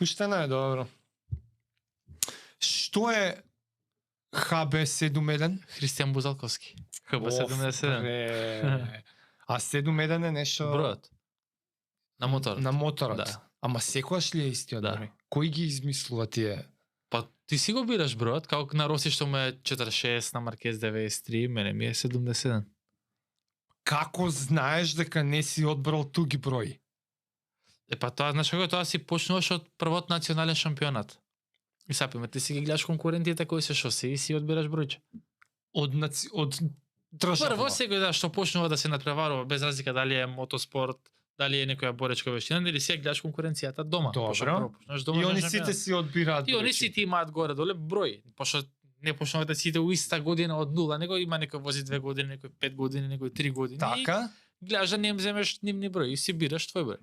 Пуштено е добро. Што е ХБ71? Христијан Бузалковски. ХБ77. Бре. А 71 е нешто... Бројот. На моторот. На моторот. Да. Ама секогаш ли е истиот Да. број? Кој ги измислува тие? Па ти си го бираш бројот, како на Роси што му е 46, на Маркез 93, мене ми е 77. Како знаеш дека не си одбрал туги број? Па тоа, знаеш како тоа си почнуваш од првот национален шампионат. И сапиме, ти си ги гледаш конкурентите кои се шосе и си одбираш бројче. Од држава. Прво секој да што почнува да се надпреварува без разлика дали е мотоспорт, дали е некоја боречка вештина или си гледаш конкуренцијата дома. Добро. Пошто прво почнуваш дома. И на они шампионат. сите си одбираат. И они бројче. сите имаат горе доле број, пошто не почнувате сите у иста година од нула, него има некој вози 2 години, некој 5 години, некој 3 години. Така? И гледаш да не им земеш нивни број и си бираш твој број.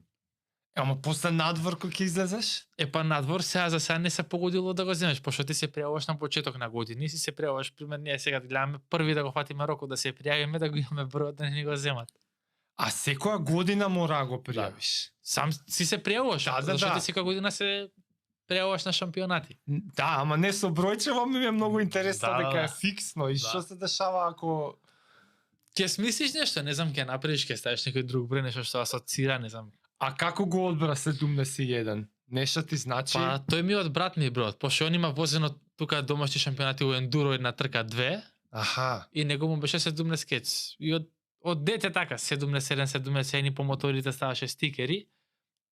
Ама после надвор кој ќе излезеш? Па надвор сега за сега не се погодило да го земеш, пошто ти се пријавуваш на почеток на години, си се пријавуваш, пример ние сега гледаме први да го фатиме рокот да се пријавиме да го имаме бројот да не ни го земат. А секоја година мора да го пријавиш. Сам си се пријавуваш, Да, зашто ти секоја година се пријавуваш на шампионати. Да, ама не со бројче, ми е многу интересно Да, дека е да. фиксно и што се дешава ако Ќе смислиш нешто, не знам, ќе направиш, ќе ставиш некој друг број, нешто што асоцира, не знам. А како го одбра 71? Нешто ти значи? Па тој ми од брат ми бројот, пошто он има возено тука домашни шампионати у ендуро една трка 2 Аха. и него му беше 17 кец. И од дете така 77, 77 по моторите ставаше стикери.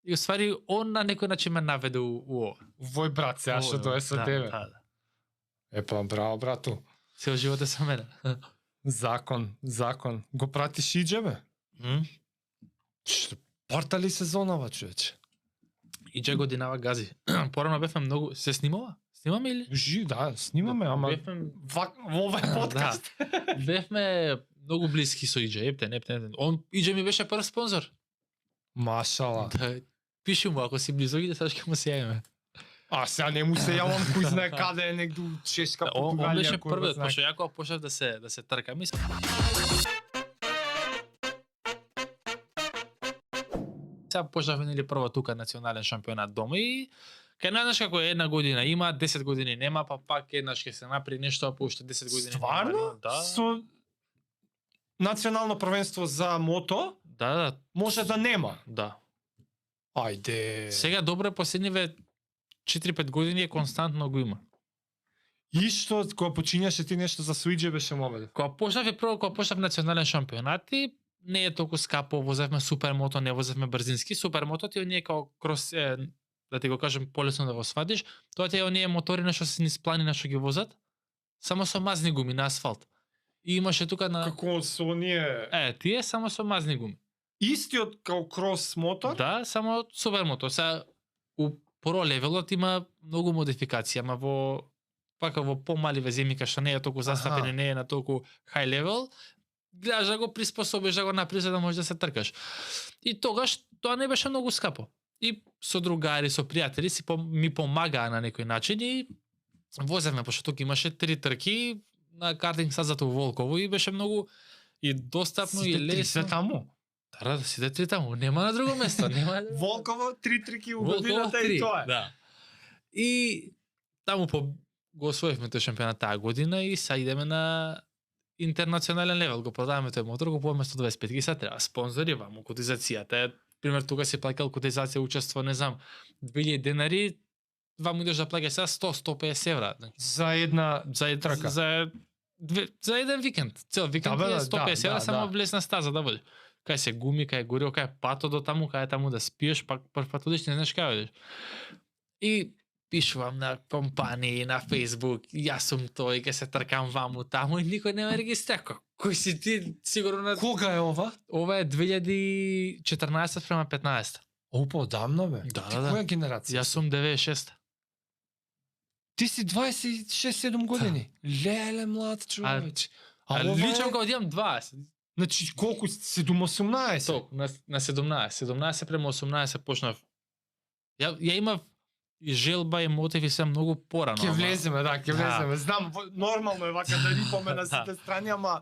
И уствари он на некој начин ме наведе у ова. Вој брат сега што дое со тебе. Да. Епа, браво, брату. Цел живот е со мене. Закон. Го пратиш иđe, бе? М? Што, порта ли сезонава, човече? Иđе годинава гази. Порано бевме многу... Се снимува? Снимаме или? Да, снимаме, ама Бевме... во овој подкаст. Бевме многу блиски со Иđe. Ептен. Он Иđe ми беше прв спонзор. Машала. Да, пиши му, ако си близо, иде сега ќе му се јавиме. А сега не му се јавам кој знае каде е негду Чешка, Он Португалија. беше кој го првиот, знае. пошто ја кога почнав да се тркам, сега почнавме нели прво тука национален шампионат дома и кај нас знаеш како е една година има, 10 години нема, па пак еднаш ќе се направи нешто, а по уште 10 години Стварно? нема. Да. Со национално првенство за мото Да. може да нема. Да. Ајде. Сега добро последниве 4-5 години е константно го има. И што кога почињаше ти нешто за суиđe беше мобиле. Кога почнав национален шампионати, не е толку скапо, возевме супермото, не возевме брзински. Супермото ти оние како крос, да ти го кажем полесно да го свадиш, тоа ти е оние мотори на што се низ планина што ги возат, само со мазни гуми на асфалт. И имаше тука на Како со оние тие само со мазни гуми. истиот као крос мотор? Да, само супермото. Сега у про левелот има многу модификации, ама во помали веземика што не е толку застапен и не е на толку хај левел, гледаш да го приспособиш, да го направиш за да можеш да се тркаш. И тогаш тоа не беше многу скапо. И со другари, со пријатели ми помагаа на некој начин и возевме, пошто тука имаше 3 трки на картинг сазата во Волково и беше многу и достапно и лесно. Сите таму. Да, сите 3 таму, нема на друго место, нема. Волково 3 трики у Волково годината 3, и тоа е. Да. И таму го освоивме тој шампионат таа година и са идеме на интернационален левел, го продаваме тој мотор, го купуваме 125 и сега треба спонзори, ваму котизацијата. Пример тука се плаќал котизација учество, не знам, 2000 денари, ваму идеш да плаќаш сега 100-150 евра. За една трка. За еден викенд. Цел викенд Да, бе, е 150 евра само да. влез на да води. Кај се гуми, кај гориво, кај пато до таму, кај таму да спиеш, пак прв пат одиш, не знаеш кај одиш. И пишувам на компании, на Facebook, јас сум тој, ке се тркам ваму таму и никој не ме регистрира. Кој си ти, сигурно на... Кога е ова? Ова е 2014 према 15. О, подамно бе. Да, Ти да. која генерација? Јас сум 96. Ти си 26-7 години. Леле, млад човеч. А ова лично е- кога одиам 20. Значи, колку? 7-18? Ток, на 17. 17 према 18 почнав. Ја имав и желба и мотив и се многу порано. Ќе ама- влеземе, да, ќе Да. влеземе. Знам, нормално е вака да рипаме на сите страни, ама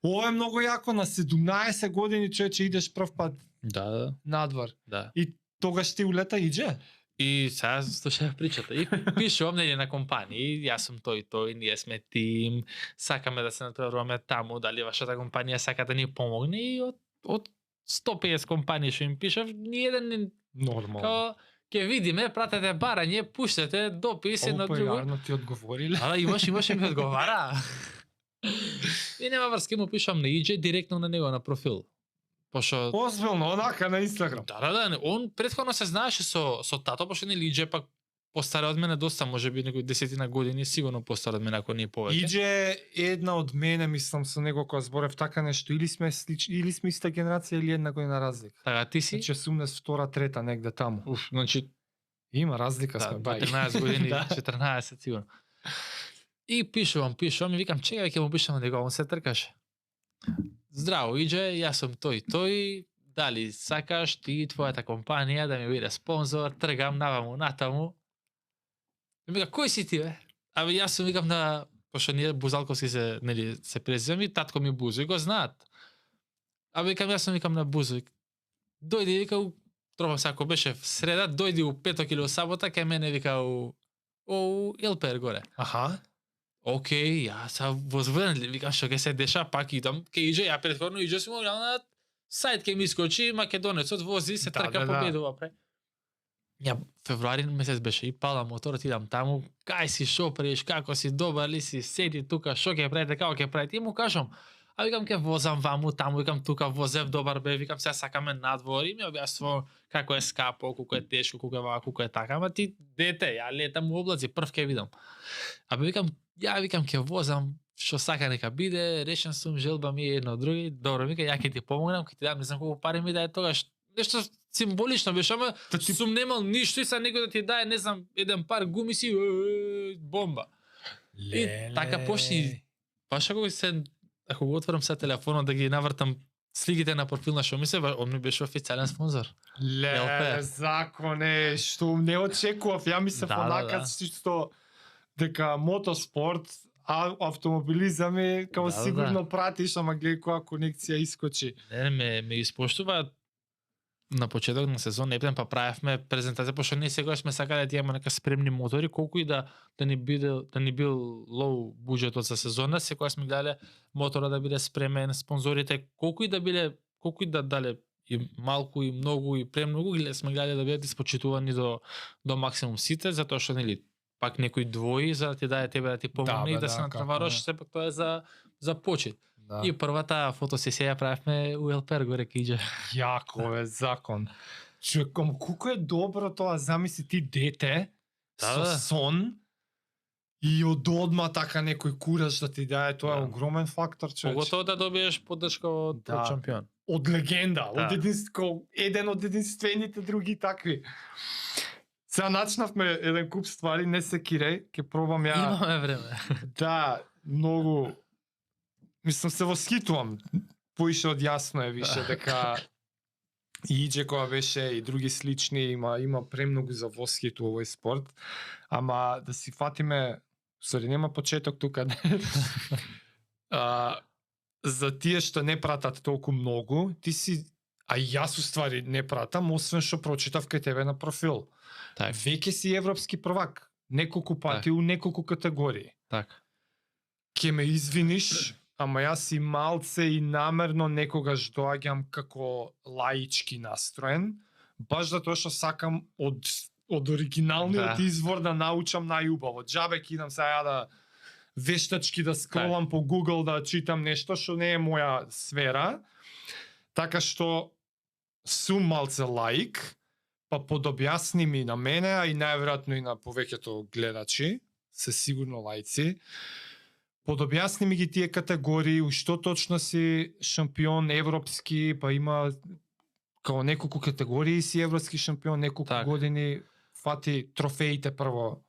ова е многу јако на 17 години човече идеш прв пат Да. надвор. Да. И тогаш ти улета иđe? И сега слушав причата. И пишувам нели на компании, јас сум тој, ние сме тим, сакаме да се натпреваруваме таму, дали вашата компанија сака да ни помогне и од 150 компании што им пишав, ниеден не Нормално. као ќе видиме, пратете барање, пуштете допис едно Опа, друго. јарно ти одговориле. А, имаш и ми одговара. И нема врска, му пишам на EJ директно на него на профил. Пошто Озбилно, онака на Инстаграм. да, он претходно се знаеше со тато, пошто нели EJ пак постаре од мене доста, можеби некои 10 години, сигурно постаре од мене ако не и повеќе. Иđe е една од мене, мислам, со него кога зборев така нешто, или сме иста генерација или една година разлика. Така, ти си? Значи 82-та, трета негде таму. Уф, значи Има разлика да, сме, бај. 13 години, Да. 14 сигурно. И пишувам и викам, чекај, ќе му пишам на него, он се тркаше. Здраво, EJ, јас сум тој, дали сакаш ти и твојата компанија да ми биде спонзор, тргам наваму, натаму. И вика, кој си ти, бе? Абе, јас сум, викам, пошто ние Бузалковски се презивам и татко ми Бузо, и го знаат. Абе, викам, јас сум, викам, на Бузо. Дојди, вика, трофам се, ако беше в среда, дојди у петок или у сабота, кај мене, вика, у Елпер горе. Аха. Океј, јас возврен ли, викам, што ќе се деша, пак идам, ке иđe, ја претходно иđe сум на сајт ке ми искочи, македонецот вози, се Да, трка да, да. победува, пре. Ја, февруари месец беше, и пала моторот, идам таму, кај си, шо правиш, како си, добар ли си, седи тука, шо ќе правите, како ќе правите, и му кажам, а викам ќе возам ваму, таму, викам тука, возев добар бе, викам сега сакаме надвор, и ми објаснува како е скапо, колку е тешко, колку е вака, колку е така, ама ти дете, ја летам у облаци, прв ќе видам. Абе викам, викам ќе возам, што сака нека биде, решен сум, желба ми е едно други, добро вика, ја ќе ти помогнам, ќе ти дам не знам колку пари ми да е тогаш, нешто символично беше, ама сум немал ништо и са некој да ти даде, не знам, еден пар гуми си, бомба. И така почни, баш ако го отворам сега телефонот да ги навртам слигите на профил на Шомисе, он ми беше официјален спонзор. Леле, законе, што не очекував, ја мислев онака чисто дека мотоспорт, а автомобилизам е као сигурно пратиш, ама гледај која конекција искочи. Не, ме испоштува на почеток на сезон, епден па правевме презентација, пошто ние сега сме сакале да имаме нека спремни мотори, колку и да ни бил лоу буџетот за сезона, секоја сме гледале мотора да биде спремен, спонзорите, колку и да дале и малку и многу и премногу, сме гледале да бидат испочитувани до максимум сите, затоа што нели пак некој двои за да ти даде тебе да ти помогне и да се натпреваруваш, сепак тоа е за почит. Да. И првата фотосесија правевме у Елпер горе ке иđe. Јако е закон. Човеком, колку е добро тоа, замисли ти дете со сон и од одма така некој кураж да ти даде, тоа е огромен фактор, човече. Поготово да добиеш поддршка од шампион. Од легенда, од еден од единствените други такви. Сега начнавме еден куп ствари, не се киреј, ќе пробам ја. Имаме време. Да, многу. Мислам се восхитувам. Поише од јасно е више дека и EJ која беше и други слични, има премногу за восхиту овој спорт. Ама да си фатиме, сори нема почеток тука. За тие што не пратат толку многу, ти си, а и јас уствари не пратам, освен што прочитав кај тебе на профил. Так. Веќе си европски prvак, неколку пати у неколку категории. Така. Ке ме извиниш, ама јас и малце и намерно некогаш доаѓам како лаички настроен, баш затоа што сакам од оригиналниот извор да научам најубаво. Џабе ќе идам сега да вештачки да скролам по Google да читам нешто што не е моја сфера. Така што сум малце лаик, па подобјасни ми на мене, а и најверојатно и на повеќето гледачи, се сигурно лаици. Подобјасни ми ги тие категории, у што точно си шампион европски, па има као неколку категории си европски шампион, неколку години фати трофеите прво.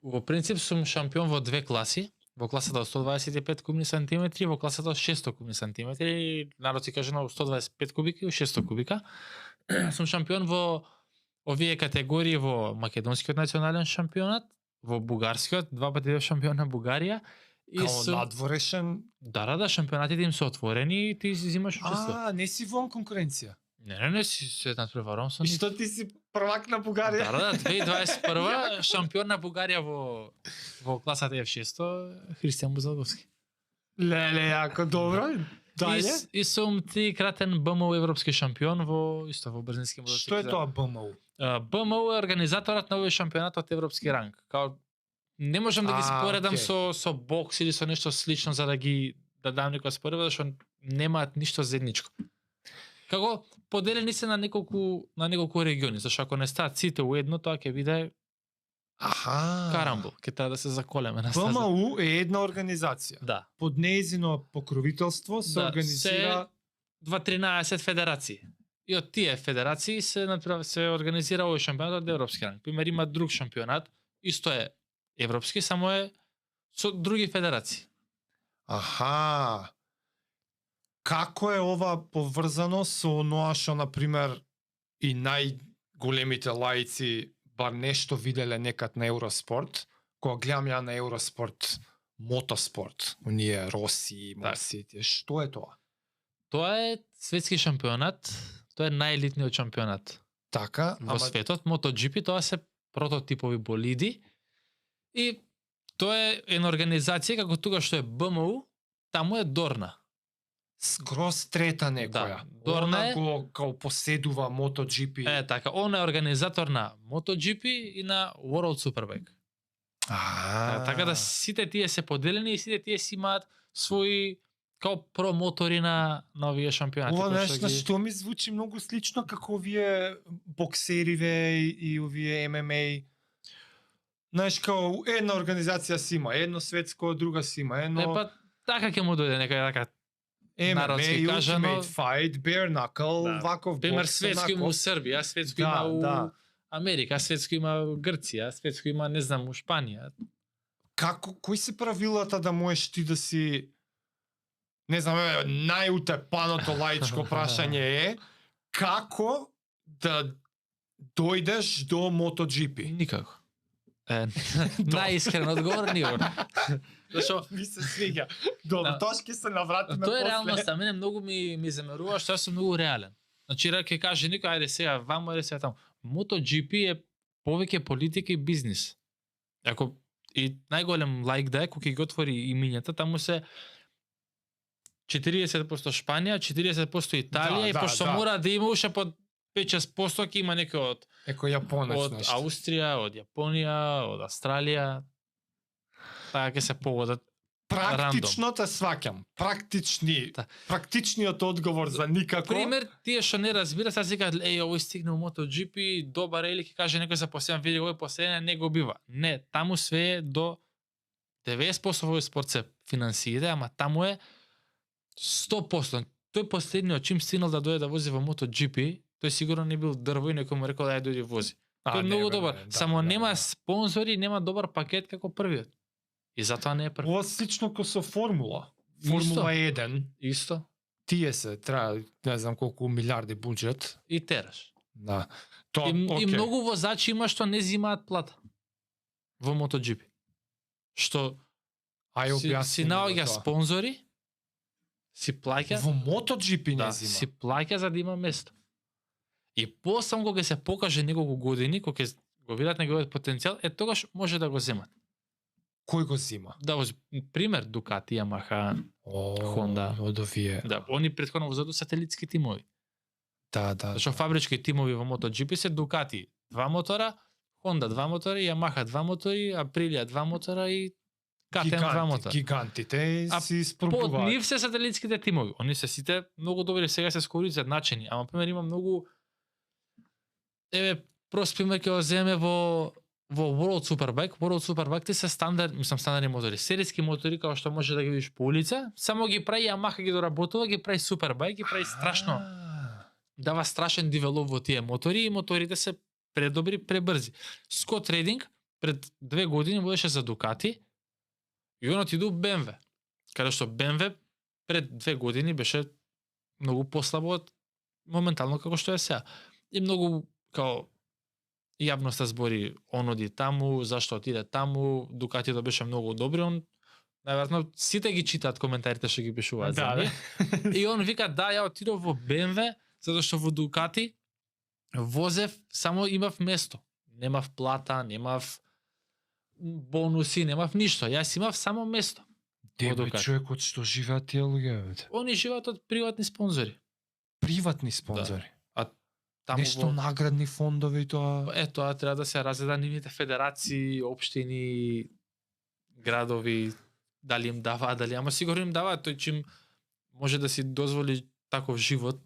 Во принцип сум шампион во две класи, во класата од 125 кубни сантиметри, во класата од 600 кубни сантиметри, народ си каже на 125 кубики и 600 кубика. Сум шампион во овие категории во македонскиот национален шампионат, во бугарскиот, 2 пати бев шампион на Бугарија. И као надворешен? Да, шампионатите им се отворени и ти си взимаш учество. Не си вон конкуренција? Не си се надпреварувам со нив. И што ти си Првак на Бугарија. Да, 2021 шампион на Бугарија во класата F6 Христијан Бузалговски. Леле, јако добро. Дале? И сум трикратен БМУ европски шампион во брзински мотоцикли. Што е тоа БМУ? БМУ е организаторот на овој шампионат од европски ранг. Као не можам да ги споредам со бокс или со нешто слично за да дам некоја споредба, зашто немаат ништо заедничко. Како поделени се на неколку региони, зашто ако не стаат сите уедно, тоа ќе биде карамбол, ќе треба да се заколеме на стаза. БМУ е една организација. Да. Под нејзино покровителство се организира 13 федерации. И од тие федерации се организира овој шампионат од европски ранг. Пример има друг шампионат, исто е европски, само е со други федерации. Аха. Како е ова поврзано со оноа што на пример и најголемите лаици бар нешто виделе некад на Евроспорт, кога гледам ја на Евроспорт мотоспорт, оние Роси, Марси, што е тоа? Тоа е светски шампионат, тоа е најелитниот шампионат. Така, во светот, MotoGP, тоа се прототипови болиди и тоа е една организација како тука што е БМУ, таму е Дорна. Скроз трета некоја. Да, Дорна е го као поседува MotoGP. Така, она е организатор на MotoGP и на World Superbike. Така да сите тие се поделени и сите тие си имаат своји као промотори на овие шампионати. Ова што ми звучи многу слично како овие боксериве и овие ММА. Знаеш, као една организација си има, едно светско, друга си има, едно... така ќе му дојде некај така MMA, Ultimate Fight, Bare Knuckle, ваков бокс. Пример, светско има у Србија, светско има у Америка, светско има у Грција, светско има, не знам, у Шпанија. Кои се правилата да можеш ти да си... Не знам, најутепаното лаичко прашање е како да дојдеш до MotoGP? Никако. Најискрен одговор никако. Зашо ми се свиѓа. Добро, тоа ќе се навратиме после. Тоа е реалноста, мене многу ми замерува што јас сум многу реален. Значи ќе каже никој ајде сега вамо или сега таму. MotoGP е повеќе политика и бизнис. Ако и најголем лайк да е кога ќе ги отвори имињата, таму се 40% Шпанија, 40% Италија и пошто мора да има уште под 5-6% ќе има некој од Австрија, од Јапонија, од Австралија. Така ќе се погодат. Практично те сваќам. Практичниот одговор за никако. Пример, тие што не разбира, сега кажат, овој стигнал MotoGP, добар или ќе каже некој за последен видео, овој последен не го бива. Не, таму све е до 90% овој спорт се финансира, ама таму е 100%. Тој последниот чим стигнал да дојде да вози во MotoGP, тој сигурно не бил дрво и некој му рекол да дојде вози. Тој е многу добар. Само нема спонзори, нема добар пакет како првиот. И затоа не е прв. Ова слично како со Формула. Формула 1. Исто. Тие се треба, не знам колку милиарди буџет. И тераш. Да. И многу возачи има што не зимаат плата во MotoGP. Што си наоѓа спонзори, си плаќа. Во MotoGP не зима. Си плаќа за да има место. И после кога се покаже неколку години, кога го видат неговиот потенцијал, тогаш може да го земат. Кој го зима? Да, пример, Дукати, Ямаха, Хонда. Од овие. Да, они претходно возат сателитски тимови. Да. Зашто фабрички тимови во MotoGP се Дукати 2 мотора, Хонда 2 мотори, Ямаха 2 мотори, Априлија 2 мотора и КТМ 2 мотора. Гигантите си испробуваат. Под нив се сателитските тимови. Они се сите многу добри, сега се скорицат начини, ама пример има многу прост пример ќе го земеме во World Superbike. World Superbike ти се стандардни мотори, серијски мотори како што може да ги видиш по улица, само ги прави Yamaha, ги доработува, ги прави Superbike, ги прави страшно. Дава страшен девелоп во тие мотори и моторите се предобри, пребрзи. Скот Рейдинг пред 2 години водеше за Дукати и он отиду BMW. Каде што BMW пред 2 години беше многу послабо од моментално како што е сега. И многу као јавноста збори, он оди таму, зашто отиде таму, Дукати да беше многу добри, он најверојатно сите ги читаат коментарите што ги пишуваат за него. И он вика да, ја отидов во BMW, затоа што во Дукати возев, само имав место. Немав плата, немав бонуси, немав ништо. Јас имав само место. Де бе, Одукат. човек, од што живеат тие луѓе, бе? Они живеат од приватни спонзори. Приватни спонзори. А таму Нешто наградни фондови тоа. Тоа треба да се разгледа нивните федерации, општини, градови, дали им даваат, дали, ама сигурно им даваат, тој чим може да си дозволи таков живот,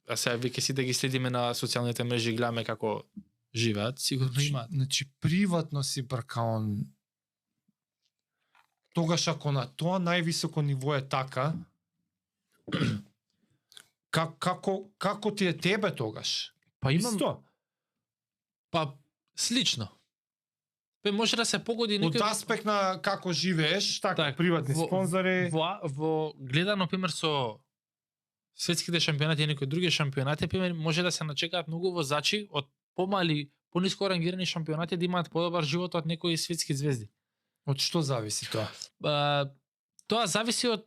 а сега веќе сите ги следиме на социјалните мрежи, гледаме како живеат, сигурно имаат. Значи приватно си бркаон. Тогаш ако на тоа највисоко ниво е така, како ти е тебе тогаш? Па имам, Исто. па слично. Пе може да се погоди Од некој аспект на како живееш, така Так, приватни спонзори. во гледано пример со светските шампионати и некои други шампионати, пример може да се начекаат многу возачи од помали, пониско рангирани шампионати да имаат подобар живот од некои светски звезди. Од што зависи тоа? Тоа зависи од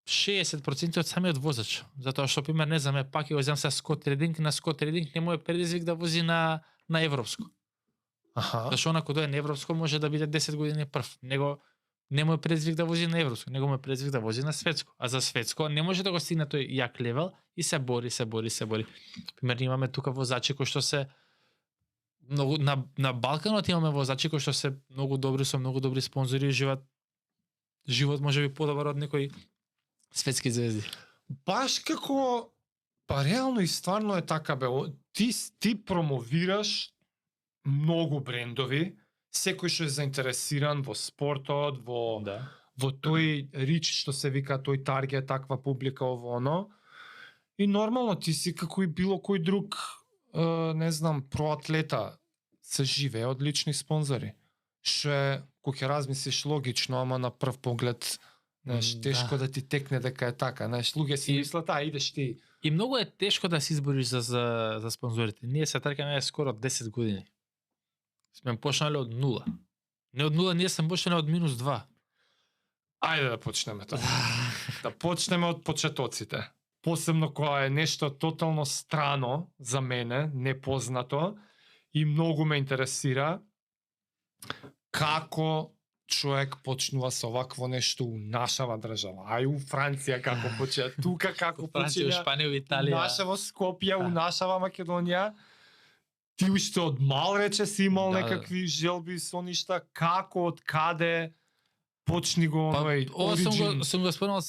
60% од самиот возач. Затоа што, пример, не знам, пак ја земам се Скот Рединг, на Скот Рединг не му е предизвик да вози на европско. Аха. Зашто онако дое на европско може да биде 10 години прв. Него не му е предизвик да вози на европско, него му е предизвик да вози на светско. А за светско не може да го стигне тој јак левел и се бори. Пример, имаме тука возачи кои што се многу на Балканот имаме возачи кои што се многу добри со многу добри спонзори и живот може би подобар од некои светски звезди. Баш како па реално и стварно е така бе. Ти промовираш многу брендови, секој што е заинтересиран во спортот, во тој рич што се вика тој таргет, таква публика ово оно. И нормално ти си како и било кој друг не знам, проатлета се живее од лични спонзори. Што е, кога ќе размислиш логично, ама на прв поглед, знаеш, тешко да ти текне дека е така. Знаеш, луѓе си мислат, идеш ти. И многу е тешко да се избориш за спонзорите. Ние се тркаме скоро 10 години. Сме почнали од нула. Не од нула, ние сме почнали од -2. Ајде да почнеме тоа. Да почнеме од почетоците. Посебно кога е нешто тотално страно за мене, непознато и многу ме интересира како човек почнува со овакво нешто у нашава држава. Ај у Франција како почна, тука како Франција, почна, Шпанија, у Италија. нашава Скопје, у нашава Македонија. Ти уште од мал рече си имал Да, некакви желби со ништа, како, од каде почни го оној Ова оригин. сум го спомнал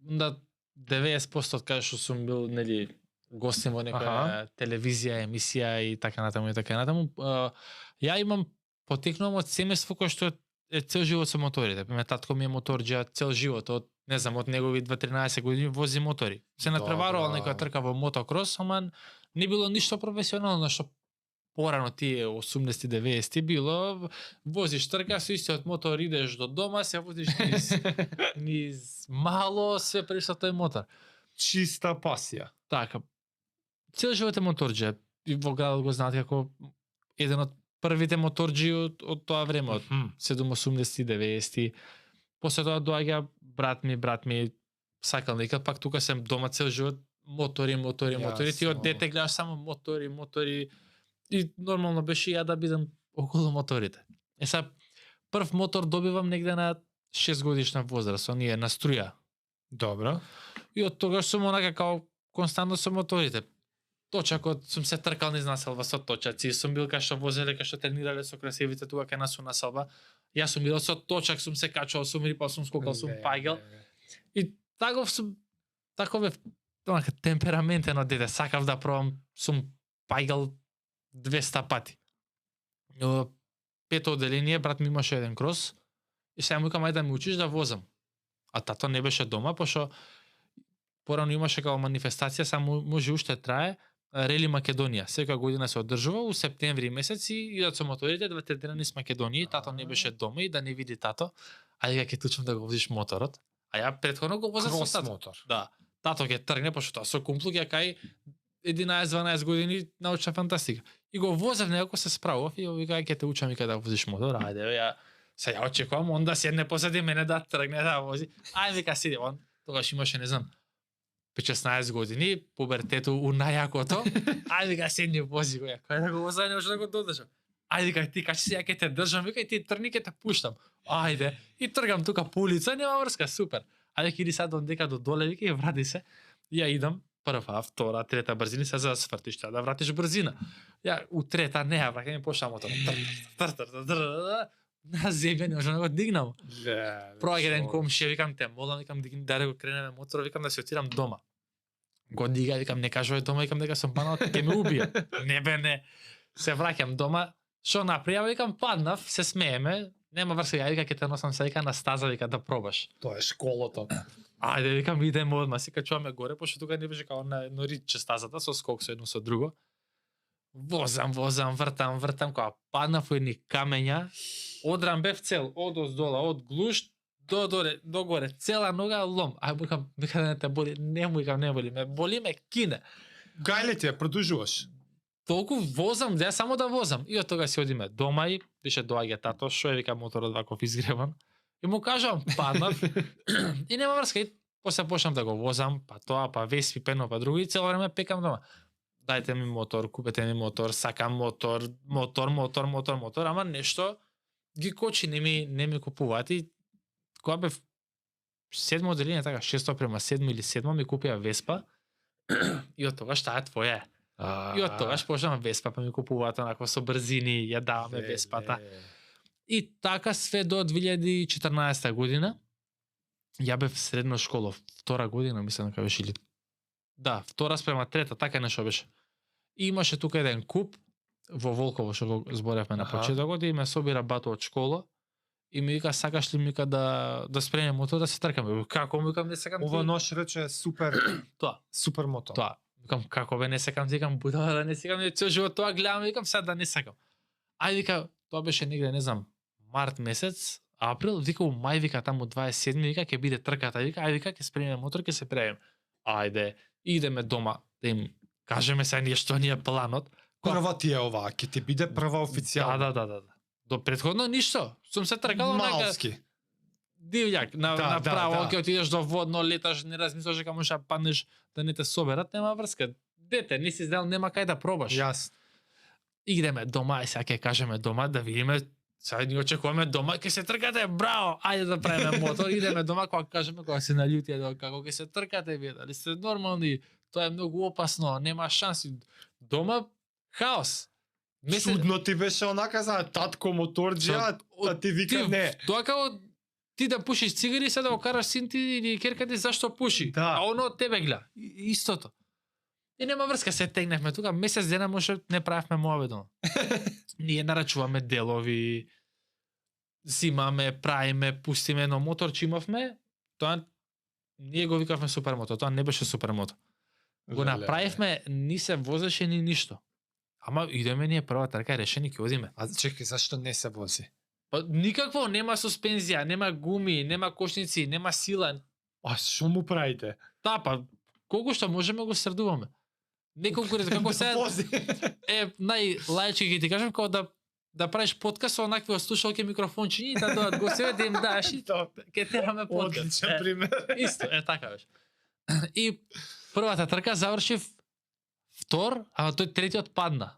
на 90% од каде што сум бил, нели, гостин во некоја телевизија, емисија и така натаму и така натаму. Ја имам потекнувам од семејство кој што е цел живот со моторите. Пример, татко ми е моторџија цел живот, од не знам, од негови 13 години вози мотори. Се натпреварувал некоја трка во мотокрос, ама не било ништо професионално, што порано тие 80-90 било, возиш трка со истиот мотор, идеш до дома, се возиш низ мало, све пред со тој мотор. Чиста пасија. Така. Цел живот е моторџија. И во градот го знаат како еден од првите моторџи од тоа време, од 7-80-90. После тоа доаѓа брат ми сакал нека, пак тука сем дома цел живот, мотори. Ти од дете гледаш само мотори. И нормално беше ја да бидам околу моторите. Сега, прв мотор добивам негде на 6 годишна возраст, оние на струја. Добро. И од тогаш сум онака као константно со моторите. Точакот сум се тркал низ населба со точаци, сум бил кај што возеле, кај што тренирале со красивите тука кај нас у населба. Јас сум бил со точак, сум се качувал, сум рипал, сум скокал, сум паѓал. И таков е онака темпераментен од дете, сакав да пробам, сум паѓал 200 пати. Пето одделение, брат ми имаше еден крос, и сега му викам, ајде да ми учиш да возам. А тато не беше дома, пошто порано имаше као манифестација, само може уште трае, Рели Македонија. Секоја година се одржува у септември месец и идат со моторите 2 дена низ Македонија, тато не беше дома и да не види тато, ајде ќе тучам да го возиш моторот. А ја претходно го возев со тато. мотор. Да. Тато ќе тргне, пошто тоа со кумплук ја кај 11-12 години научна фантастика. И го возев некако се справував и вика ќе те учам и кај да возиш мотор. Ајде, ја очекувам он да седне посреди мене да тргне да вози. Ајде вика седи, он тогаш имаше не знам 16 години, пубертету у најакото, ајде вика седни вози го, кај да го возам, не може да го додржам. Ајде вика ти кажи ја ќе те држам, вика и ти трни ќе те пуштам. Ајде, и тргам тука по улица, нема врска, супер. Ајде ќе иди сад дека до доле, вика и врати се. Ја идам прва, втора, трета брзина, се за да свртиш, да вратиш брзина. Ја у трета не ја враќам и пошла мотор. На земја не можам да го дигнам. Проаѓа еден комшија, викам те, молам, викам да го кренеме мотор, викам да се отидам дома. Го дига, викам не кажувај дома, викам дека сум панал, ќе ме убие. Не бе, не. Се враќам дома, што направи, викам паднав, се смееме, нема врска, ја вика ќе те носам се вика на стаза, вика да пробаш. Тоа е школото. Ајде, викам идеме одма, се качуваме горе, пошто тука не беше као на ридче стазата со скок со едно со друго. Возам, вртам, кога паднав во едни камења, одрам бев цел, од оздола, од глушт до горе, цела нога лом. Ај вика да не те боли, не боли, ме боли ме кине. Гајле ти ја продужуваш. Толку возам, да само да возам. И од тога си одиме дома и беше доаѓа тато, што е вика моторот ваков изгреван. И му кажувам, паднав и нема врска. И после почнам да го возам, па тоа, па Веспи, пено, па друго и цело време пекам дома. Дајте ми мотор, купете ми мотор, сакам мотор, ама нешто ги кочи, не ми купуваат. И кога бев 7 деление, така, 6:7 или 7 ми купија Веспа и од тогаш таа е твоја. И од тогаш почнам Веспа, па ми купуваат онако со брзини, ја даваме Веспата. И така све до 2014 година, ја бев средно школа, втора година, мислам дека беше или... Да, втора спрема трета, така нешто беше. И имаше тука еден куп во Волково, што го зборевме на почетокот, и ме собира бато од школа, и ми вика, сакаш ли ми да спремем мотор, да се тркаме? Како, викам, не сакам. Ова нош рече супер, тоа. Супер мотор. Тоа. Викам, како бе, не сакам, викам, будала да не сакам, цел живот тоа гледам, викам, сега да не сакам. Ајде, вика, тоа беше негде, не знам, март месец, април, вика, у мај, вика, таму 27, вика, ќе биде трката, вика, ајде, вика, ќе спремеме мотор, ќе се прејем. Ајде, идеме дома, да им кажеме се ние што ни е планот. Прва ти е оваа, ќе ти биде прва официјална. Да. До претходно ништо. Сум се тркал малски. Дивјак, направо, ќе отидеш до водно, леташ, не размислуваш дека можеш да паднеш да не те соберат, нема врска. Дете, не си знал, нема кај да пробаш. Јас. Идеме дома, сега ќе кажеме дома да видиме. Сега ни очекуваме дома, ќе се тркате, браво, ајде да правиме мотор, идеме дома, кога кажеме, кога се налјутија, како ќе се тркате, вие, дали сте нормални, тоа е многу опасно, нема шанси. Дома, хаос. Чудно ти беше онака за татко моторџија, а ти вика не. Тоа како ти да пушиш цигари, се да го караш син ти или керка ти зашто пуши, да. А оно од тебе гледа. Истото. И нема врска, се тегнахме тука, месец дена може не правевме муабет. Ние нарачуваме делови, зимаме, правиме, пустиме едно моторче имавме, тоа ние го викавме супермото, тоа не беше супермото. Го направивме, ни се возеше ни ништо. Ама идеме ние прва трка, решени ќе одиме. А чекај, зашто не се вози? Па никакво, нема суспензија, нема гуми, нема кошници, нема сила. А што му правите? Да, па колку што можеме го средуваме. Неколку како се најлајчки ќе ти кажам, како да правиш подкаст со онакви слушалки микрофончињи и да доаѓаат гостиве да им даш и ќе тераме подкаст. Одличен пример. Исто, така беше. И првата трка завршив втор, а тој третиот падна.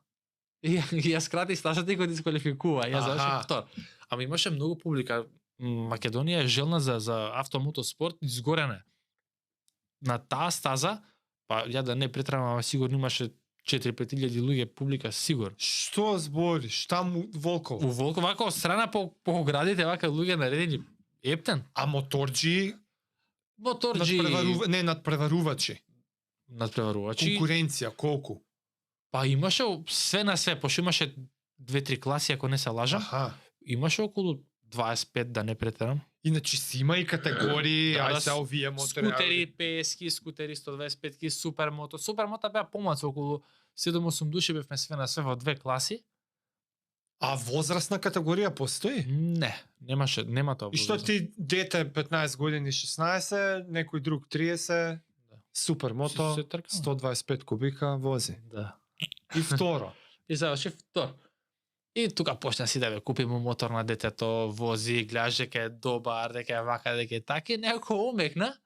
И ја скратих стажата и го дисквалификува, ја завршив втор. Ама имаше многу публика. Македонија е желна за автомотоспорт, изгорена. На таа стаза, па ја да не претравам, ама сигурно имаше 4-5 луѓе публика, сигурно. Што збориш? Таму Волково? У Волково, вака од страна по градите, вака луѓе наредени ептен. А моторџи? Моторџи... Надпреварувачи. Надпреварувачи. Конкуренција, колку? Па имаше све на све, пошто имаше 2-3 класи, ако не се лажам. Аха. Имаше околу 25, да не претерам. Иначе си има и категории, ај се овие мотори. Скутери 50, скутери 125, супермото. Супермото беа помалку, околу 7-8 души бевме све на све во 2 класи. А возрастна категорија постои? Не, нема тоа. И што ти дете 15 години, 16, некој друг 30, супермото, 125 кубика вози. Да. И второ. И заврши втор. И тука почна си да ве купиме мотор на детето, вози, гледаш дека е добар, дека е вака, дека е така, и некако омекна.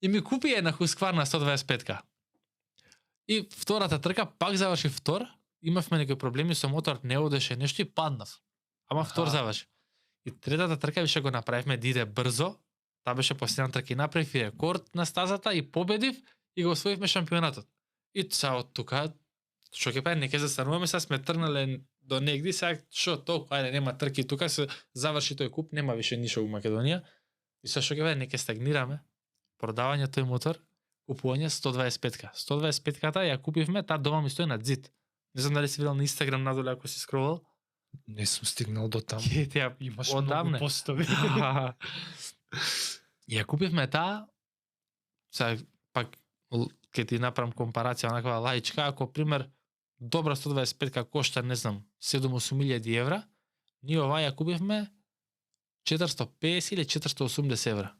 И ми купи една Husqvarna 125-ка. И втората трка пак заврши втор, имавме некои проблеми со мотор, не одеше нешто и паднав. Ама втор заврши. И третата трка више го направивме да иде брзо. Таа беше последна трка и направив и рекорд на стазата и победив и го освоивме шампионатот. И сега од тука што ќе правиме, ќе застануваме, сега сме тргнале до негди, сега што толку, ајде нема трки тука, се заврши тој куп, нема више ништо во Македонија. И сега што ќе правиме, ќе стагнираме. Продавање тој мотор, купување 125-ка. 125-ката ја купивме, таа дома ми стои на зид. Не знам дали си видел на Инстаграм надоле ако си скролал. Не сум стигнал до таму. Ќе ти ја Имаш одамне. многу постови. Ја купивме таа, сега пак ќе ти направам компарација онаква лаичка, ако пример добра 125-ка кошта, не знам, 7-8 евра, ние оваа ја купивме 450 или 480 евра.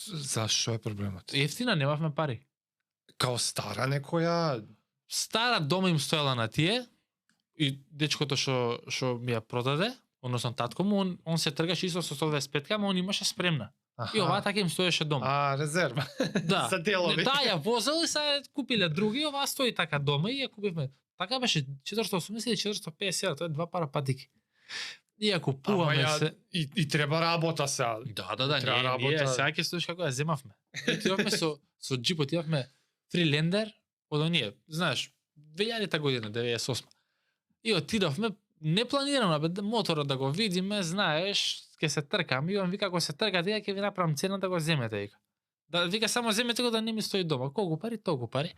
Зашо е проблемот? Ефтина, немавме пари. Као стара некоја... Стара дома им стоела на тие и дечкото што ми ја продаде, односно татко му, он се тргаше исто со 125-ка, ама он имаше спремна. И оваа така им стоеше дома. Резерва. Да. За делови. Да, ја возел и сега купиле други, оваа стои така дома и ја купивме. Така беше 480 или 450 евра, тоа е два пара патики. И ја купуваме се. И треба работа сега. Да, Треба ние работа. сега ќе слушаш како ја земавме. Отидовме со джипот, идовме Фрилендер, од оние, знаеш, 2000-та година, 98. И отидовме непланирано, бе, моторот да го видиме, знаеш, ќе се тркам, и он вика, ако се тркате, ја ќе ви направам цена да го земете, вика. Да, вика, само земете го да не ми стои дома. Колку пари, толку пари.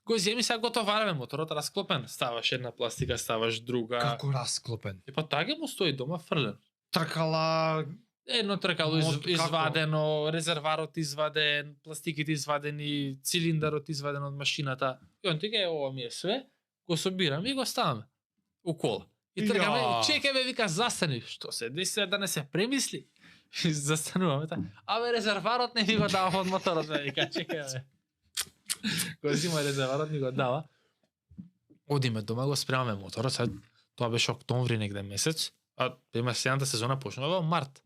Го земи, сега го товараме, моторот расклопен. Ставаш една пластика, ставаш друга. Како расклопен? И па така му стои дома фрлен. Тркала... Едно тркало извадено, резерварот изваден, пластиките извадени, цилиндарот изваден од машината. И он тига, ова ми е све, го собираме и го ставаме у кола. И тркаме, чекај бе, вика, застани. Што се деси да не се премисли? И застануваме така. Абе, резерварот не ми го дава од моторот, бе, вика, чекај бе. Го зима резерварот ни го дава. Одиме дома, го спремаме моторот, сега тоа беше октомври негде месец, а има следната сезона почнува во март.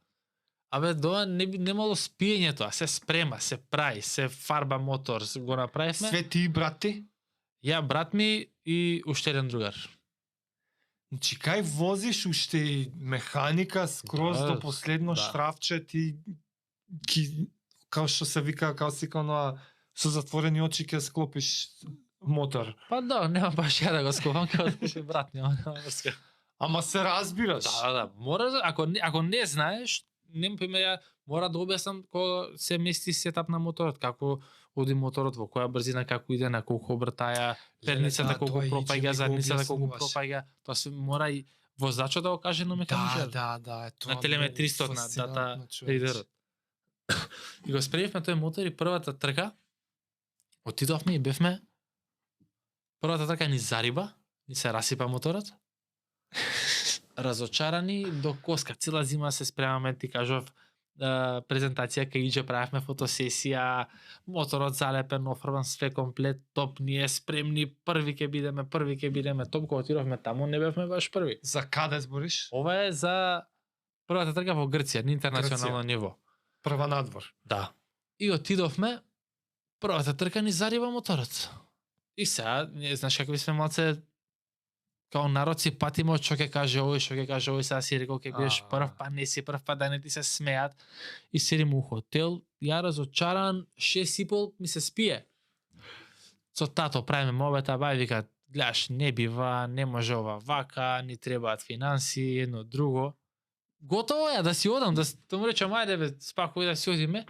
Абе, доа немало спиење тоа, се спрема, се прави, се фарба мотор, го направивме. Све ти и брат ти? Ја, брат ми и уште еден другар. Значи, кај возиш уште и механика скроз до последно штрафче, ти као што се вика, као си као со затворени очи ќе склопиш мотор. Па да, нема баш ја да го склопам, како да брат, нема врска. Ама се разбираш. Да, мора, ако не знаеш, не пример, мора да објаснам кога се мести сетап на моторот, како оди моторот, во која брзина, како иде, на колку обртаја, перницата колку пропаѓа, задницата колку пропаѓа, тоа се мора и возачот да го каже на механичар. Да, тоа на телеметристот на дата ридерот. И го спремивме тој мотор и првата трка, отидовме и бевме, првата трка ни зариба, ни се расипа моторот, разочарани до коска. Цела зима се спремаме, ти кажав, презентација кај иџе правевме фотосесија, моторот залепен, офрбан, све комплет, топ, ние спремни, први ќе бидеме, топ, кога отидовме таму, не бевме баш први. За каде збориш? Ова е за првата трка во Грција, на интернационално ниво. Прва надвор. Да. И отидовме, првата трка ни зариба моторот. И сега, не знаеш какви сме малце као народ си патимо што ќе каже овој, сега си рекол ќе бидеш прв, па не си прв, па да не ти се смеат. И седим у хотел, ја разочаран, 6,5 ми се спие. Со тато правиме мобета, бај вика, гледаш, не бива, не може ова вака, ни требаат финанси, едно друго. Готово ја да си одам, да му речам, ајде бе, спакој да си одиме.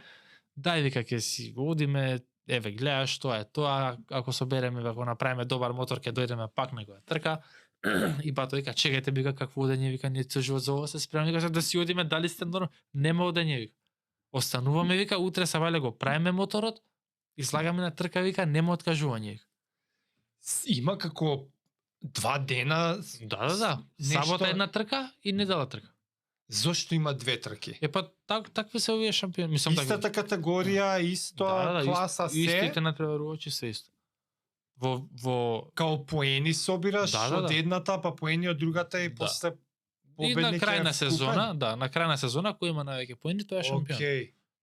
Дај вика, ќе си го одиме, еве гледаш, тоа е тоа, ако собереме, ако направиме добар мотор, ќе дојдеме пак некоја трка. И бато вика, чекајте, вика, какво одење, вика, не се живот за ова, се спремни, вика, да си одиме, дали сте норм, нема одење, вика. Остануваме, вика, утре сабајле го правиме моторот, и слагаме на трка, вика, нема откажување, вика. Има како 2 дена... Да. Сабота една трка и недела трка. Зошто има 2 трки? Е па такви се овие шампиони. Мислам истата категорија, иста класа се. Истите натпреварувачи се исто. Во као поени собираш од едната, па поени од другата и после победник. И на крај на сезона, на крај на сезона кој има највеќе поени, тоа е шампион.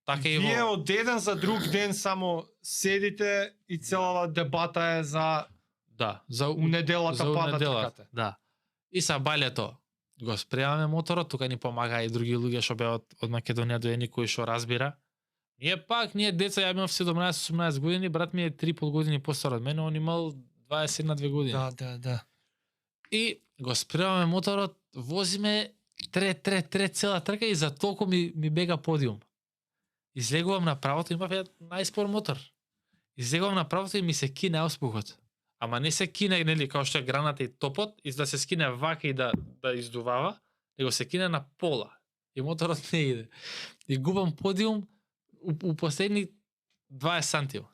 Така и Вие во од еден за друг ден само седите и целава дебата е за да, за у неделата за пада неделата, тркате. да. И са балето го спремаме моторот, тука ни помага и други луѓе што беа од Македонија доени кои што разбира. Ние деца, ја имав 17-18 години, брат ми е 3,5 години постар од мене, он имал 21-2 години. Да. И го спремаме моторот, возиме тре цела трка и за толку ми бега подиум. Излегувам на правото, имав еден најспор мотор. Излегувам на правото и ми се кине ауспухот. Ама не се кине, нели, као што е граната и топот, и да се скине вака и да издувава, него се кине на пола. И моторот не иде. И губам подиум у последни 20 сантима.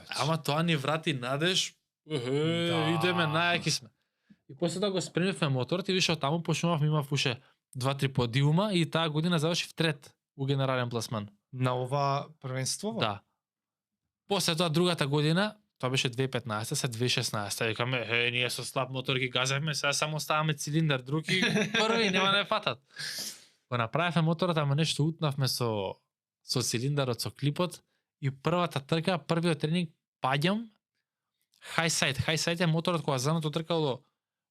Ама тоа ни врати надеж. Идеме, најаки сме. И после тоа го спремивме моторот и више од таму почнувавме, имав уште 2-3 подиума и таа година завршив трет у генерален пласман. На ова првенство? Да. После тоа другата година, тоа беше 2015, се 2016, викаме, ние со слаб мотор ги газевме, сега само ставаме цилиндар, други први нема да не фатат. Го направивме моторот, ама нешто утнавме со цилиндарот, со клипот и првата трка, првиот тренинг паѓам, Хајсайт е моторот кога задното тркало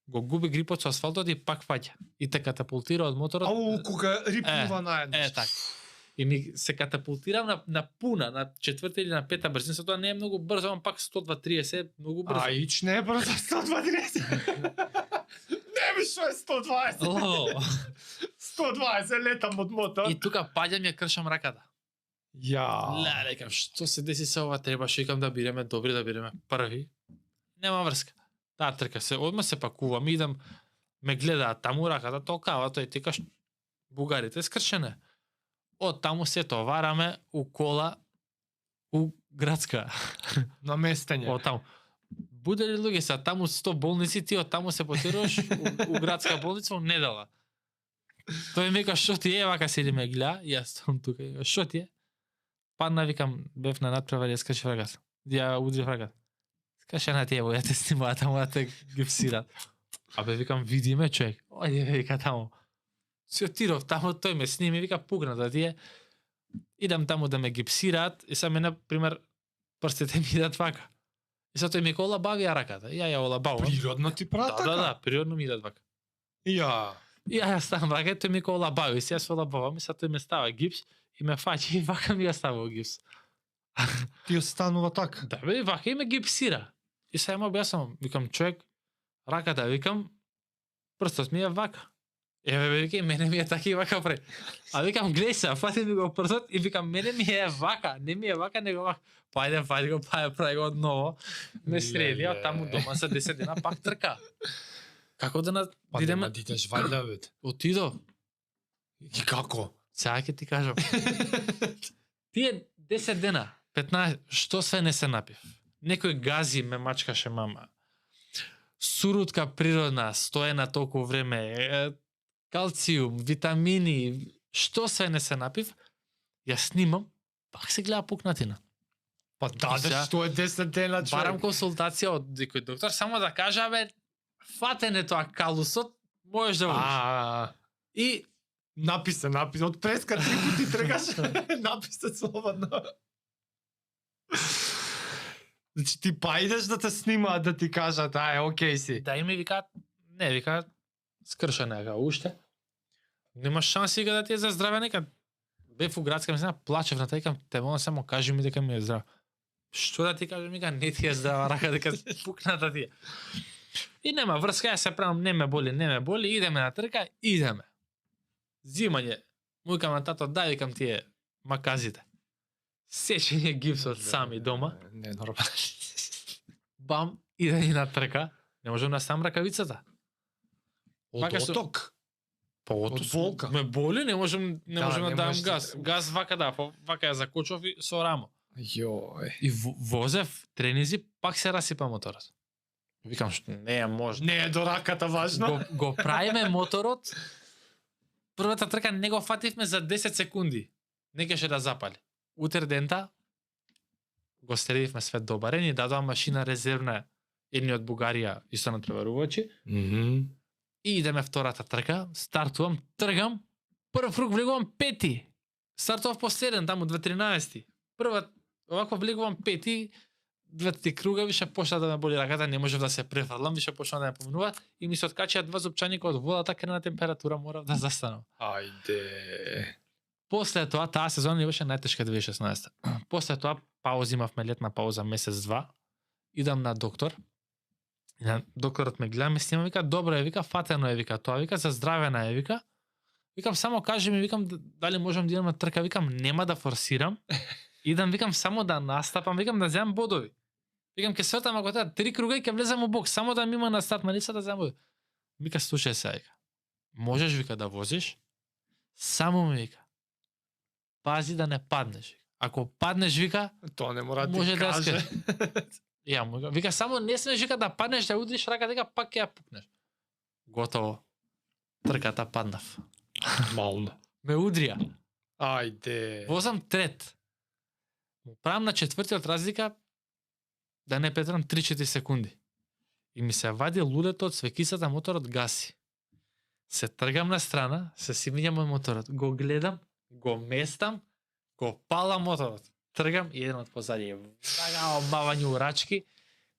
го губи грипот со асфалтот и пак паѓа. И те катапултира од моторот. Ау, кога рипнува наедно. Така. И ми се катапултирам на пуна, на четврта или на пета брзина, тоа не е многу брзо, ама пак 130 многу брзо. А ич не е брзо 120. Не ми шо е 120. Ло. 120 летам од мотор. И тука паѓам ја кршам раката. Ја. Рекам, што се деси се ова, требаше викам да биреме добри, да биреме први. Нема врска. Таа трка се, одма се пакувам, идам, ме гледаат таму раката, толкава, тој текаш бугарите скршене. Од таму се товараме у кола у градска. На местење. Од таму. Буде ли луѓе са таму 100 болници, ти од таму се потеруваш у градска болница у недела. Тој ми вика, што ти е, вака седи ме гледа, и јас стам тука, што ти е? Падна, викам, бев на надпревар, ја скрши раката. Ја удрив раката. Скршена ти е, ја те снимаат таму да те гипсират. Абе, викам, види ме, човек. Ојде, вика, таму. Се отидов таму, тој ме сними, вика, пукна да ти е. Идам таму да ме гипсираат, и са мене, пример, прстите ми идат вака. И са тој ми кола бави раката. И ја олабавам. Природно ти прата? Да, природно ми идат вака. Ја. И ја ставам раката, тој ми кола бави, и се јас олабавам, и са тој ме става гипс, и ме фаќа, и вака ми ја става гипс. Ти останува така. Да, бе, вака и ме гипсира. И сега му објаснам, викам, човек, раката, викам, прстот ми е вака. Еве, веќе, мене ми е така и вака пре. А викам, гледај се, фати ми го прстот и викам, мене ми е вака, не ми е вака, него вака. Па фати го, прави го одново. Ме среди, а таму дома за 10 дена пак трка. Како да Па нема да идеш вајда, бе. Отидов. И како? Сега ќе ти кажам. Тие 10 дена, 15, што све не се напив. Некој гази ме мачкаше мама. Сурутка природна, стоена толку време, калциум, витамини, што све не се напив, ја снимам, пак се гледа пукнатина. Па што е 10 дена, човек? Барам консултација од некој доктор, само да кажа, бе, фатене тоа калусот, можеш да водиш. И написе, од преска 3 пути тргаш, написе слободно. Значи ти па идеш да те снимаат, да ти кажат, окей си. Да, и ми викаат, не, викаат, скршена е уште. Нема шанси да ти е за здраве, нека. Бев у градска месина, плачев на тај, те молам само кажи ми дека ми е здрав. Што да ти кажам, вика, не ти е здрава рака, дека пукната ти е. И нема врска, ја се правам, не ме боли, идеме на трка, идеме. Зимање, му викам на тато, дај, викам тие маказите. Сечење гипсот сами дома. Не, нормално. Бам, иде и на трка. Не можам да ставам ракавицата. Од оток? Па од болка. Ме боли, не можам да давам газ. Да... Газ вака да, вака ја закочов и со рамо. Јој. И возев тренизи, пак се расипа моторот. Викам, што не е можно. Не е до раката важно. Го правиме моторот. Првата трка не го фативме за 10 секунди. Не кеше да запали. Утре дента го средивме све добаре, ни дадоа машина резервна едни од Бугарија, исто натпреварувачи. И идеме втората трка, стартувам, тргам, прв круг влегувам пети. Стартов последен, таму 2013. Прва, овако влегувам пети, двете круга више почна да ме боли раката, не можев да се префрлам, више почна да ме поминува и ми се откачија 2 зупчаника од водата, крена температура, морав да застанам. Ајде. После тоа, таа сезона ни беше најтешка 2016. После тоа, паузи имавме летна пауза месец-два, идам на доктор, и на докторот ме гледа, ме снима, вика, добро е, вика, фатено е, вика, тоа, вика, заздравена е, вика, викам, само кажи ми, викам, дали можам да идам на трка, викам, нема да форсирам, идам, викам, само да настапам, викам, да земам бодови. Викам, ке свртам, ако треба 3 круга и ке влезам у бокс, само да ми има на старт на лица да земам бодови. Вика, слушај се, вика, можеш, вика, да возиш, само ми, вика, пази да не паднеш. Вика. Ако паднеш, вика, Тоа не мора да може ти да каже. ја му вика, само не смееш, вика, да паднеш, да удриш рака, дека пак ќе ја пукнеш. Готово. Трката паднав. Мално. Ме удрија. Ајде. Возам трет. Му правам на четвртиот разлика да не петрам 3-4 секунди. И ми се вади лулето од свекицата, моторот гаси. Се тргам на страна, се симињам од моторот. Го гледам, го местам, го палам моторот. Тргам и еден од позади. Врага обмавање рачки,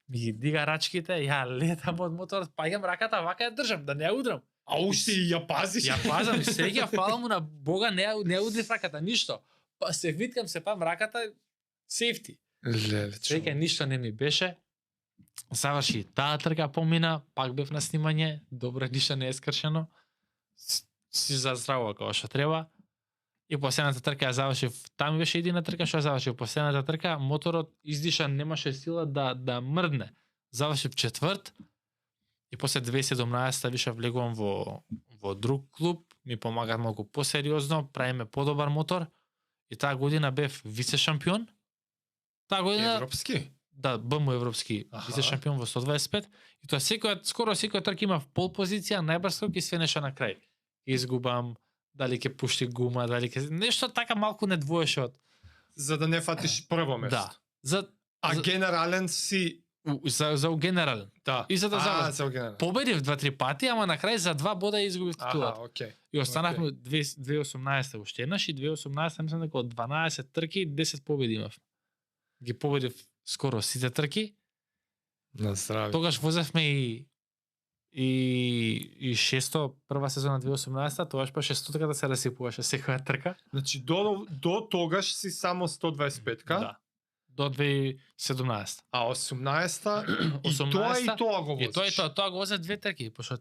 ми ги дига рачките, ја летам од моторот, паѓам раката, вака ја држам, да не ја удрам. А уште и ја пазиш. Ја пазам, среќа, фала му на Бога, не удрив раката, ништо. Па се виткам, се пам раката, сейфти. Леле, Среќа, ништо не ми беше. Заврши таа трка, помина, пак бев на снимање, добро, ништо не е скршено. Си заздравува како што треба. И последната трка ја завршив, таму беше едина трка што ја завршив. Последната трка, моторот издиша, немаше сила да мрдне. Завршив четврт. И после 2017 више влегувам во друг клуб, ми помагаат малку посериозно, правиме подобар мотор. И таа година бев вице шампион. Таа година Европски? да, БМ европски вице шампион во 125. И тоа скоро секоја трка имав пол позиција, најбрз скок и све нешто на крај. Изгубам, дали ќе пушти гума, дали ќе нешто така малку не двоеше од. За да не фатиш прво место. Да. За Генерален си. за генерален. Да. И за да заврши. за генерален. Победив 2-3 пати, ама на крај за 2 бода изгубив титулата. Окей. И останавме 2018 уште еднаш и 2018 мислам дека од 12 трки 10 победи имав. Ги победив скоро сите трки. На здраве. Тогаш возевме и шесто прва сезона 2018, тогаш па шестотка да се расипуваше секоја трка. Значи до тогаш си само 125-ка. Да. До 2017. А 18-та и 18-та, тоа го возиш. И тоа го возе 2 трки, пошто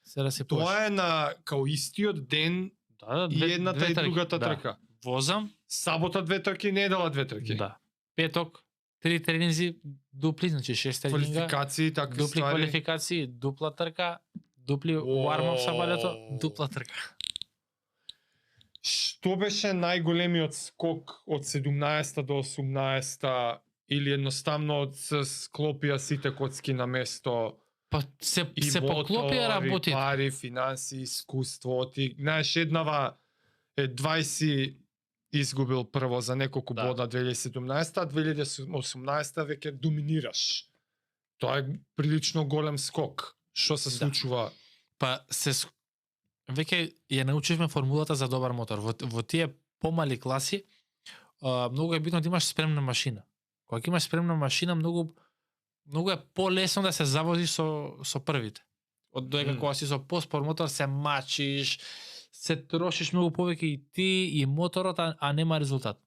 се расипуваше. Тоа е на као истиот ден Да, и едната и трки. другата Да. трка. Возам, Сабота 2 трки, недела 2 трки. да. Петок 3 тренинзи, дупли, значи 6 тренинга. Квалификации, такви Дупли ствари. квалификации, дупла трка, дупли warm-up сабалето, дупла трка. Што беше најголемиот скок од 17-та до 18-та или едноставно од се склопија сите коцки на место? Па се И поклопија работи. пари, финанси, искуство. Ти, знаеш, еднава е 20 изгубил прво за неколку Да. бода 2017-та, 2018-та веќе доминираш. Тоа е прилично голем скок. Што се Да. случува? Па веќе ја научивме формулата за добар мотор. Во тие помали класи многу е битно да имаш спремна машина. Кога ќе имаш спремна машина, многу е полесно да се завозиш со првите. Од доека кога си со поспор мотор се мачиш, се трошиш многу повеќе и ти и моторот, а нема резултат.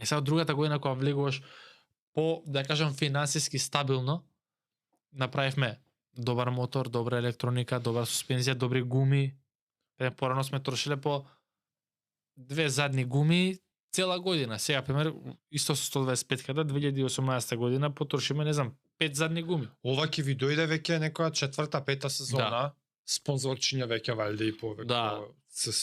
И сега од другата година кога влегуваш по, да кажам, финансиски стабилно, направивме добар мотор, добра електроника, добра суспензија, добри гуми. Порано сме трошиле по 2 задни гуми цела година. Сега, пример, исто со 125 када 2018 година потрошиме, не знам, 5 задни гуми. Ова ќе ви дојде веќе некоја четврта, пета сезона. Да. Спонзорчиња веќе валјде и повеќе. Да.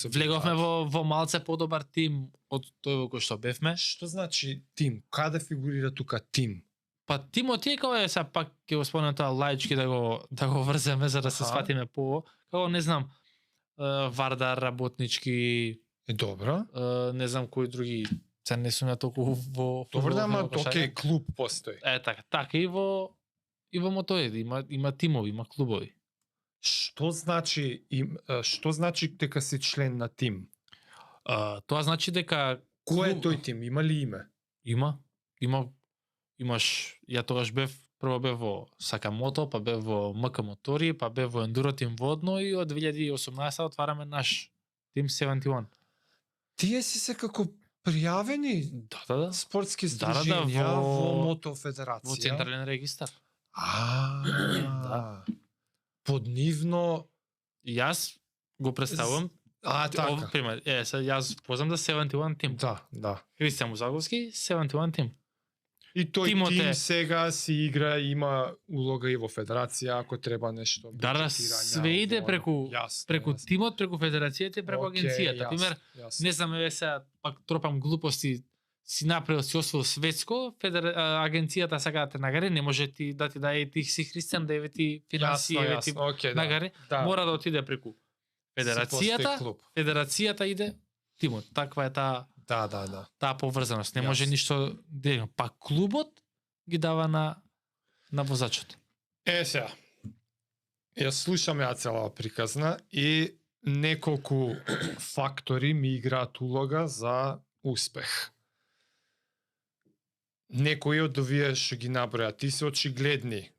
Влеговме во малце подобар тим од тој во кој што бевме. Што значи тим? Каде фигурира тука тим? Па тимот е како е, сега пак ќе го спомнам тоа лаички да го врземе за да се Аха. сватиме по, како не знам, Вардар, работнички, Добро. не знам кои други, се не сум ја толку во Добро да, ама во кошарка. окей, клуб постои. Така и во моторите има тимови, има клубови. Што значи дека си член на тим? Тоа значи дека Кој е клуб- тој тим? Има ли име? Имаш, ја тогаш прво бев во Сакамото, па бев во МК Мотори, па бев во Ендуро тим водно и од 2018 отвараме наш тим 71. Тие си се како пријавени Да. спортски Да, да, здруженија во во Мото Федерација. Во централен регистар. Да. Под нивно Јас го представувам. така. Пример, јас познам да 71 тим. Да. Христијан Музаговски, 71 тим. И тој Тимот тим е- сега си игра, има улога и во федерација, ако треба нешто. Да, бюджетирање, све иде ово, преку јасно. тимот, преку федерацијата и преку Океј, агенцијата. јасно, Пример, јасно. не знам, еве сега пак тропам глупости, си направил, си освоил светско, агенцијата сака да те нагари, не може ти да ти даде ти си Христијан, да еве ти финансии, Јасно, еве ти јасно, океј, нагари, да. мора да отиде преку Си постои федерацијата, клуб. федерацијата иде тимот. Таква е Да. таа поврзаност. Не може Јасно. ништо директно. Па клубот ги дава на возачот. Сега. Ја слушам ја цела приказна и неколку фактори ми играат улога за успех. Некои од овие што ги наброја ти се очигледни.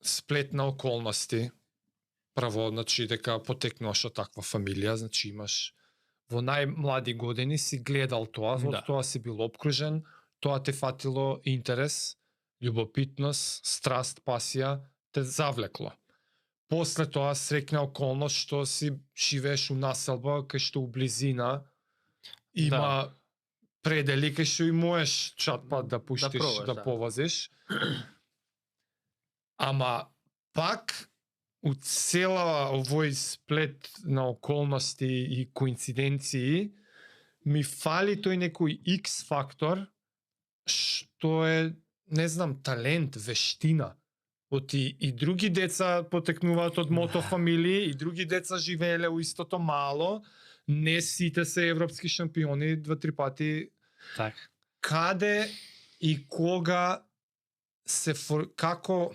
Сплет на околности, право, значи дека потекнуваш од таква фамилија, значи имаш во најмлади години си гледал тоа, од Да. тоа си бил обкружен, тоа те фатило интерес, љубопитност, страст, пасија, те завлекло. После тоа срекна околност што си живееш у населба кај што у близина има предели кај што и можеш чатпат да пуштиш, пробаш, да да. повозиш. Ама пак у цела овој сплет на околности и коинциденции ми фали тој некој X фактор што е, не знам, талент, вештина. Оти и други деца потекнуваат од мотофамилии, и други деца живееле у истото мало, не сите се европски шампиони 2-3 пати. Така. Каде и кога како,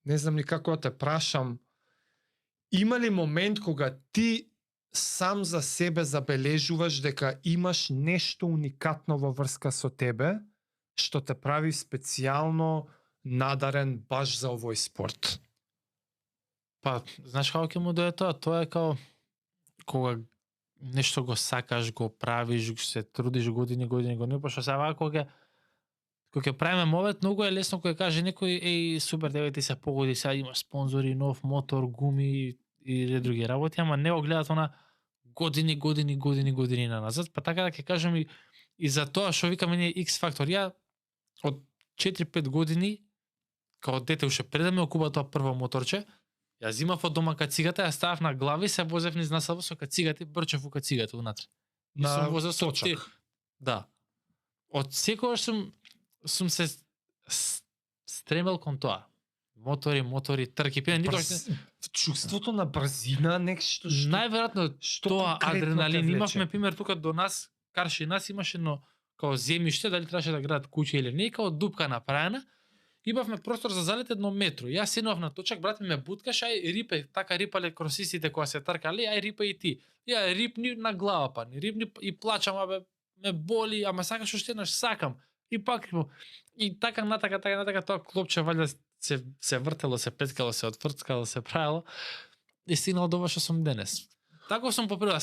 не знам ни како да те прашам, има ли момент кога ти сам за себе забележуваш дека имаш нешто уникатно во врска со тебе, што те прави специјално надарен баш за овој спорт? Па, знаеш како ќе му дое тоа? Тоа е као кога нешто го сакаш, го правиш, се трудиш години, пошто сега кога ќе правиме мовет, многу е лесно кога каже некој, еј, супер, деве ти се погоди, сега имаш спонзори, нов мотор, гуми и други работи, ама не го гледат она години на назад, па така да ќе кажам и за тоа што викаме ние X фактор. Ја од 4-5 години као дете уште пред да ме окупа тоа прво моторче, ја зимав од дома кацигата, ја ставав на глави, се возев низ населба со кацигата и брчев у кацигата унатре. И На сум возел со точак. Да. Од секогаш сум се стремел кон тоа. Мотори, трки, пиен никогаш не. Чувството на брзина, нешто што Најверојатно што тоа конкретно те адреналин. влече? Имавме пример тука до нас, карши нас имаше едно као земјиште, дали требаше да градат куќа или не, као дупка направена. Имавме простор за залет 1 метро. Јас седнав на точак, брат ми ме буткаш, ај рипе, така рипале кросистите кога се тркале, ај рипа и ти. Ја рипни на глава па, рипни и плачам, абе, ме боли, ама сакаш уште еднаш, сакам. И пак рипам. И така натака тоа клопче валјда се вртело, се петкало, се отврткало, се правило и стигнало до ова што сум денес. Тако сум по природа,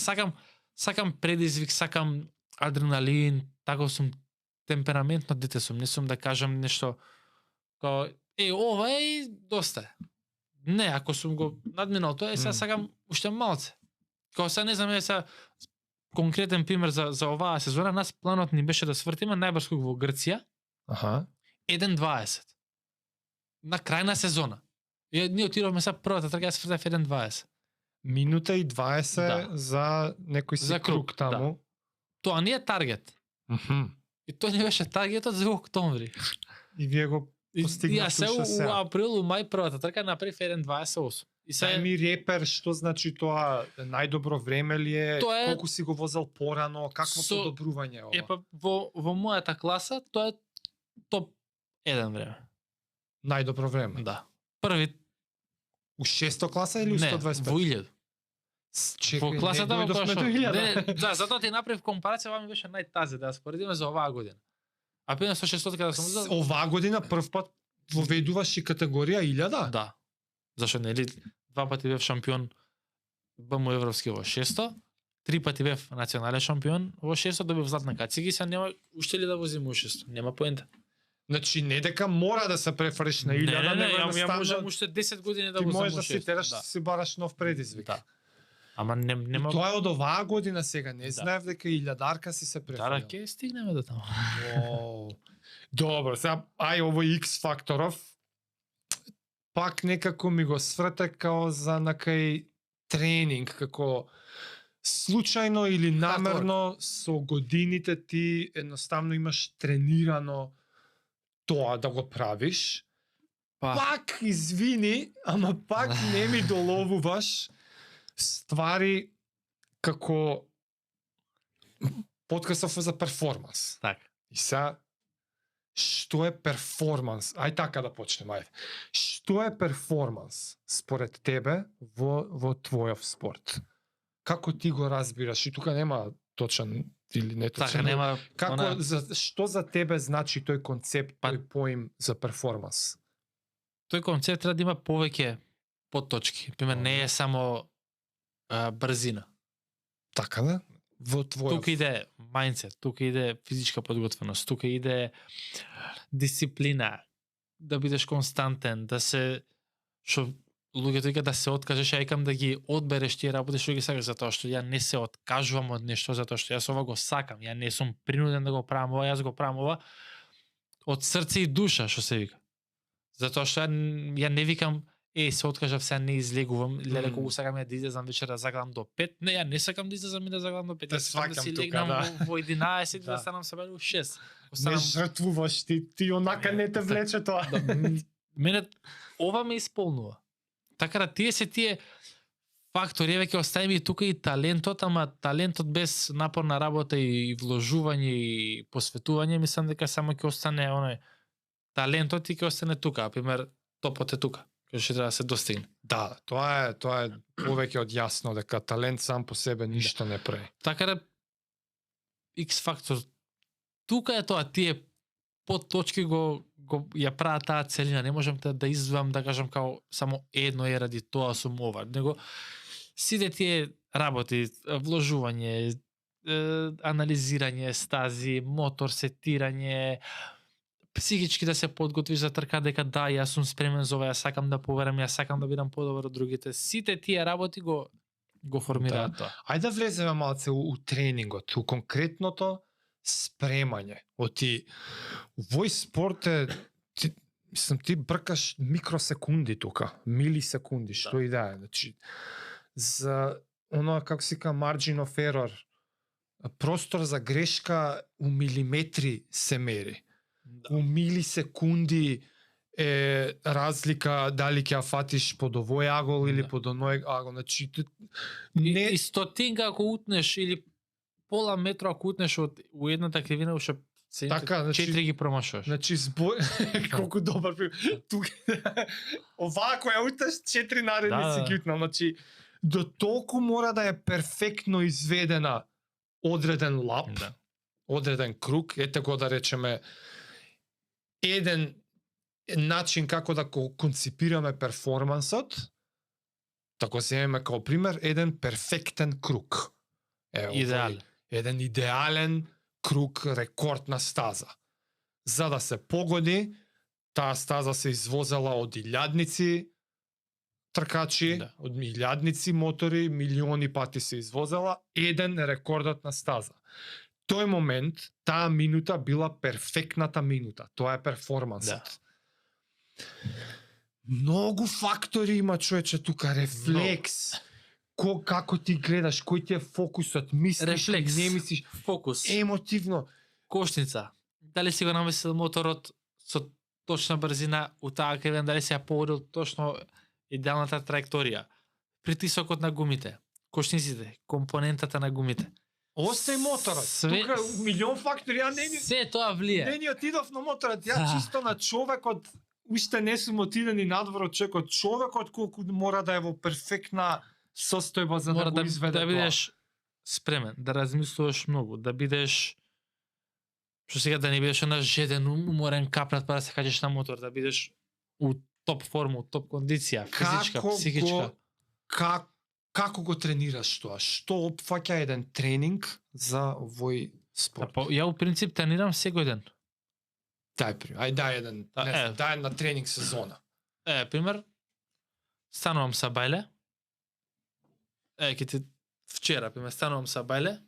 сакам предизвик, сакам адреналин, тако сум темпераментно дете сум, не сум да кажам нешто као ова е и доста е. Не, ако сум го надминал тоа, сега сакам уште малце. Као сега не знам, сега конкретен пример за оваа сезона, нас планот ни беше да свртиме најбрз круг во Грција, Аха. 1:20. На крај на сезона. И ние отидовме сега првата трка, јас свртев 1:20. Минута и 20 Да. за некој си За круг, круг таму. Тоа не е таргет. И тоа не беше таргетот за октомври. И вие го И постигнавте јас се уште у сега. април, у мај првата трка направив 1:28. И Дај се ми репер, што значи тоа најдобро време ли е, Тоа е- колку си го возел порано, какво Со- подобрување е ова? па во мојата класа тоа е топ 1 време. Најдобро време. Да. Први У 600 класа или у не, 125? во 1000. Чекај, Во класата во која дојдовме што... до 1000. Не, да, затоа ти направив компарација, ова ми беше најтазе, да ја споредиме за оваа година. А пиена со 600 када сум узел... Оваа година прв пат воведуваш и категорија 1000? Да. Зашо нели два пати бев шампион БМ европски во 600, три пати бев национален шампион во 600, добив златна кациги, сега нема уште ли да возиме у 600. Нема поента. Значи не дека мора да се префриш на 1000, Не, него ја едноставно можам уште 10 години да ти возам можеш у да 600. си тераш, си бараш нов предизвик. Да. Ама нема... Тоа е од оваа година сега, не Да. знаев дека и илјадарка си се Да, префрил. ќе стигнеме до таму. Воу. Добро, сега ај овој X факторов пак некако ми го сврте као за накај тренинг, како случајно или намерно со годините ти едноставно имаш тренирано тоа да го правиш. Пак извини, ама пак не ми доловуваш ствари како подкастов за перформанс. Така. И сега, што е перформанс? Ај така да почнем, ајде. Што е перформанс според тебе во твојов спорт? Како ти го разбираш? И тука нема точен или не точен. Така нема Како што за тебе значи тој концепт, Па- тој поим за перформанс? тој концепт треба да има повеќе подточки. Пример, не е само брзина. Така да? Во твојов. Тука иде мајндсет, тука иде физичка подготвеност, тука иде дисциплина, да бидеш константен, да се што луѓето викаат да се откажеш, ја викам да ги одбереш тие работи што ги сакаш, затоа што ја не се откажувам од нешто, затоа што јас ова го сакам, ја не сум принуден да го правам ова, јас го правам ова од срце и душа, што се вика. Затоа што ја не викам се откажав, сега не излегувам, леле кога сакам ја да излезам вечер да загледам до 5. Не, ја не сакам да излезам и да загледам до 5. Те Јас сакам да сваќам си тука, легнам да. во 11 и Да. да станам себе у 6. Не Останам жртвуваш ти онака не те влече тоа. мене ова ме исполнува. Така да тие фактори, еве ќе оставиме и тука и талентот, ама талентот без напорна работа и вложување и посветување, мислам дека само ќе остане оној талентот и ќе остане тука, пример топот е тука, кој што треба да се достигне. Да, тоа е повеќе од јасно дека талент сам по себе ништо не прави. Така да X фактор тука е тоа, тие подточки го ја прават таа целина, не можам да извам да кажам као само едно е ради тоа сум ова, него сите тие работи, вложување, анализирање стази, мотор сетирање, психички да се подготвиш за трка, дека да, јас сум спремен за ова, јас сакам да поверам, јас сакам да бидам подобар од другите. Сите тие работи го формираат тоа. Ајде да влеземе малце у тренингот, у конкретното спремање. Оти вој спорт е ти бркаш микросекунди тука, милисекунди, што и да е. Значи за оно како се ка margin of error, простор за грешка у милиметри се мери. У милисекунди е разлика дали ќе ја фатиш под овој агол или под оној агол. Значи Не... И стотинка ако утнеш или пола метро ако утнеш од у едната кривина уште така, значи, 4 ги промашуваш. Значи колку добар пример. Тука оваа која утнеш 4 наредни си ги утнал. Значи до толку мора да е перфектно изведена одреден лап, одреден круг, ете го да речеме еден начин како да конципираме перформансот, така земеме како пример еден перфектен круг. Идеален. Еден идеален круг, рекордна стаза. За да се погоди, таа стаза се извозела од илјадници тркачи, од илјадници мотори, милиони пати се извозела, еден рекордот на стаза. Тој момент, таа минута била перфектната минута. Тоа е перформансот. Многу фактори има, човече, тука рефлекс. Како ти гледаш, кој ти е фокусот, мислиш, рефлекс, не мислиш, фокус, емотивно. Кошница. Дали си го намесил моторот со точна брзина у таа кривина, дали си ја погодил точно идеалната траекторија. Притисокот на гумите, кошниците, компонентата на гумите. Остај моторот. Тука милион фактори, се тоа влие. Не ни отидов на моторот, ја чисто на човекот, уште не сум отиден и надвор од човекот колку мора да е во перфектна состојба за да Мора го изведе да тоа. бидеш спремен, да размислуваш многу, да бидеш што сега да не бидеш она жеден, уморен, капнат па да се качиш на мотор, да бидеш у топ форма, у топ кондиција, физичка, психичка. Како го тренираш тоа? Што опфаќа еден тренинг за овој спорт? Ја у принцип тренирам секој ден. Дај еден, Да, не знам, дај една тренинг сезона. Пример, станувам са бајле. Ќе ти вчера, пример, станувам са бајле.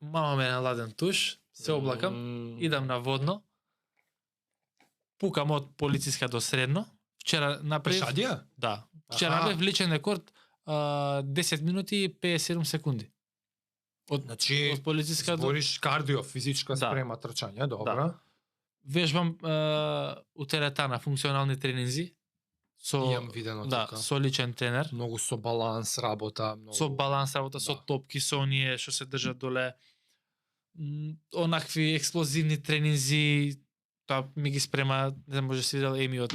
Мамам еден ладен туш, се облакам, идам на водно. Пукам од полициска до средно. Вчера направив... Пешадија? Да. Вчера направив личен рекорд 10 минути и 57 секунди. Значи, од полициска до... збориш кардио, физичка Да. спрема, трчање, добро. Да. Вежбам у теретана функционални тренинзи. Имам видено Да, тука. со личен тренер. Многу со баланс работа, многу. Со баланс работа, со Да. топки, со оние што се држат доле. Онакви експлозивни тренинзи, тоа ми ги спрема, не знам, може си видел Еми од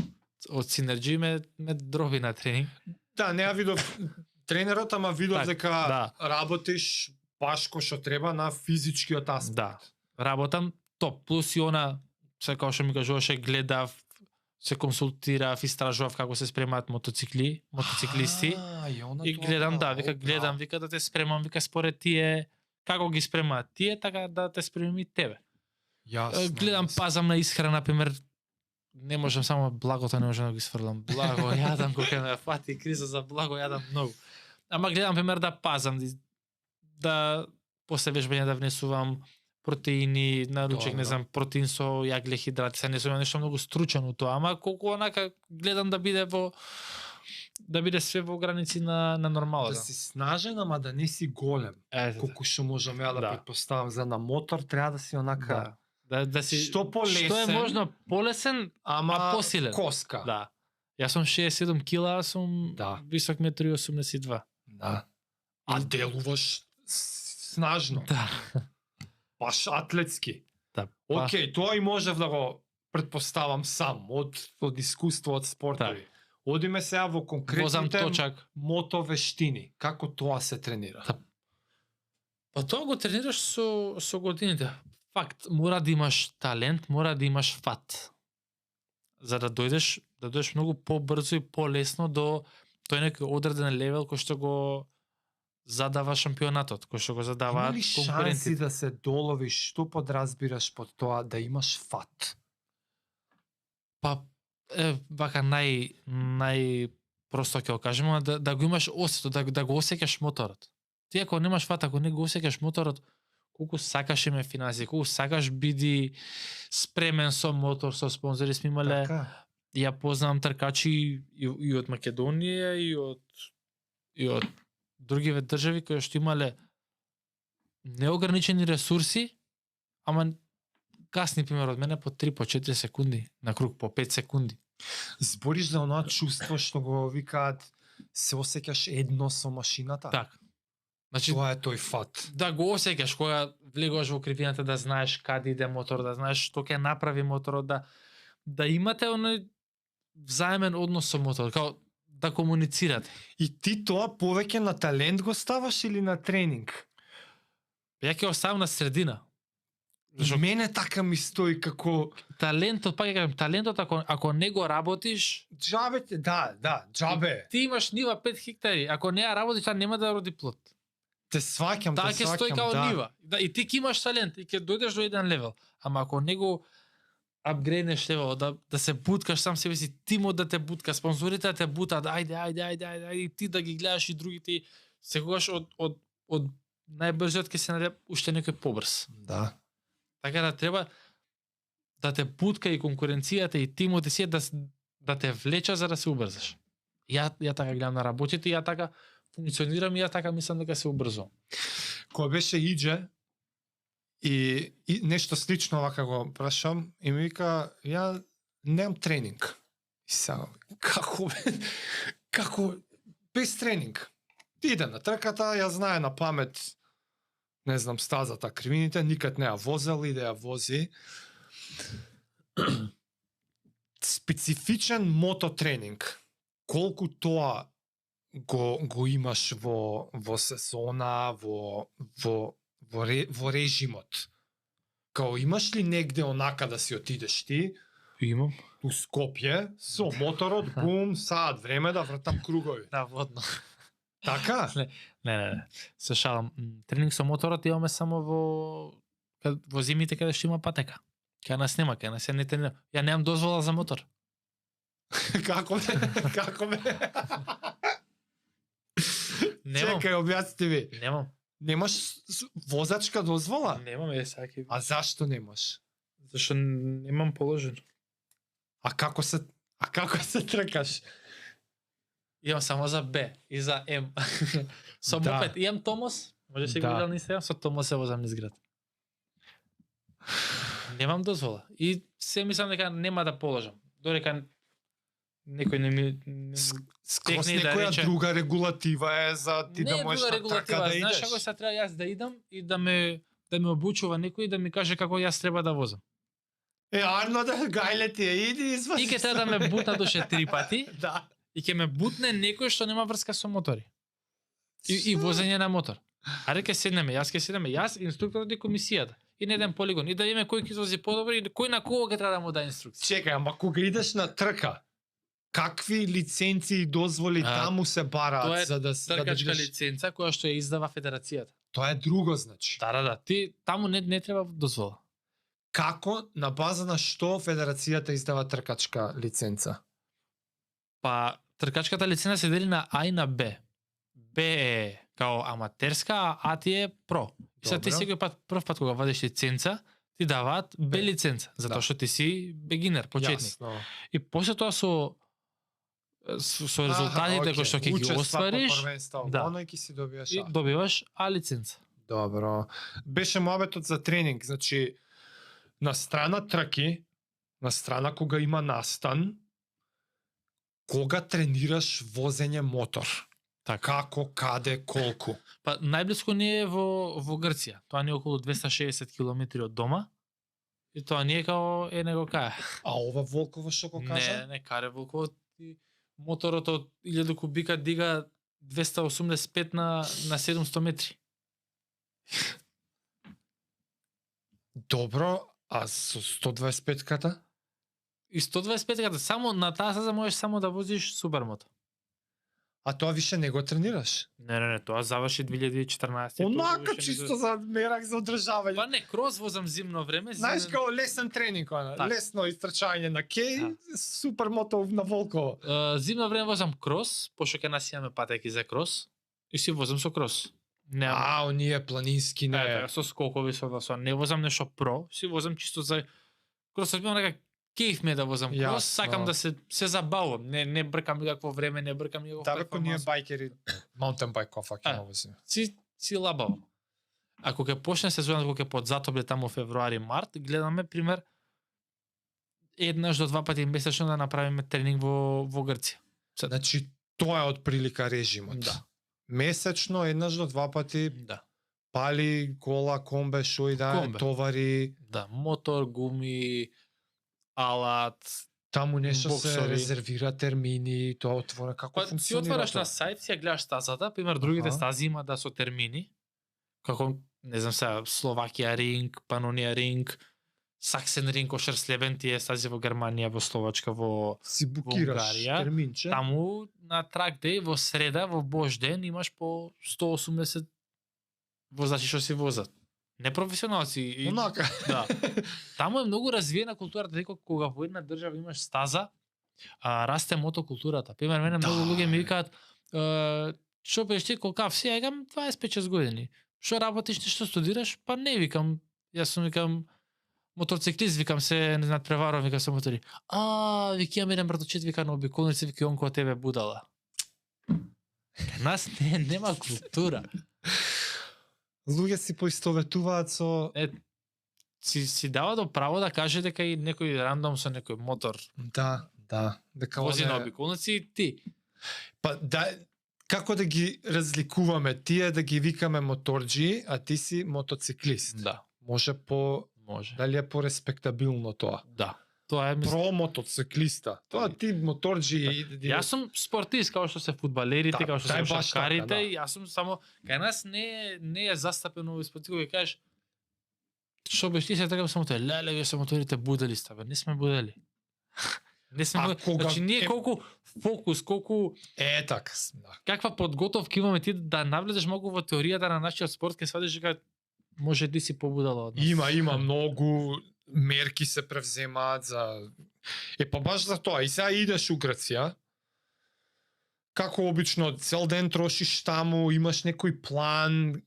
Synergy, ме дроби на тренинг. Да, не ја видов тренерот, ама видов Так, дека да. работиш баш кој што треба на физичкиот аспект. Да. Работам топ, плюс и она, се како што ми кажуваше, гледав, се консултирав, истражував како се спремаат мотоциклисти. И гледам, да, вика гледам, вика да те спремам, вика според тие како ги спремаат тие, така да те спремам и тебе. Јасно. Гледам, пазам на исхрана, например, не можам само благото, не можам да ги сфрлам. Благо јадам кога ме фати криза за благо, јадам многу. Ама гледам, пример, да пазам, да после вежбање да внесувам протеини, на ручек, не Добро. знам, протеин со јаглехидрати, се не сум нешто многу стручен у тоа, ама колку онака гледам да биде све во граници на нормалата. Да си снажен, ама да не си голем. Колку што можам ја да Да. претпоставам за на мотор, треба да си онака да си што полесен, што е можно полесен, ама посилен. коска. Да. Јас сум 67 кила, а сум Да. висок 1,82 м. Да. А делуваш снажно. Да. Баш атлетски. Да. Океј, тоа и можев да го претпоставам сам од искуство од спортови. Одиме сега во Возам конкретните точак. мотовештини. Како тоа се тренира? Да. Па тоа го тренираш со годините. Факт, мора да имаш талент, мора да имаш фат. За да дојдеш многу побрзо и полесно до тој некој одреден левел кој што го задава шампионатот, кој што го Има задаваат ли шанси конкурентите. да се доловиш? Што подразбираш под тоа да имаш фат? Па вака најпросто ќе го кажеме, да го имаш осетот, да го осеќаш моторот. Ти ако немаш фат, ако не го осеќаш моторот, колку сакаш име финансии, колку сакаш биди спремен со мотор, со спонзори, сме имале, Така. ја познавам тркачи и од Македонија и од другиве држави кои што имале неограничени ресурси, ама касни пример од мене по 3 по 4 секунди на круг, по 5 секунди. Збориш за онаа чувство што го викаат се осеќаш едно со машината? Така. Значи, Тоа е тој фат. да го осеќаш кога влегуваш во кривината, да знаеш каде иде мотор, да знаеш што ќе направи моторот, да имате оној взаемен однос со моторот, као да комуницирате. И ти тоа повеќе на талент го ставаш или на тренинг? Ја ќе оставам на средина. Зашо мене така ми стои како Талентот, пак ќе кажам, талентот ако не го работиш, џабе, да, џабе. ти имаш нива 5 хектари, ако не ја работиш, таа нема да роди плод. Те сваќам, Таа те ќе стои као сваќам, да. нива. Да, и ти ќе имаш талент и ќе дојдеш до еден левел. Ама ако не го апгрейднеш левел, да се буткаш сам себе си, тимот да те бутка, спонзорите да те бутат, ајде, и ти да ги гледаш и другите, секогаш од најбрзиот ќе се најде уште некој побрз. Да. Така да треба да те бутка и конкуренцијата и тимот и се да те влеча за да се убрзаш. Ја така гледам на работите, ја така функционирам и ја така мислам дека се убрзувам. Кога беше Иџе и нешто слично вака го прашам и ми вика ја немам тренинг. И сега како без тренинг. Ти иде на трката, ја знае на памет не знам стазата, кривините, никад не ја возел, иде ја вози. Специфичен мототренинг. Колку тоа го имаш во сезона, во режимот. Као имаш ли негде онака да си отидеш ти Имам. у Скопје со моторот, бум, саат време да вратам кругови. Да, водно. Така? Не. Се шалам. Тренинг со моторот имаме само во зимите каде што има патека. Кај нас нема, кај нас не тренира. Ја немам дозвола за мотор. Како бе? Како бе? Немам. Чекај, објасни ми. Немам. Немаш возачка дозвола? Немам, саки. А зашто немаш? Зашто немам положен. А како се тркаш? Имам само за Б и за М. Со Да. мопед. Имам Томос. Може си го Да. видел низ сега, со Томос се возам низ град. Немам дозвола. И се мислам дека нема да положам. Додека некој не ми... Скрос Текне да некоја рече- друга регулатива е за ти да можеш друга на трка да знаеш идеш. како се треба јас да идам и да ме обучува некој и да ми каже како јас треба да возам. Арно да гајле ти иди извади. И ќе треба да ме бутна душе 3 пати Да. и ќе ме бутне некој што нема врска со мотори. И возење на мотор. Аре ќе седнеме, јас, инструкторот и комисијата. И на еден полигон. И да видиме кој ќе вози подобро и кој на кого ќе треба да му даде инструкција. Чекај, ама кога идеш на трка, какви лиценци и дозволи таму се тоа бараат е за да Тркачка бидеш- лиценца која што ја издава федерацијата. Тоа е друго, значи. Да. Ти таму не треба дозвола. Како, на база на што федерацијата издава тркачка лиценца? Па тркачката лиценца се дели на А и на Б. Б е као аматерска, а А ти е про. И сега ти Добро. секој прв пат кога вадиш лиценца, ти даваат Б Б. лиценца, затоа Да. што ти си бегинер, почетник. Јасно. И после тоа со резултатите кои што ќе ги оствариш, да. да. Оно и ќе си добиеш. и А. добиваш А лиценца. Добро. Беше муабетот за тренинг, значи на страна трки, на страна кога има настан, кога тренираш возење мотор? Така. Како, каде, колку? Па најблиско ни е во Грција. Тоа ни е околу 260 километри од дома. И тоа не е као него кај. А ова Волково што го кажа? Не каре Волково. Моторот од 1000 кубика дига 285 на 700 метри. Добро, а со 125-ката? И 125 само на таа стаза можеш само да возиш супермото. А тоа више не го тренираш? Не, тоа заврши 2014. Онака Тоа више чисто за мерак за одржавање. Па не, крос возам зимно време. Знаеш као лесен тренинг, она, Так. лесно истрчање на кеј, супер мото на Волково. Зимно време возам крос, пошто ќе нас имаме патеки за крос. И си возам со крос. Немам. А, оние планински не. Со скокови со не возам нешто про, си возам чисто за кросот ми нека кејф ме да возам крос, Јасно. сакам да се забавам, не бркам никакво време, не бркам никакво Да, бе, ние перформанс. бајкери, маунтен бајк кофа ќе возим. Си лабаво. Ако ќе почне сезонот кога ќе подзатобле таму февруари март, гледаме пример еднаш до два пати месечно да направиме тренинг во Грција. Значи, тоа е од прилика режимот. Да. Месечно, еднаш до два пати, Да. пали, кола, комбе, шо и да, Комбе. товари, Да, мотор, гуми, алат. таму нешто се Боксови. резервира термини, тоа отвора, како Па си функционира отвараш тоа? на сајт, си ја гледаш стазата, пример другите Аха. стази има да со термини, како не знам сега Словакија ринг, Панонија ринг, Саксен ринг, Ошерслебен, тие стази во Германија, во Словачка, во Си букираш Унгарија, терминче. таму на трак дей во среда, во Божј ден имаш по 180 возачи што си возат. Непрофесионалци. И, Онака. да. Таму е многу развиена културата, дека кога во една држава имаш стаза, расте мотокултурата. Пример, мене Да. многу луѓе ми викаат, што пеш ти колкав си? Ја викам 25 години. Што работиш, ти што студираш? Па не викам. Јас сум викам моторциклист, викам се не знат преварувам, викам се мотори. Вики имам еден браточет, вика на обиколници, вики он кој тебе будала. Кај нас нема култура. Луѓе си поистоветуваат со... Си дава до право да каже дека и некој рандом со некој мотор Да, дека вози на оне- обиколници и ти. Па да, како да ги разликуваме? Тие да ги викаме моторџи, а ти си мотоциклист. Да, Може може. дали е пореспектабилно тоа? Да. Тоа е мислам. Про мотоциклиста. Тоа ти моторџи Јас сум спортист као што се фудбалерите, Да, као што тоа се е баш така, кошаркарите, да. јас сум само кај нас не е застапено овој спорт, кога кажеш што беше ти се така само тоа, леле, вие се моторите будели сте, бе, не сме будели. Не сме А будели. кога Значи ние е- колку фокус, колку така. Да. каква подготовка имаме ти да навлезеш многу во теоријата на нашиот спорт, ке сватиш дека може ти си побудала од нас. Има многу мерки се превземаат за па баш за тоа. И сега идеш у Грција. Како обично цел ден трошиш таму, имаш некој план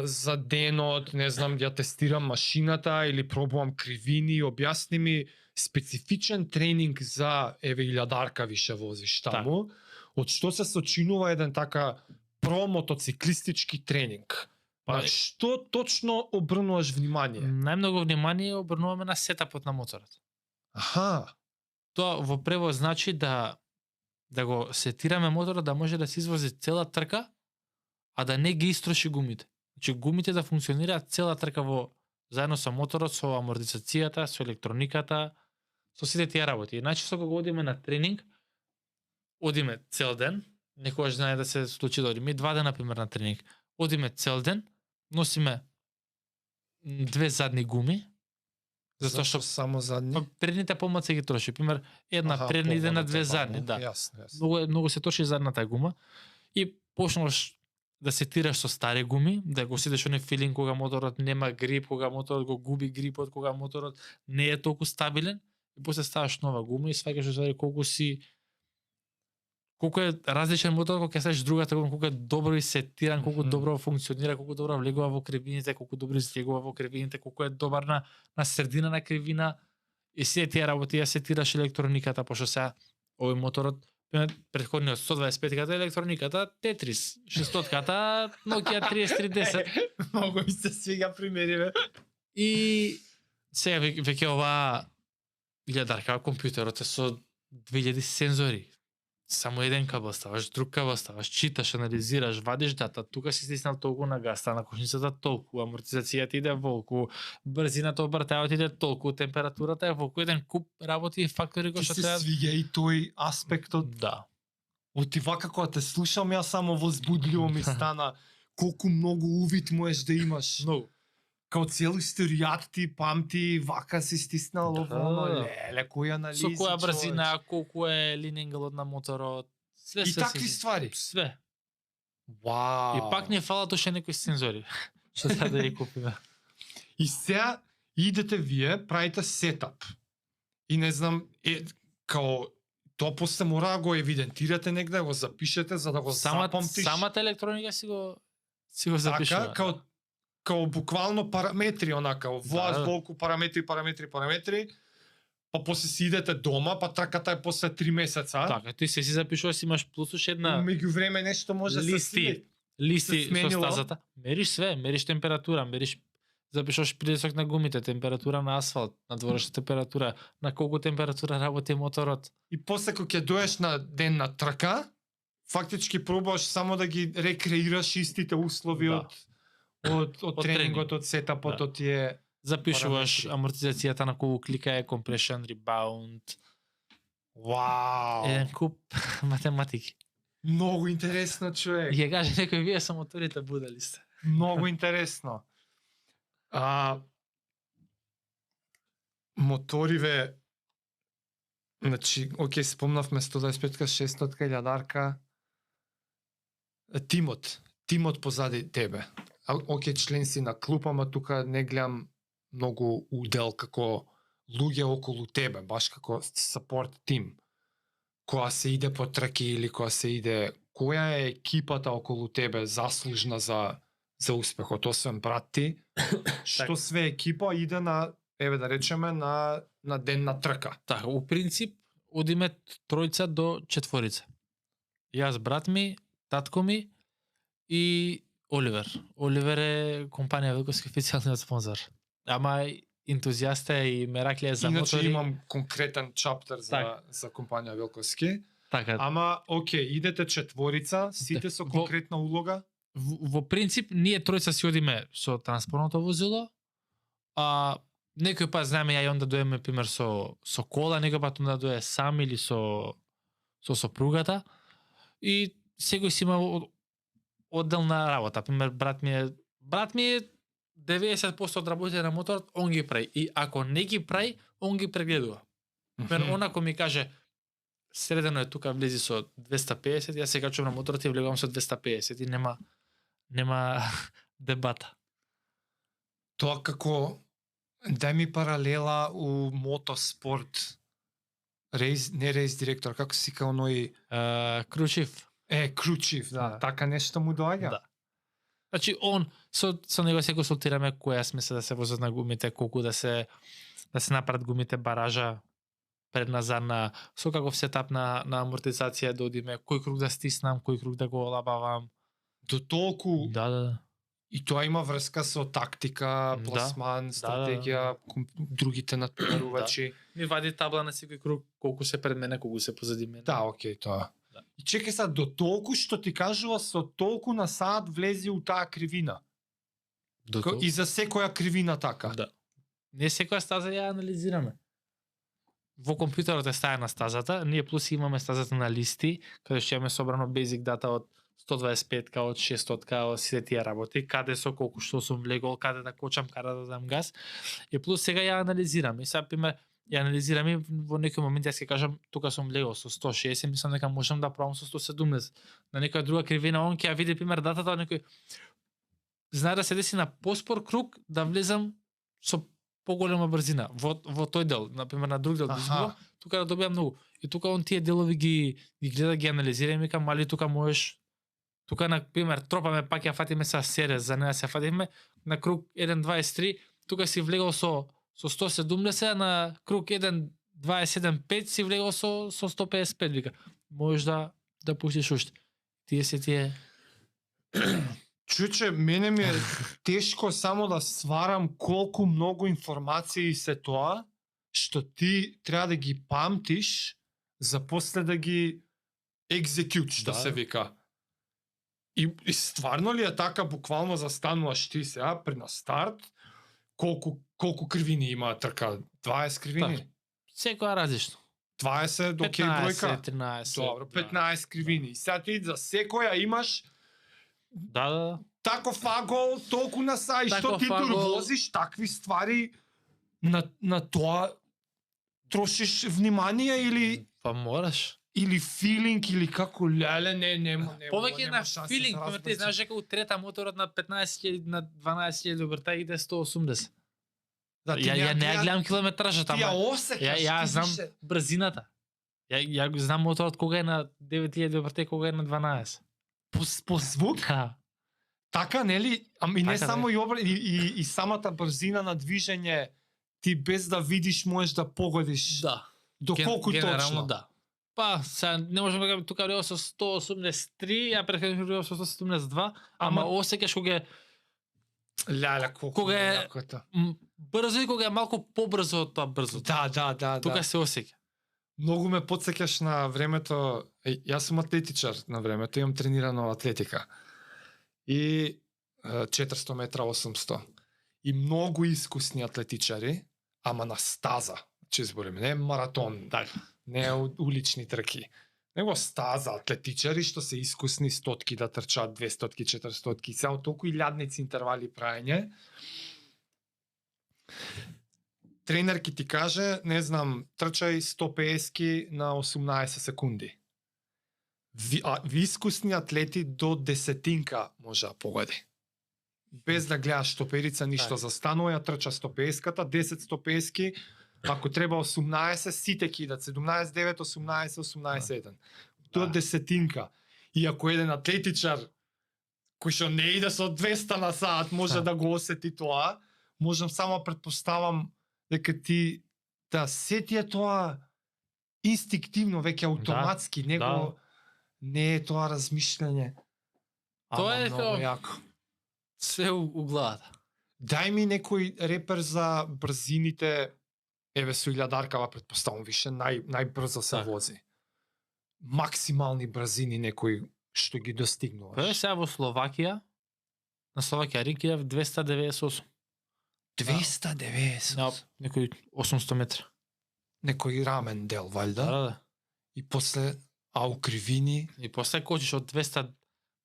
за денот, не знам, ја тестирам машината или пробувам кривини, објасни ми специфичен тренинг за еве илјадарка више возиш таму. Од што се сочинува еден така промотоциклистички тренинг? Па, На што точно обрнуваш внимание? најмногу внимание обрнуваме на сетапот на моторот. Аха, Тоа во превод значи да го сетираме моторот да може да се извози цела трка, а да не ги истроши гумите. Значи гумите да функционираат цела трка заедно со моторот, со амортизацијата, со електрониката, со сите тие работи. Иначе со кога одиме на тренинг, одиме цел ден, некогаш знае да се случи да одиме 2 дена например на тренинг. Одиме цел ден, носиме 2 задни гуми, затоа што само задни. предните помалку ги троши. Пример, една предна иде на 2 задни, да. Јасно, јасно. Многу се троши задната гума и почнуваш да се тираш со стари гуми, да го сидиш оној филинг кога моторот нема грип, кога моторот го губи грипот, кога моторот не е толку стабилен, и после ставаш нова гума и сваќаш уствари колку е различен мотор кога ќе ставиш другата гума, колку е добро и сетиран, колку добро функционира, колку добро влегува во кривините, колку добро излегува во кривините, колку е добар на средина на кривина и сите тие работи ја сетираш електрониката, пошто сега овој моторот претходниот 125-ката електрониката Тетрис, 600-ката Nokia 3310. Многу ми се свига примериве. И сега веќе оваа илјадарка компјутерот е со 2000 сензори. Само еден кабел ставаш, друг кабел ставаш, читаш, анализираш, вадиш дата, тука си стиснал толку на гаста, на кошницата толку, амортизацијата иде волку, брзината обртајот иде толку, температурата е волку, еден куп работи и фактори кои Ти што се треба. свига и тој аспект од Да. вака кога те слушам, јас само возбудливо ми стана колку многу увид можеш да имаш. Многу. Као цел историјат ти памти, вака си стиснал Да. ово, леле, кој анализи, Со која човеч. брзина, колку е линенгелот на моторот, све И такви ствари. Све. Вау. И пак не фалат уште некои сензори. Што треба да ги купиме. И сега идете вие, правите сетап. И не знам, као тоа после мора да го евидентирате негде, да го запишете за да го запамтиш. Самата електроника си го запишува. Така, као буквално параметри, онака, влаз, Да. волку, параметри, па после си идете дома, па трката е после 3 месеца. Така, ти се си запишуваш, имаш плюс уште една Меѓу време нешто може да се листи, смени. листи се со сменило. стазата. Мериш све, мериш температура, запишуваш притисок на гумите, температура на асфалт, надворешна температура, на колку температура работи моторот. И после кога ќе доеш на ден на трка, фактички пробуваш само да ги рекреираш истите услови Да. од тренингот, од сетапот, Да. од тие. Запишуваш Параметри. амортизацијата на колку клика е, compression, rebound, Вау! еден куп математики. Многу интересно, човек. И ја каже некој, вие са моторите будали сте. Многу интересно. Моториве, значи, окей, спомнавме 125-ка, 600-ка, илјадарка. Тимот позади тебе. Окей, член си на клуб, ама тука не гледам многу удел како луѓе околу тебе, баш како support тим. Кога се иде по трки или кога се иде, која е екипата околу тебе заслужна за успехот, освен брат ти, што све екипа иде на, еве да речеме, на ден на трка. Така, у принцип, одиме 3 до 4. Јас, брат ми, татко ми и Оливер. Оливер е компанија Велковски официјалниот спонзор. Ама ентузијаста и Мераклија за Иначе мотори. имам конкретен чаптер за компанија Велковски. Така, Ама, окей, идете 4, сите со конкретна улога. во принцип, ние 3 си одиме со транспортното возило, а Некој пат знаеме ја и онда доеме пример со кола, некој пат онда дое сам или со сопругата и секој си има одделна работа. Пример брат ми е 90% од работите на моторот, он ги прави. И ако не ги прави, он ги прегледува. Пример, онако ми каже средено е тука влези со 250, јас се качувам на моторот и влегувам со 250 и нема дебата. Тоа како дај ми паралела у мотоспорт. Не рейс директор, како си као оној Кручив. Кручив, да. Да. Така нешто му доаѓа. Да. Значи он со него се консултираме која смисла да се возат на гумите, колку да се направат гумите баража предна задна, со каков сетап на амортизација да одиме, кој круг да стиснам, кој круг да го олабавам. До толку Да. и тоа има врска со тактика, пласман, стратегија, другите натпреварувачи. Ми вади табла на секој круг, колку се пред мене, колку се позади мене. Да, окей, тоа. Да. И чекај са, до толку што ти кажува со толку на саат влези у таа кривина. И за секоја кривина така. Да. Не секоја стаза ја анализираме. Во компјутерот е стаја на стазата, ние плюс имаме стазата на листи, каде што имаме собрано basic дата од 125-ка, од 600-ка, од сите тие работи, каде со колку што сум влегол, каде да кочам, каде да дам газ. И плюс сега ја анализирам. И сега, пример, ја анализирам и во некој момент јас ќе кажам, тука сум влегол со 160, мислам дека можам да пробам со 170. На некоја друга кривина, он ќе ја види, пример, датата од некој знае да се деси на поспор круг, да влезам со поголема брзина во тој дел, на пример на друг дел да изгубам, тука да добиам многу. И тука он тие делови ги гледа, ги анализира и ми кажа, мали тука можеш, тука на пример тропаме пак ја фатиме са серес, за неа се фатиме на круг 1.23, тука си влегол со 170, на круг 1.27.5 си влегол со 155, вика. Можеш да пуштиш уште. Тие Чуче, мене ми е тешко само да сварам колку многу информации се тоа, што ти треба да ги памтиш за после да ги екзекют, што се вика. И стварно ли е така, буквално застануваш ти сега при на старт, колку кривини има трка? 20 кривини? Так. Секоја различно. 20 до кеј бројка? 13. Добро, 15 кривини. И сега ти за секоја имаш Да. таков агол, толку на са, и што Таков ти агол. возиш такви ствари на тоа трошиш внимание Па мораш. или филинг или како леле не Повеќе на филинг, па ти знаеш дека у трета моторот на 15.000 на 12.000 обрта иде 180. Да, Ја не ја гледам километражата, ти ја ама осекаш. ја знам брзината. Ја го знам моторот кога е на 9.000 обрта и кога е на 12. по звук. Да. Така нели? Ами не Така, само и самата брзина на движење, ти без да видиш можеш да погодиш. Да. До колку Генерално точно? да. Па, сега не можеме да кажеме тука влегол со 183, а претходно влегол со 172, ама осеќаш кога е Леле, колку Кога е- јако тоа. брзо и кога е малку побрзо од тоа брзо. Да. Тука се осеќа. Многу ме потсеќаш на времето, јас сум атлетичар на времето, имам тренирано атлетика. И 400 метра 800. И многу искусни атлетичари, ама на стаза, че збориме, не маратон, не улични трки. Него стаза атлетичари што се искусни стотки да трчаат, 200-ки, 400-ки, сега толку и лјадници интервали праење. Тренер ки ти каже, не знам, трчај 150 на 18 секунди. Ви искусни атлети до десетинка може да погоди. Без да гледаш стоперица, ништо. Застанува, ја трча 150-ката, 10 150-ки, ако треба 18, сите кидат, 17, 9, 18, 18, 1. До десетинка. И ако еден атлетичар, кој што не иде со 200 на саат, може да го осети тоа, можам само да предпоставам дека ти да сетија тоа инстинктивно, веќе автоматски, не е тоа размишљање. Тоа е многу јако. Све у главата. Дај ми некој репер за брзините, еве со илјадаркава предпоставам више, најбрзо се вози. Максимални брзини некој што ги достигнуваш. Па сега во Словакија, на Словакија ринг е 298. 290. На некои 800 метра. Некој рамен дел, валјда. Да. И после, укривини. И после кочиш од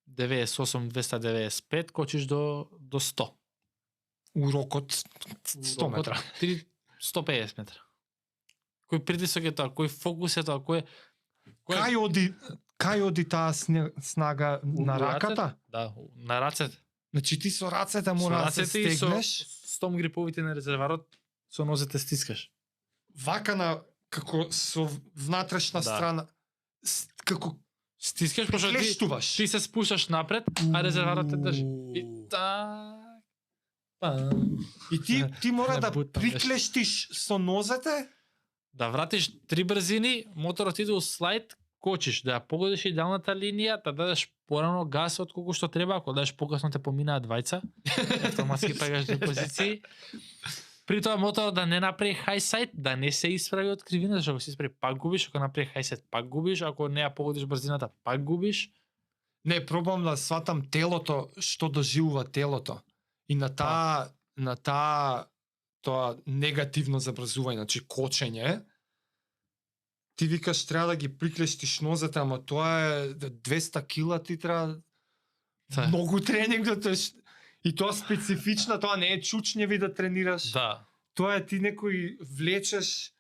298-295, кочиш до 100. Урокот 100 метра. 150 метра. Кој притисок е тоа, кој фокус е тоа, Кај оди таа снага на раката? Да, на рацете. Значи ти со рацете Со мора да се рацете и со стегнеш. стом гриповите на резерварот со нозете стискаш. Вака на како со внатрешна Да. страна како Стискаш пошто клештуваш. ти се спушаш напред, а резерварот те држи. И И ти мора Не да бутам приклештиш со нозете. да вратиш 3 брзини, моторот иде у слайд, кочиш, да ја погодиш идеалната линија, да дадеш порано газ од колку што треба, ако дадеш покасно те поминаат двајца, автоматски пегаш до позиции. При тоа моторот да не направи хајсайд, да не се исправи од кривина, зашто ако се исправи пак губиш, ако направи хајсайд пак губиш, ако не ја погодиш брзината пак губиш. Не, пробам да сватам телото, што доживува телото. И на тоа негативно забрзување, значи кочење, ти викаш треба да ги приклештиш нозете, ама тоа е 200 кила ти треба Та. многу тренинг да тоа и тоа специфична, тоа не е чучњеви да тренираш. Да. Тоа е ти некој влечеш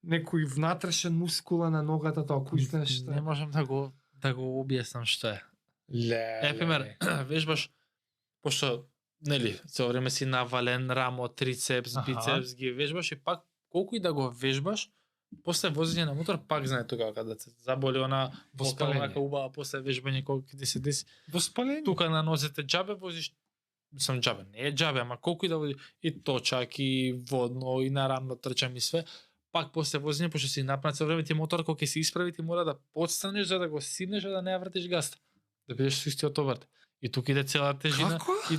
некој внатрешен мускула на ногата, тоа кој знаеш што. Не можам да го објаснам што е. Ле. Пример, вежбаш, пошто, нели, цело време си навален, рамо, трицепс, Аха. бицепс, ги вежбаш и пак, колку и да го вежбаш, после возење на мотор, пак знае тога кога да се заболи она Воспаление. онака убава после вежбање колку ќе ти се деси. Воспаление. Тука на нозете џабе возиш, сам џабе, не е џабе, ама колку и да вози и точак и водно и нарамно трчам и све, пак после возење пошто си напнат цело време ти мотор кога ќе се исправи ти мора да подстанеш за да го симнеш, за да не ја вратиш газта. Да бидеш со истиот обрт. И тука иде цела тежина. Како? И...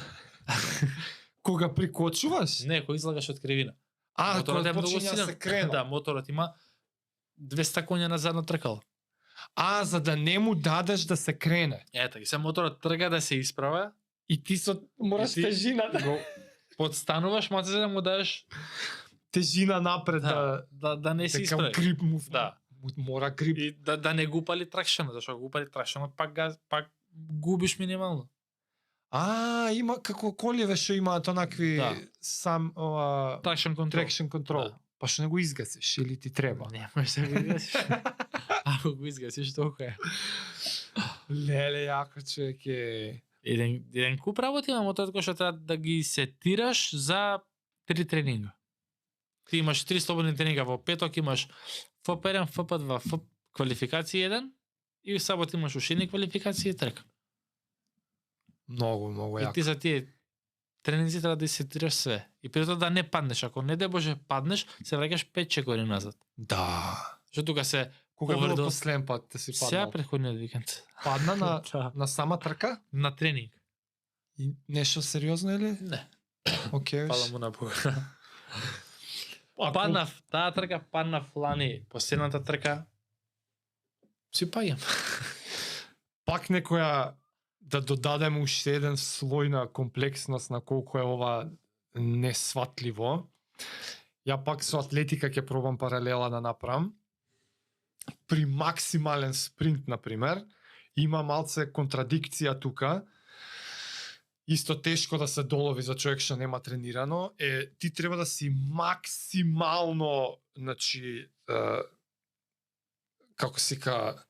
Кога прикочуваш? Не, кога излагаш од кривина. Кога е многу почиња силен. се крена. Да, моторот има 200 коња на задно тркало. За да не му дадеш да се крене. Ето, и се моторот трга да се исправа, И ти мораш И ти тежина го подстануваш маце за да му дадеш тежина напред да не се дека исправи. грип му. Да. Мора грип. И да не го пали тракшенот, зашто го пали тракшенот пак губиш минимално. Има како колеве што имаат онакви Да. сам Тракшен контрол. traction control. Да. Па што не го изгасиш или ти треба? Не можеш да го изгасиш. Ако го изгасиш, толку е. Леле, јако човеќе. Еден куп работи има моторот кој што треба да ги сетираш за 3 тренинга. Ти имаш 3 слободни тренинга во петок, имаш ФП1, ФП2, ФП квалификација 1 и в сабот имаш ушини квалификација и трка. Многу И јако. ти за тие тренинзи треба да сетираш све. И при тоа да не паднеш, ако не де Боже паднеш, се враќаш 5 чекори назад. Да. Што тука се Кога било Овердоз. последен пат да си сега паднал? претходниот викенд. Падна на Да. на сама трка? На тренинг. И нешто сериозно или? Не. Океј. Фала му на Бога. Паднав, таа трка паднав лани, последната трка си паѓам. Пак некоја да додадеме уште еден слој на комплексност на колку е ова несватливо. Ја пак со атлетика ќе пробам паралела да направам. При максимален спринт, например, има малце контрадикција тука. Исто тешко да се долови за човек што нема тренирано, ти треба да си максимално, значи, како се ка,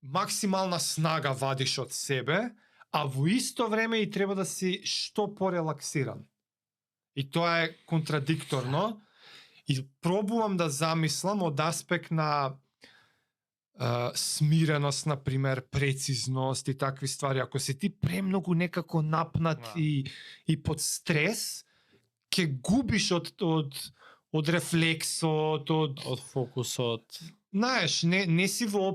максимална снага вадиш од себе, а во исто време и треба да си што порелаксиран. И тоа е контрадикторно. И пробувам да замислам од аспект на смиреност, например, прецизност и такви ствари. Ако си ти премногу некако напнат и под стрес, ќе губиш од рефлексот, Од фокусот. знаеш, не си во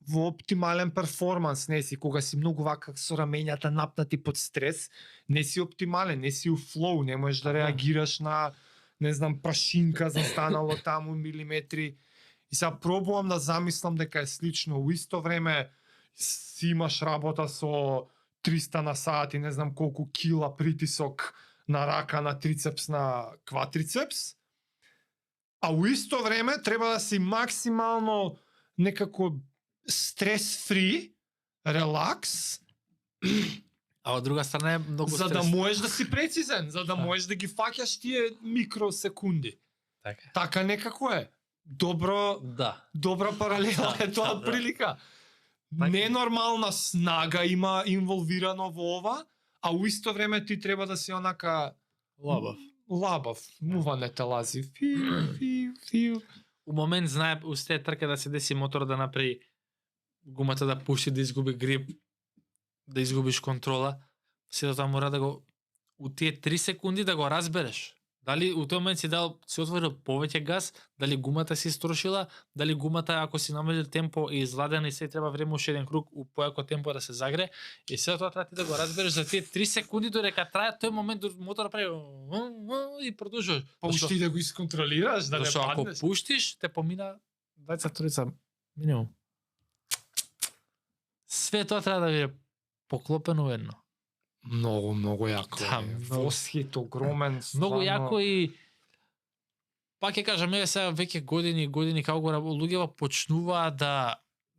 оптимален перформанс, не си, кога си многу вака со рамењата напнати под стрес, не си оптимален, не си у флоу, не можеш да реагираш на, не знам, прашинка застанало таму милиметри. И сега пробувам да замислам дека е слично. У исто време си имаш работа со 300 на сат и не знам колку кила притисок на рака, на трицепс, на кватрицепс, а у исто време треба да си максимално некако стрес-фри, релакс, А од друга страна е многу за да стрес. можеш да си прецизен, за да Да. можеш да ги фаќаш тие микросекунди. Така. Така некако е. Добра паралела Да, е тоа да. прилика. Така. Ненормална снага има инволвирано во ова, а у исто време ти треба да си онака лабав, мува не те лази. Фиу. У момент знае усте трка да се деси мотор да направи гумата да пушти, да изгуби грип, да изгубиш контрола. Сето тоа мора да го у тие 3 секунди да го разбереш. Дали у тој момент си отворил повеќе газ, дали гумата си истрошила, дали гумата ако си намалил темпо и изладена и се треба време уште еден круг у појако темпо да се загре, и сето тоа треба ти да го разбереш за тие 3 секунди додека трае тој момент моторот прави и продолжуваш. Па уште и да го исконтролираш, да не Зашто ако паднеш. пуштиш, те помина 20-30 минимум. Све тоа треба да биде поклопено едно. Многу јако. Да, е. многу. Восхит огромен. Многу стварно. јако и пак ќе кажам, еве сега веќе години како го луѓето почнуваат да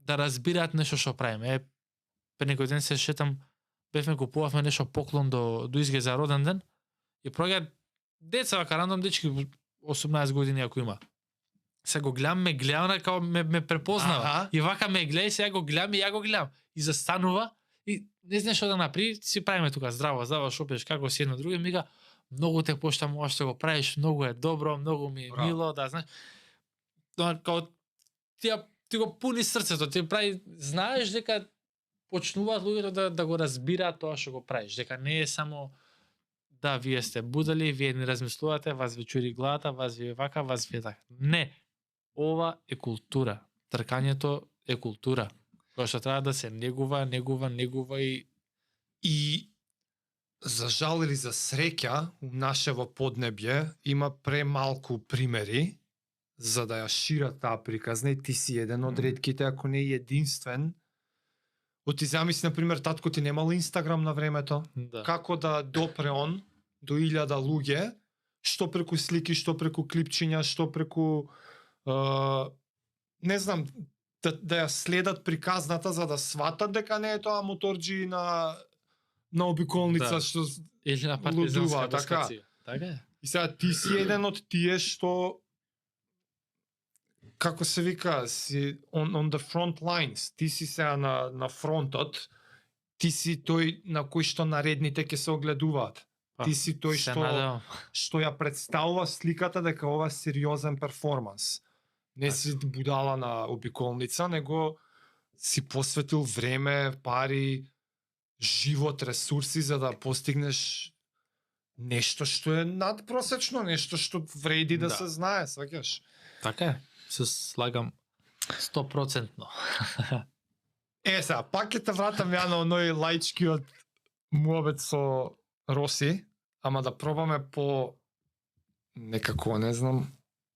разбираат нешто што правиме. Пред некој ден се шетам, купувавме нешто поклон до изге за роден ден и проаѓа деца, вака рандом дечки 18 години ако има. Се го гледам, ме гледа, као ме препознава. Аха. И вака ме гледа и сега го гледам и ја го гледам. И застанува и не знае што да направи, си правиме тука здраво, што пеш, како си едно друго, и ми га многу те поштам ова што го правиш, многу е добро, многу ми е Браво. мило, да знаеш. Тоа као ти го пуни срцето, ти прави, знаеш дека почнуваат луѓето да го разбираат тоа што го правиш, дека не е само да вие сте будали, вие не размислувате, вас ви чури главата, вас ви е вака, вас ви е така. Не. Ова е култура. Тркањето е култура. Која што треба да се негува И за жал или за среќа, у нашево поднебје има премалку примери за да ја шират таа приказна и ти си еден од ретките, ако не и единствен. Оти замисли, например, татко ти немал Инстаграм на времето. Да. Како да допре он до 1000 луѓе, што преку слики, што преку клипчиња, што преку не знам, да ја следат приказната за да сватат дека не е тоа моторџи на обиколница Да. што Или на лудува, партизанска така. бескација. Така е. и сега ти си еден од тие што како се вика, си on the front lines, ти си сега на фронтот, ти си тој на кој што наредните ќе се огледуваат. Па, Ти си тој се што надевам. што ја представува сликата дека ова е сериозен перформанс. Не си будала на обиколница, него си посветил време, пари, живот, ресурси за да постигнеш нешто што е надпросечно, нешто што вреди да Да. се знае, сваќаш? Така е. Се слагам 100%. Сега, пак ќе те вратам ја на оној лаичкиот муабет со Роси, ама да пробаме по некако, не знам,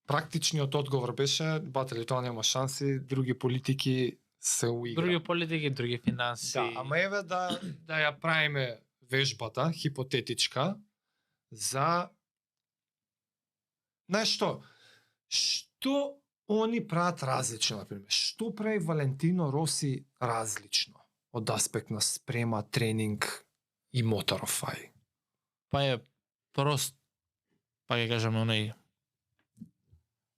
практичниот одговор беше, батели, тоа нема шанси, други политики се уигра. Други политики, други финанси. Да, ама еве да ја правиме вежбата, хипотетичка, за нешто, што они прават различно, например. Што прави Валентино Роси различно од аспект на спрема, тренинг и моторов ај? Па е прост, па ќе кажеме оној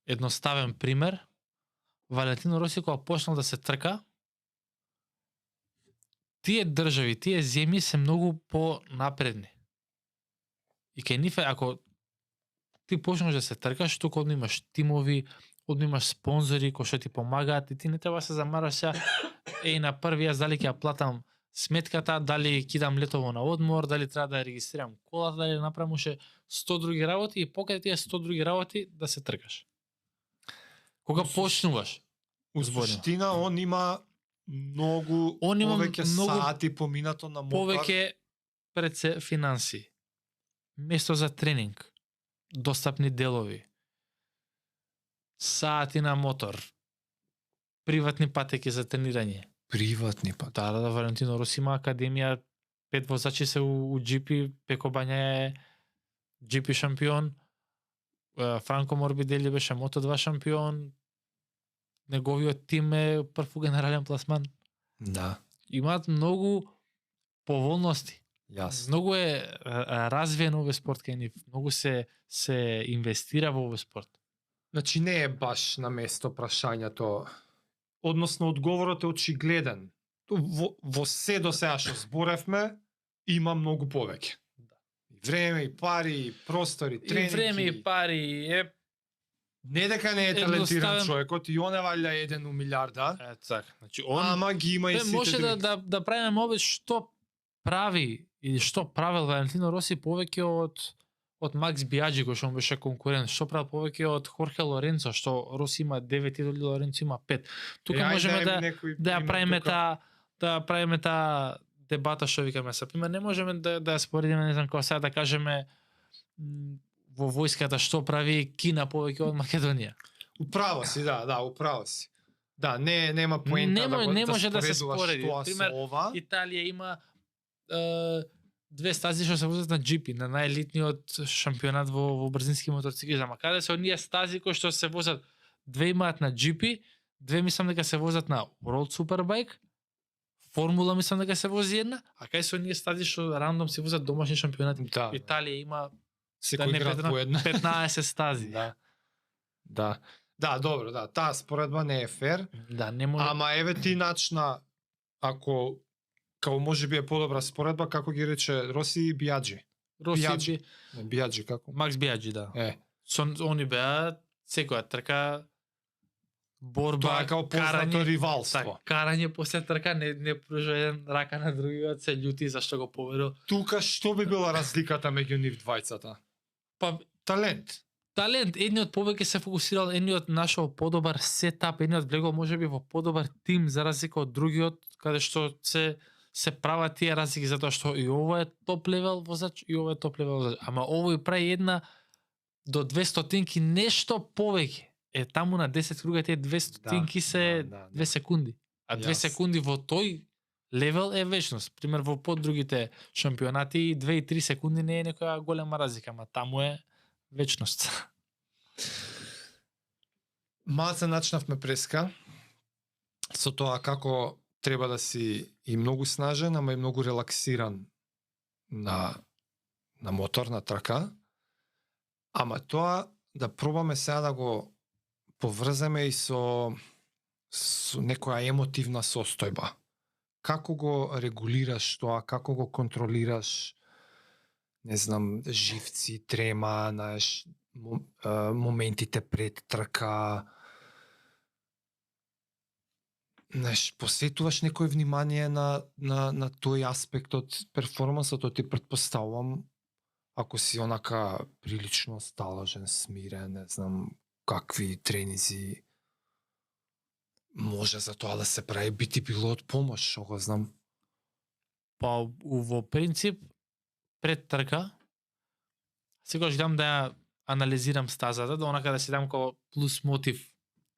едноставен пример. Валентино Роси кога почнал да се трка, тие држави, тие земји се многу по-напредни. И кај нив е, ако ти почнеш да се тркаш, тука одно имаш тимови, одно имаш спонзори кои што ти помагаат и ти не треба да се замараш сега, на први јас дали ќе ја платам сметката, дали кидам летово на одмор, дали треба да ја регистрирам колата, дали да направам уште 100 други работи и покај тие 100 други работи да се тркаш. Кога почнуваш, У Зборно. суштина он има многу Он има повеќе многу сати поминато на мотор. повеќе пред се финанси, место за тренинг, достапни делови, сати на мотор, приватни патеки за тренирање. Приватни пат. Да, Валентино Роси има академија, 5 возачи се у джипи, Пеко Бања е GP шампион, Франко Морбидели беше Moto2 шампион, неговиот тим е прв генерален пласман. Да, Имаат многу поволности. јасно. Многу е развиен овој спорт кај нив. Многу се инвестира во овој спорт. Значи не е баш на место прашањето, односно одговорот е очигледен. Во се до сега што зборевме, има многу повеќе. И време, и пари, и простори, и тренинги. И време и пари е Не дека не е талентиран Едноставен- човекот, и он е валја еден у милиарда, така. Значи он ама ги има и Бе, сите може други. да правиме овој што прави или што правил Валентино Роси повеќе од Макс Биаджи кој што му беше конкурент, што правил повеќе од Хорхе Лоренцо, што Роси има 9 титули, Лоренцо има 5. Тука Ајде, можеме да некој да ја пример правиме тука. да правиме таа дебата што викаме за пример, не можеме да ја споредиме, не знам како сега да кажеме во војската што прави Кина повеќе од Македонија. Управо си, да, управо си. Да, нема поента Не може да се споредуваш спореди. тоа Пример, со ова. Италија има две стази што се возат на GP, на најелитниот шампионат во брзински мотоциклизам. А каде се оние стази кои што се возат, две имаат на GP, две мислам дека се возат на World Superbike, Формула мислам дека се вози една, а кај се оние стази што рандом се возат домашни шампионати. Да, Италија има секој не град предрам, по една. 15 стази. Да. Да, добро, да, таа споредба не е фер, Да, не може. ама еве ти начна, ако као може би е подобра споредба, како ги рече Роси и Биаджи. Роси Биаджи. би, Не, Биаджи како? Макс Биаджи, да. Они беа секоја трка борба, Тоа е као познато ривалство. карање после трка не пружа еден рака на другиот, се љути зашто го победил. Тука што би била разликата меѓу нив двајцата? Па Талент. талент, едниот повеќе се фокусирал, едниот нашол подобар сетап, едниот влегол можеби во подобар тим за разлика од другиот, каде што се прават тие разлики затоа што и ово е топ левел возач и ово е топ левел возач. Ама овој прави една до 200 нешто повеќе. Е таму на 10 круга тие 200 се да. 2 секунди. А 2 Јас. секунди во тој левел е вечност. Пример во подругите шампионати 2 и 3 секунди не е некоја голема разлика, ама таму е вечност. Малце начнавме преска со тоа како треба да си и многу снажен, ама и многу релаксиран на мотор, на трака. Ама тоа да пробаме сега да го поврземе и со некоја емотивна состојба. Како го регулираш тоа, како го контролираш, не знам, живци, трема, знаеш, моментите пред трка. Знаеш, посветуваш некој внимание на тој аспект од перформансот, ти претпоставувам, ако си онака прилично сталожен, смирен, не знам какви тренинзи може за тоа да се прави, би ти било од помош, што го знам. Па во принцип пред трка секогаш гледам да ја анализирам стазата, да онака да си дам како плюс мотив.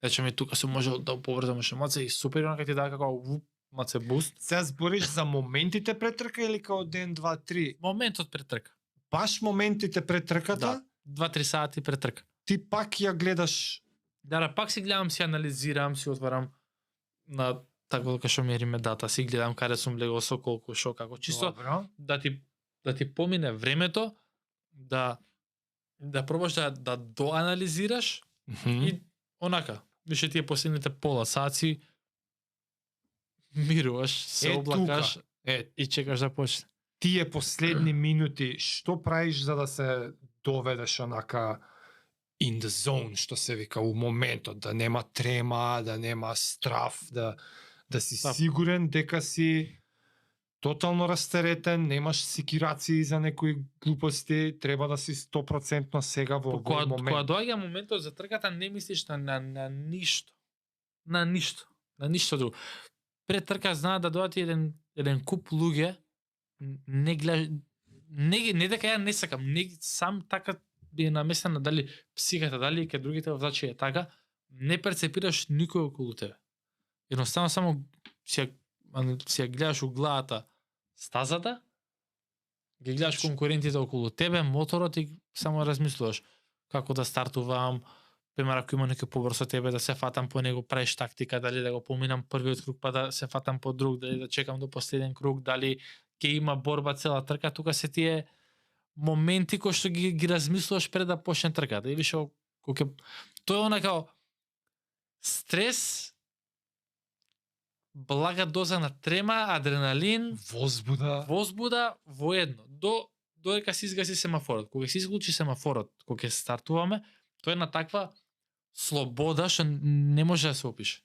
Речеме тука се може да поврзам емоции и супер, онака ти дава како маце буст. Сега збориш за моментите пред трка или као ден, 2, 3? Моментот пред трка. Баш моментите пред трката, Да. 2-3 сати пред трка. ти пак ја гледаш. Да, пак си гледам, си анализирам, си отварам на така дека што мериме дата, си гледам каде сум легол со колку, шо, како. Чисто Добро. да ти помине времето, да пробаш да доанализираш и онака, више тие последните пола сат си мируваш, се облакаш и чекаш да почне. Тие последни минути, што правиш за да се доведеш онака in the zone, што се вика, у моментот, да нема трема, да нема страф, да си Да. сигурен дека си тотално растеретен, немаш секирации за некои глупости, треба да си 100% сега во овој Кога момент. доаѓа моментот за трката, не мислиш на ништо. На ништо друго. Пред трка знаат да доаѓа еден куп луѓе, не гледаш, не дека ја не сакам, не сам така би е наместена дали психата, дали ке другите возачи е така, не перцепираш никој околу тебе. Едноставно само си ја гледаш у главата стазата Ги гледаш конкурентите околу тебе, моторот и само размислуваш како да стартувам, пример ако има некој побрз од тебе да се фатам по него, правиш тактика дали да го поминам првиот круг па да се фатам по друг, дали да чекам до последен круг, дали ќе има борба цела трка, тука се тие моменти кои што ги размислуваш пред да почне трката. И више кој тоа е она као стрес, блага доза на трема, адреналин, возбуда во едно. Додека се изгаси семафорот. Кога се исклучи семафорот, кога ќе стартуваме, тоа е на таква слобода што не може да се опише.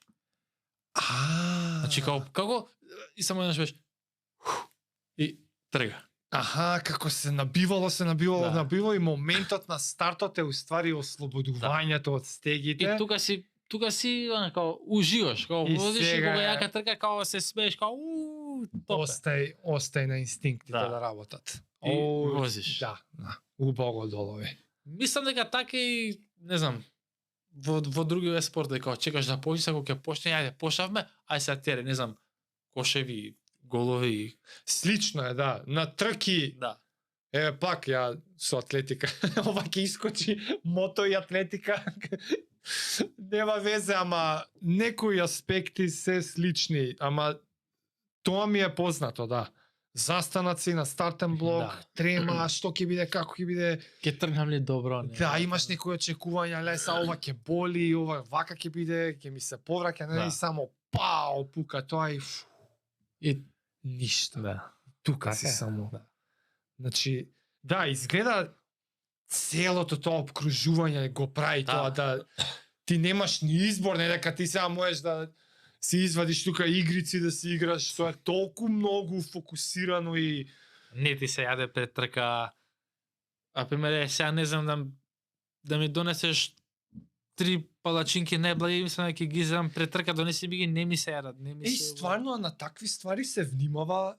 Значи како и само еднаш беше и трга. Аха, како се набивало и моментот на стартот е уствари ослободувањето од стегите. И тука си као уживаш, као возиш и кога јака трка, као се смееш, као Остај на инстинктите да работат. И возиш. Да, убаво долови. Мислам дека така и не знам во други вид спорт дека чекаш да почне, кога ќе почне, ајде пошавме, ај се тере, не знам, кошеви, голови. Слично е, да. На трки. Да. Пак ја со атлетика. Ова ќе искочи мото и атлетика. Нема везе, ама некои аспекти се слични, ама тоа ми е познато, да. Застанаци на стартен блок, трема, што ќе биде, како ќе биде. Ќе тргнам ли добро? Не, да, имаш некои очекувања, леса, ова ќе боли, ова вака ќе биде, ќе ми се повраќа, не само пау, пука тоа и ништо. Да. Тука си само. Да. Значи, да, изгледа целото тоа обкружување го прави тоа да ти немаш ни избор, не дека ти сега можеш да си извадиш тука игрици да си играш, тоа е толку многу фокусирано и не ти се јаде пред трка. А пример сега не знам да ми донесеш 3 палачинки најблаги, мислам дека ќе ги изедам пред трка, донеси ми ги, не ми се јадат, не ми се. И стварно на такви ствари се внимава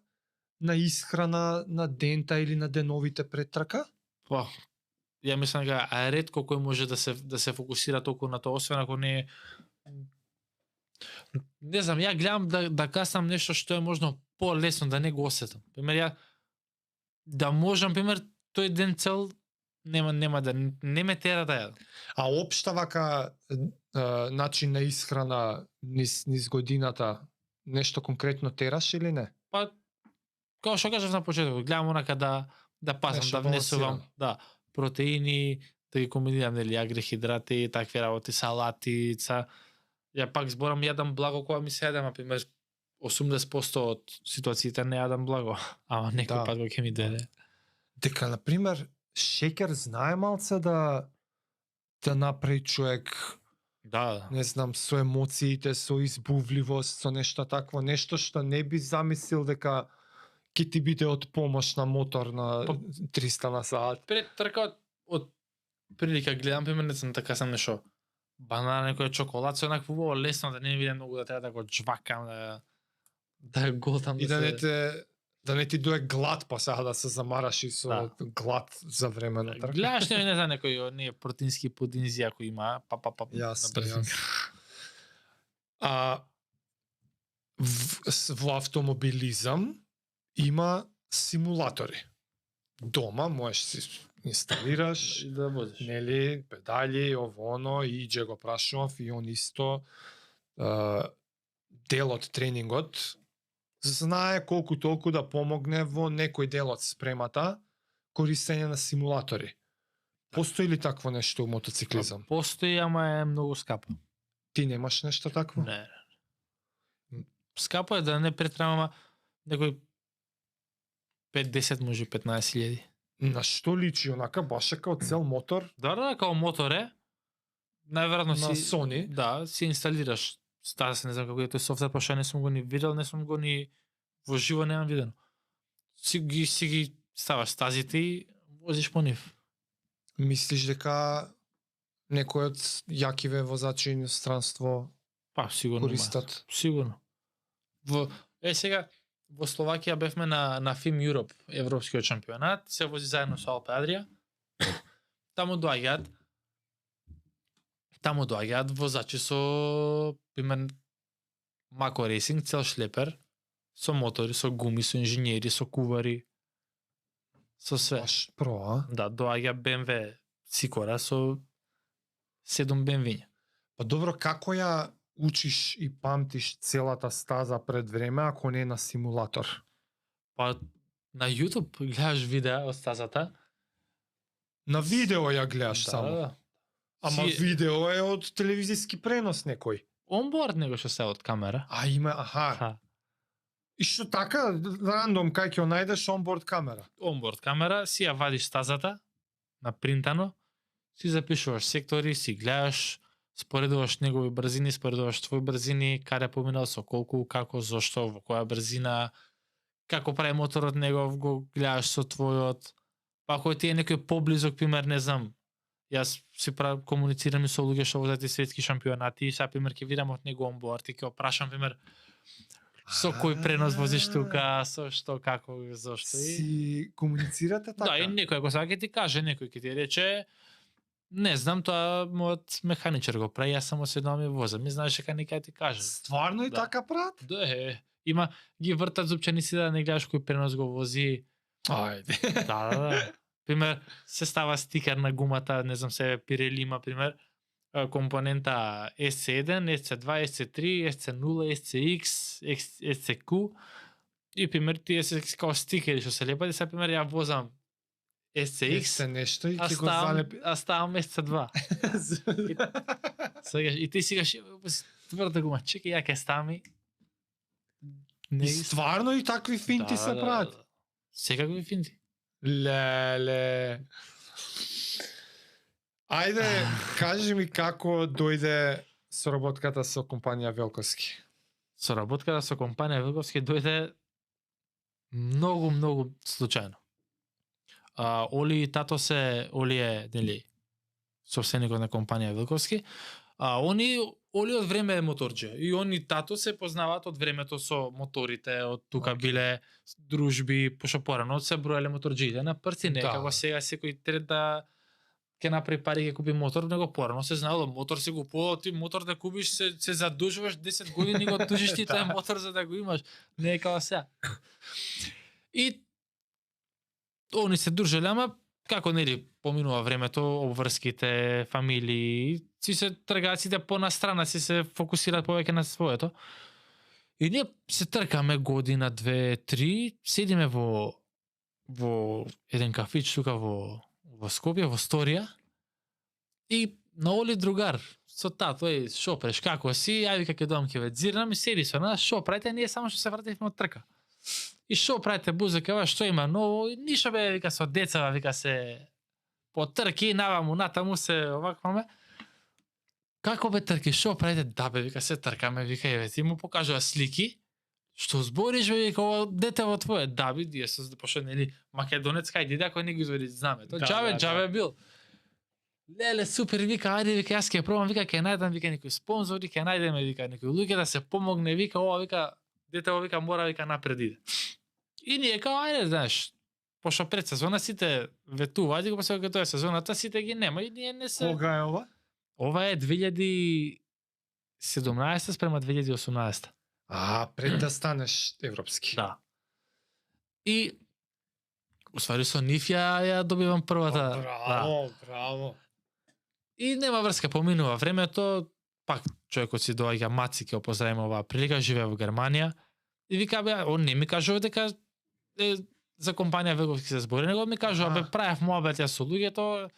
на исхрана на дента или на деновите пред трка? Па, ја мислам дека ретко кој може да се фокусира толку на тоа, освен ако не знам, ја гледам да касам нешто што е можно полесно да не го осетам. Пример ја да можам пример тој ден цел нема да не ме тера да јадам. А општа вака начин на исхрана низ годината нешто конкретно тераш или не? Па како што кажав на почетокот, гледам онака да пасам, нешто да внесувам, протеини, да ги комбинирам нели агрохидрати, такви работи, салати, ја пак зборам јадам благо кога ми се јадам, на пример 80% од ситуациите не јадам благо, ама некој пат ќе ми дојде. Дека на пример шеќер знае малце да направи човек не знам, со емоциите, со избувливост, со нешто такво, нешто што не би замислил дека ќе ти биде од помош на мотор на 300 на сат. Пред трка од прилика гледам, пример, не знам, така сам нешто банана, некој чоколад, со онакво лесно да не биде многу да треба да го џвакам, да готам. И да не ти дое глад, па сега да се замараш и со глад за време на трка. Гледаш не знам, некој протеински пудинзи ако има, Јасно. А во автомобилизам има симулатори. Дома можеш си инсталираш, да возиш. Нели, педали, ово оно, и идже го прашував и он исто дел од тренингот знае колку толку да помогне во некој дел од спремата користење на симулатори. Постои ли такво нешто у мотоциклизам? Постои, ама е многу скапо. Ти немаш нешто такво? Не. Скапо е да не претрама некој 5-10, може 15.000. На што личи онака баш као цел мотор? Да, као мотор е. Најверојатно на Sony. Да, си инсталираш. Стара се не знам како е тој софтвер, пошто не сум го ни видел, не сум го ни во живо немам видено. Си ги ставаш стазите и возиш по нив. Мислиш дека некој од јакиве возачи иностранство сигурно користат? Сигурно. Сега во Словакија бевме на FIM Europe, европскиот шампионат, се вози заедно со Alpe Adria. Таму доаѓаат возачи со пример Mako Racing, цел шлепер, со мотори, со гуми, со инженери, со кувари. со све. Баш про, а? Да, доаѓа BMW Сикора со 7 BMW-ња. Па добро, како ја учиш и памтиш целата стаза пред време ако не е на симулатор? Па на YouTube гледаш видеа од стазата. На видео ја гледаш само. Да. Ама Си- видео е од телевизиски пренос некој. Онборд него што се од камера. А има, аха. Ха. И што така, рандом, кај ќе најдеш онборд камера? Онборд камера, си ја вадиш стазата на принтано, си запишуваш сектори, си гледаш, споредуваш негови брзини, споредуваш твои брзини, каде поминал, со колку, како, зошто, во која брзина, како прави моторот негов, го гледаш со твојот. Па ако ти е некој поблизок, пример, не знам, јас си комуницирам и со луѓе што возат и светски шампионати и сега пример ќе видам од него онборд и ќе опрашам пример со кој пренос возиш тука, со што, како, зошто и Си комуницирате така? да, и некој ако сега ќе ти каже, некој ќе ти рече не знам, тоа мојот механичар го прави, јас само седнам и возам. Ми знаеш дека некој ти каже. Стварно и Да. така прават? Да има ги вртат зупченици да не гледаш кој пренос го вози. Ајде. Да. Пример, се става стикер на гумата, не знам се Pirelli има пример, компонента SC1, SC2, SC3, SC0, SCX, SCQ и пример тие се као стикери што се лепат и сега пример ја возам SCX, Се нешто и а ќе го ставам, залепи. а ставам SC2. Сега и ти си тврда гума, чекај ја ќе ставам и И стварно и такви финти се прават. Секакви финти. Леле. Ајде, кажи ми како дојде соработката со компанија Велковски. Соработката со компанија Велковски дојде многу случајно. Оли и тато Оли е, нели, собственикот на компанија Велковски. Оли од време е моторџе и он и тато се познаваат од времето со моторите, од тука биле дружби, пошто порано се броеле моторџиите на прци, не Да. како сега секој трет да ќе направи пари ќе купи мотор, него порано се знаело мотор се купува, ти мотор да купиш се задужуваш 10 години го дужиш ти тој мотор за да го имаш, не е како сега. И они се дружеле, ама како нели поминува времето, обврските, фамилии, си се тргаат сите понастрана, си се фокусираат повеќе на своето. И ние се тркаме година, 2, 3, седиме во еден кафич тука во Скопје, во Сторија. И на Оли другар, со тато, шо преш, како си, ајде вика ќе доам ќе ве дзирнам и седи со нас, шо правите, ние само што се вративме од трка. И шо правите бузека, што има ново, и ништо бе, вика со деца, вика се по трки, наваму, натаму се овакваме. Како бе трки, шо правите? Да бе, вика се тркаме, вика еве ти му покажува слики. Што збориш бе, вика ова детево твое? Да бе, ние се пошто нели македонец кај диде ако не ги извади знаме. Тоа џабе бил. Леле супер, вика ајде, вика јас ќе пробам, вика ќе најдам, вика некои спонзори, ќе најдеме, вика некои луѓе да се помогне, вика ова, вика детево, вика мора, вика напред иде. И ние као ајде, знаеш, пошто пред сезона сите ветуваат и го после кога тоа е сезоната сите ги нема и ние не се. Кога е ова? Ова е 2017 спрема 2018. Пред да станеш европски. Да. И уствари со нив ја добивам првата. Браво, браво. И нема врска, поминува времето, пак човекот си доаѓа маци ќе опоздравиме оваа прилика, живее во Германија. И вика бе, он не ми кажува дека за компанија Велковски се збори, него ми кажува бе правев моабет ја со луѓето,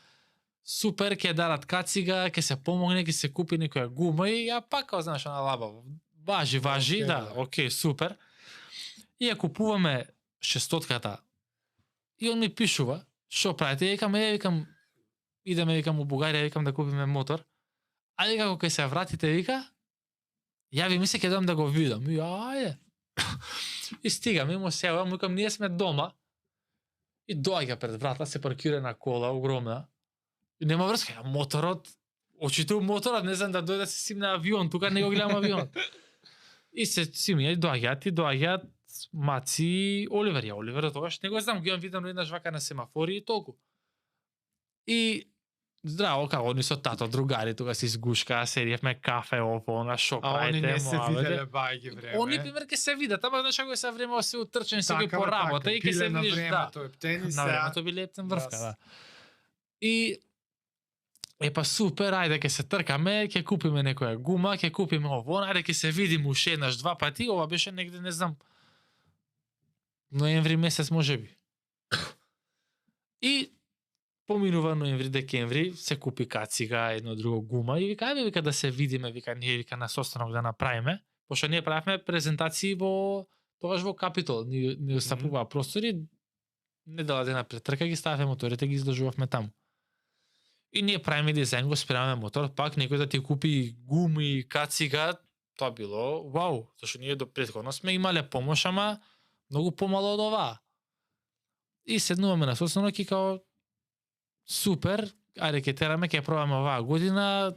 супер, ќе дадат кацига, ќе се помогне, ќе се купи некоја гума и ја пак, знаеш, на лабаво. Важи, Океј, да, окей, супер. И ја купуваме 600-ката. И он ми пишува, што правите? Ја викам, идеме, викам, у Бугарија, викам да купиме мотор. А вика, кога се вратите, вика, јави ми се, ќе дам да го видам. И ајде. И стигаме, му сева, му викам, ние сме дома. И доаѓа пред врата, се паркира на кола, огромна. И нема врска, моторот, очите у моторот, не знам да дојде да се симне авион, тука не го гледам авион. И се симне, доаѓаат Маци и Оливер. Ја Оливер тогаш не го знам, го имам видено еднаш вака на семафори и толку. И Здраво, како они со тато, другари, тога се изгушкаа, седиевме кафе, ово, она, шо А они правите, не се муабете. виделе бајги време. Они пример ќе се видат, ама знаеш како е се време се утрчен секој Така, по бе, работа така. и ќе се Пиле на видиш, да. времето, ептени На времето биле ептен врвка, Јас. да. И епа супер, ајде ќе се тркаме, ќе купиме некоја гума, ќе купиме ово, ајде ќе се видиме уште еднаш два пати, ова беше негде не знам. Ноември месец можеби. И поминува ноември, декември, се купи кацига, едно друго гума и вика, ајде вика да се видиме, вика ние вика на состанок да направиме, пошто ние правевме презентации во тогаш во Капитол, ни остапуваа простори, недела дена пред трка ги стававме моторите, ги изложувавме таму. И ние правиме дизајн, го спремаме мотор, пак некој да ти купи гуми, кацига, тоа било вау, зашто ние до претходно сме имале помош, ама многу помало од оваа. И седнуваме на состанок и као супер, ајде ќе тераме, ќе пробаме оваа година,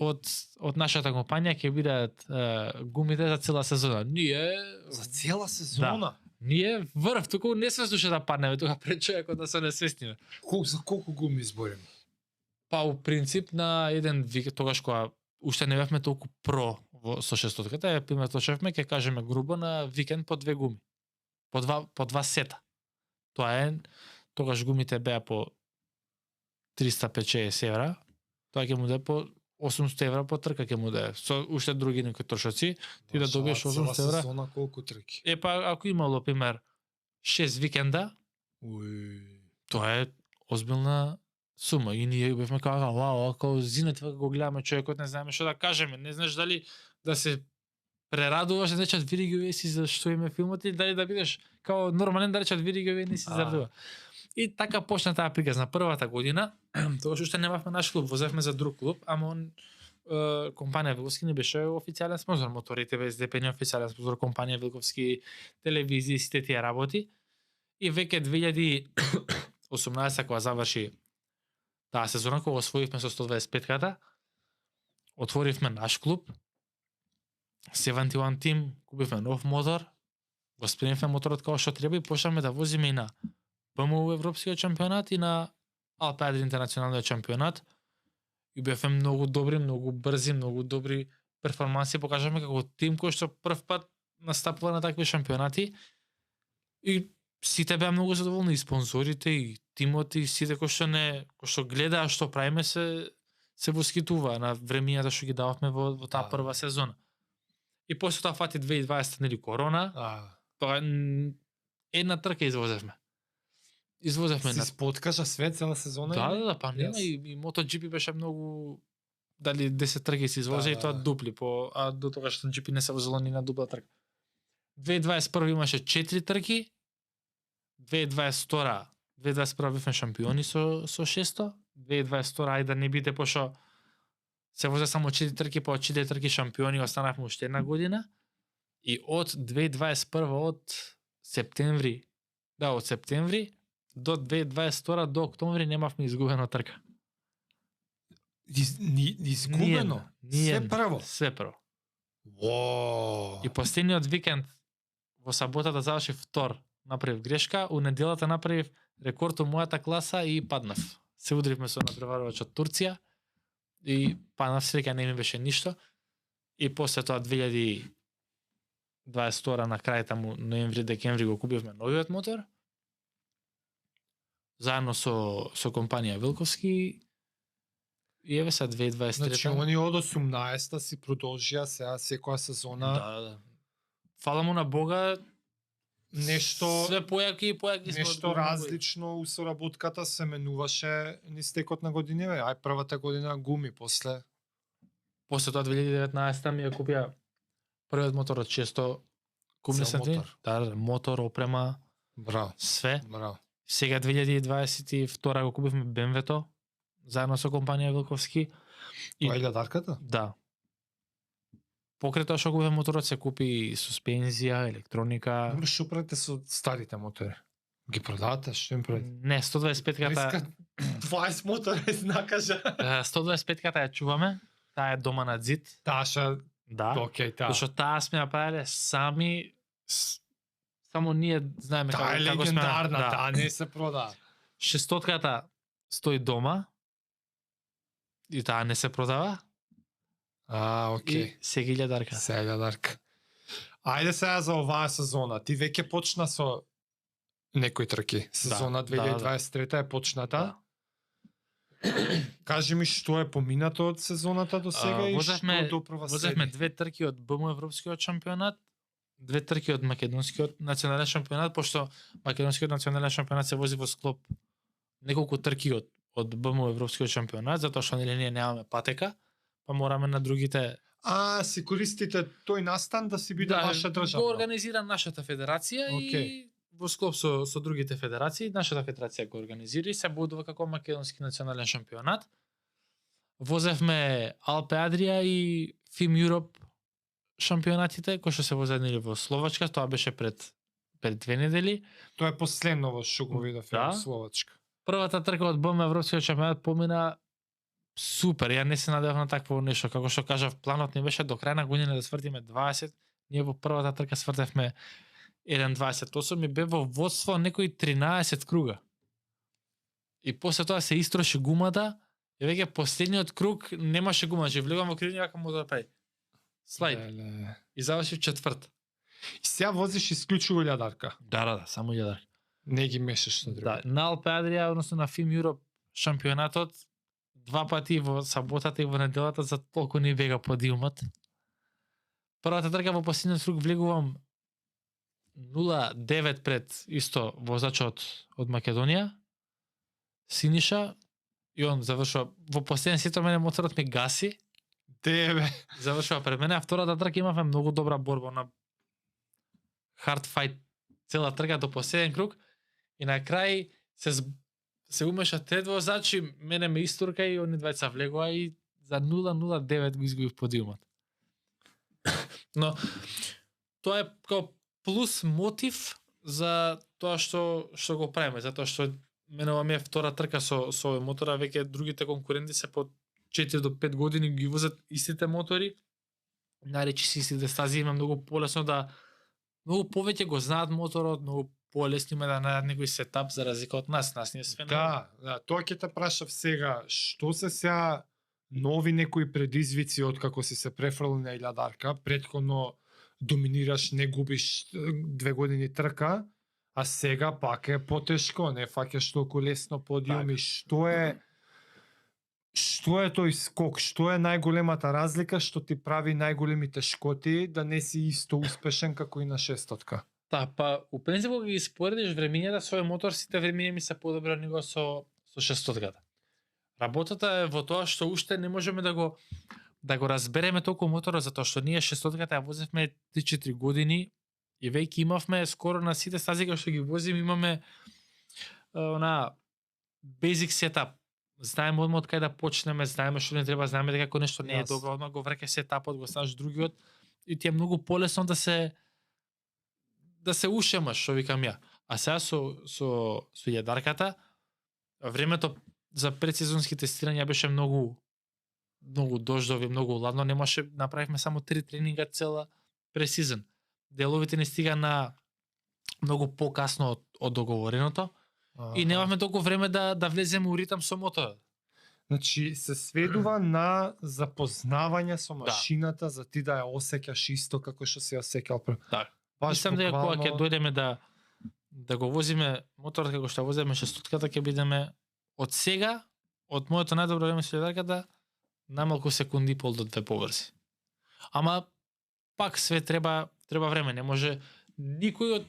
од нашата компанија ќе бидат гумите за цела сезона. Ние За цела сезона? ние врв, туку не се слуша да паднеме тука пред човекот да се несвестиме. За колку гуми избориме? Па у принцип на еден вик, тогаш кога уште не бевме толку про со 600-ката, ја приматочевме, ќе кажеме грубо на викенд по 2 гуми. По два сета. Тоа е, тогаш гумите беа по 350 евра, тоа ќе му даде по 800 евра по трка ќе му даде. Со уште други некои трошоци, ти да добиеш 800 евра. Сезона колку трки? Епа, ако имало, пример, 6 викенда, тоа е озбилна сума. И ние бевме као, вау, ако зинете го гледаме човекот, не знаеме што да кажеме. Не знаеш дали да се прерадуваш, да речат види ги си за што име филмот или дали да бидеш као нормален да речат види ги не си зарадува. И така почна таа приказна првата година, тогаш уште немавме наш клуб, возевме за друг клуб, ама он компанија Вилковски не беше официјален спонзор, моторите ВСДП не официјален спонзор, компанија Вилковски, телевизии, сите тие работи. И веќе 2018 кога заврши таа сезона, кога освоивме со 125-ката, отворивме наш клуб, 71 Team, купивме нов мотор, го спремивме моторот како што треба и почнавме да возиме и на БМУ Европскиот шампионат и на Алпе Адри интернационалниот шампионат. И бевме многу добри, многу брзи, многу добри перформанси, покажавме како тим кој што прв пат настапува на такви шампионати. И сите беа многу задоволни, и спонзорите, и тимот, и сите кои што гледаа што правиме се воскитуваа на времињата што ги дававме во таа прва сезона. И после тоа фати 2020 нели корона. Тоа една трка извозевме. Извозевме си на споткажа све цела сезона? Да, па нема и MotoGP беше многу дали 10 трки се извози и тоа дупли а до тогаш GP не се возело ни на дупла трка. 2021 имаше 4 трки. 2021 бевме шампиони со 600. 2022 ајде да не биде пошто се возе само 4 трки, па од 4 трки шампиони останавме уште една година. И од 2021 од септември до 2022 до октомври немавме изгубена трка. Изгубено? Се прво? Се прво. Wow. И последниот викенд во саботата заврши втор. Направив грешка, у неделата направив рекорд у мојата класа и паднав. Се удривме со надпреварувач од Турција и паднав, среќа не ми беше ништо. И после тоа 2022 на крај таму ноември, декември го купивме новиот мотор. Заедно со компанија Вилковски. И еве са 2023. Значи, они од 18-та си продолжија сега секоја сезона. Да. Фала му на Бога, нешто све појаки и појаки нешто различно у соработката се менуваше низ текот на годиниве. Ај првата година гуми, после тоа 2019 ми ја купија првиот мотор од 600 кубни сантиметри. Да, мотор, опрема, браво, све. Браво. Сега 2022 го купивме БМВ-то заедно со компанија Вилковски. Тоа е илјадарката? Да. Покрај тоа што купивме моторот се купи суспензија, електроника. Добре, што правите со старите мотори? Ги продавате, што им правите? Не, 125-ката 20 мотора изнакажа. 125-ката ја чуваме. Таа е дома на Дзид. Таша, Да. окей, таа. Зашто таа сме направиле сами, само ние знаеме Таа е како сме. легендарна, Да. таа не се продава. 600-ката стои дома. И таа не се продава. Окей. И сега 1000 Сега Дарка. Ајде сега за оваа сезона. Ти веќе почна со некои трки. Сезона Да, 2023 е почната. Да. Кажи ми што е поминато од сезоната до сега и што допрва возевме следи. 2 трки од БМ Европскиот шампионат, 2 трки од македонскиот национален шампионат, пошто македонскиот национален шампионат се вози во склоп неколку трки од БМ Европскиот шампионат, затоа што нели ние немаме патека, па мораме на другите. Си користите тој настан да си биде ваша држава. Го организира нашата федерација и во склоп со другите федерации, нашата федерација го организира и се бодува како македонски национален шампионат. Возевме Алпе Адрија и Фим Юроп шампионатите, кои што се возеднили во Словачка, тоа беше пред 2 недели. Тоа е последно во што го видов во Словачка. Првата трка од БМ Европскиот шампионат помина супер. Ја не се надевав на такво нешто, како што кажав, планот ни беше до крај на година да свртиме 20. Ние во првата трка свртевме 1:28 и бе во водство некои 13 круга. И после тоа се истроши гумата и веќе последниот круг немаше гума, че влегам во кривина како мотор прави. Слайд. И завршив четврт. И сега возиш исклучиво 1000. Да, само 1000. Не ги мешаш со други. Да, на Алпе Адрија, односно на Фим Юроп шампионатот, 2 пати во саботата и во неделата за толку не бега подиумот. Првата трка во последниот круг влегувам 0:9 пред исто возачот од Македонија, Синиша, и он завршува во последен сетор, мене моторот ми гаси. Тебе. Завршува пред мене, а втората трка имавме многу добра борба на hard fight цела трка до последен круг и на крај се умеша трет возач и мене ме истурка и они двајца влегоа и за 0:09 го изгубив подиумот. Но тоа е како плюс мотив за тоа што го правиме, затоа што мене ова ми е втора трка со овој мотор, а веќе другите конкуренти се по 4 до 5 години ги возат истите мотори. Наречи си истите стази, има многу полесно да многу повеќе го знаат моторот, многу полесно има да најдат некој сетап за разлика од нас. Нас не е све. Да, тоа ќе те прашав сега, што се сега нови некои предизвици од како си се префрли на 1000, претходно доминираш, не губиш 2 години трка, а сега пак е потешко, не фаќаш толку лесно подиум и што е тој скок, што е најголемата разлика што ти прави најголемите шкоти да не си исто успешен како и на 600-ка? Да, па у принцип кога ги споредиш времињата со овој мотор, сите времиња ми се подобри од него со 600-ката. Работата е во тоа што уште не можеме да го разбереме толку моторот, затоа што ние 600-ката ја возевме 3-4 години и веќе имавме скоро на сите стази кои што ги возим имаме basic setup. Знаеме одма од кај да почнеме, знаеме што не треба, знаеме дека ако нешто не е добро, одма го врке сетапот, го ставаш другиот и ти е многу полесно да се ушемаш, што викам ја. А сега со 1000-ката времето за предсезонски тестирања беше многу дождови, многу ладно, немаше, направивме само 3 тренинга цела пресезон. Деловите не стига на многу покасно од договореното. И немавме толку време да влеземе у ритам со моторот. Значи се сведува на запознавање со машината за ти да ја осеќаш исто како што се осеќал прв. Да. Мислам дека кога ќе дојдеме да го возиме моторот како што возиме 600-ката, ќе бидеме од сега, од моето најдобро време со 1000-ката, најмалку секунди и пол до 2 побрзи. Ама пак све треба време, не може никој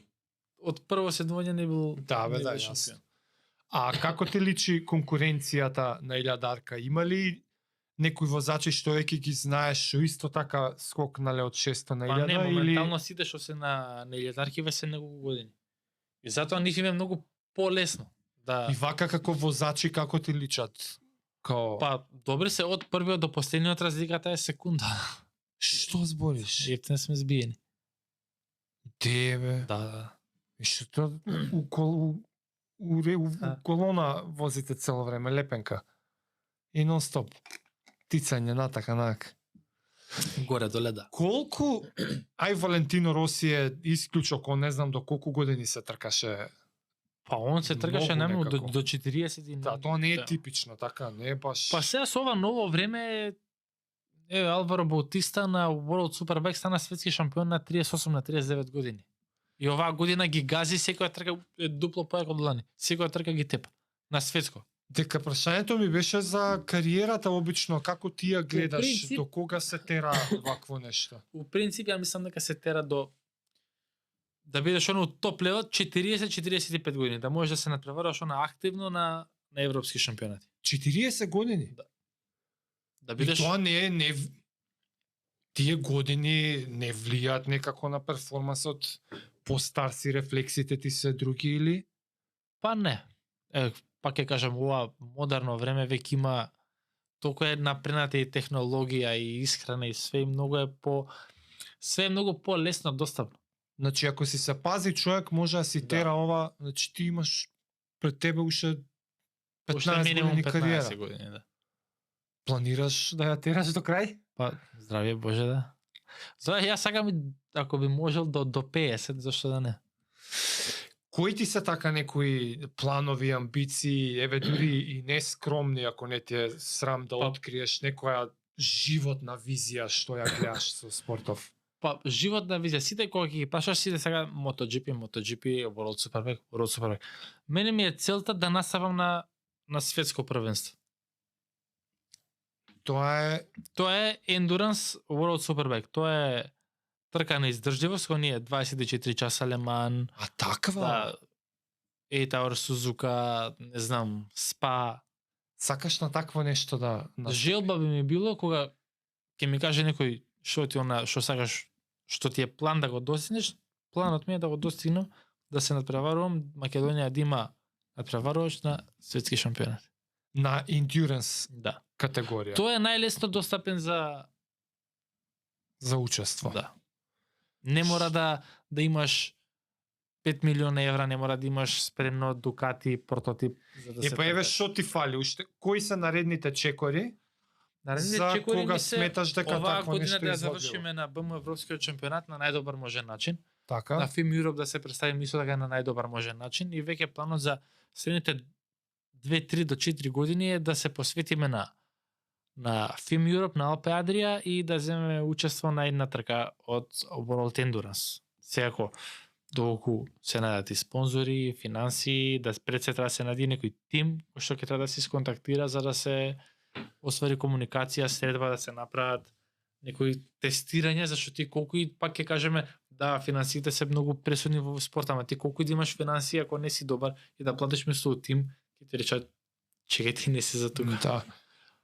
од прво седнување не бил јасно. А како ти личи конкуренцијата на 1000-ка? Има ли некои возачи што веќе ги знаеш што исто така скокнале од 600 на 1000 или моментално сите што се на 1000-ки ве се неколку години. И затоа нив им е многу полесно. Да. И вака како возачи како ти личат? Па добри се од првиот до последниот, разликата е секунда. Што збориш? Ефтен сме збиени. Тебе. Да. И што у колона возите цело време, лепенка. И нон-стоп. Тицање натака. Горе до леда. Колку Валентино Роси е исклучок, не знам до колку години се тркаше Па он се тркаше Многу најмногу некако. до 40 и Да, тоа не е да. типично, така, не е баш... Па сега со ова ново време Алваро Баутиста на World Superbike стана светски шампион на 38 на 39 години. И оваа година ги гази секоја трка е дупло појако од лани. Секоја трка ги тепа на светско. Дека прашањето ми беше за кариерата обично, како ти ја гледаш, принцип- до кога се тера вакво нешто? У принцип ја мислам дека се тера до да бидеш оно топ левел 40-45 години, да можеш да се надпреваруваш она активно на европски шампионати. 40 години? Да И бидеш тоа не тие години не влијаат некако на перформансот, постар си, рефлексите ти се други или? па не. Пак ќе кажам, ова модерно време веќе има толку е напредната и технологија и исхрана и све е многу полесно достапно. Значи, ако си се пази човек, може да си Да. тера ова, значи ти имаш пред тебе уште 15 Уште минимум години 15 кариера. години, да. Планираш да ја тераш до крај? Па, здравје Боже, да. Јас сакам и ако би можел до 50, зашто да не? Кои ти се така некои планови, амбиции, еве дури и нескромни, ако не ти е срам да Па- откриеш некоја животна визија што ја гледаш со спортов? Па, животна визија, сите кога ќе ги прашаш, сите сега MotoGP, World Superbike. Мене ми е целта да наставам на светско првенство. Тоа е Endurance World Superbike. Тоа е трка на издржливост, кој ние 24 часа Леман, а таква. да, 8 Hour Suzuka, не знам, Spa. Сакаш на такво нешто да Желба би ми било кога ќе ми каже некој што сакаш, што ти е план да го достигнеш, планот ми е да го достигнам, да се надпреварувам Македонија да има надпреварувач на светски шампионат. на endurance Да. категорија Тоа е најлесно достапен за учество. да. Не мора да имаш 5 милиона евра, не мора да имаш спремно Дукати прототип за да се Па еве тркаш. што ти фали уште? Кои се наредните чекори? Наредните за чекори кога ми се сметаш дека оваа такво година нешто да ја изводило? завршиме на БМ Европскиот шампионат на најдобар можен начин. Така? На Film Europe да се представиме исто така на најдобар можен начин и веќе планот за следните 2-3 до 4 години е да се посветиме на Film Europe, на Alpe Adria и да земеме учество на една трка од World Endurance. Секако, доколку се најдат и спонзори, финанси, да пред се треба да се најде некој тим кој што ќе треба да се сконтактира за да се оствари комуникација, следва да се направат некои тестирања, зашто ти колку и пак ќе кажеме да финансиите се многу пресудни во спорта, ама ти колку и да имаш финансии ако не си добар и да платиш место од тим, ќе ти речат чекај ти не си за тука. Да.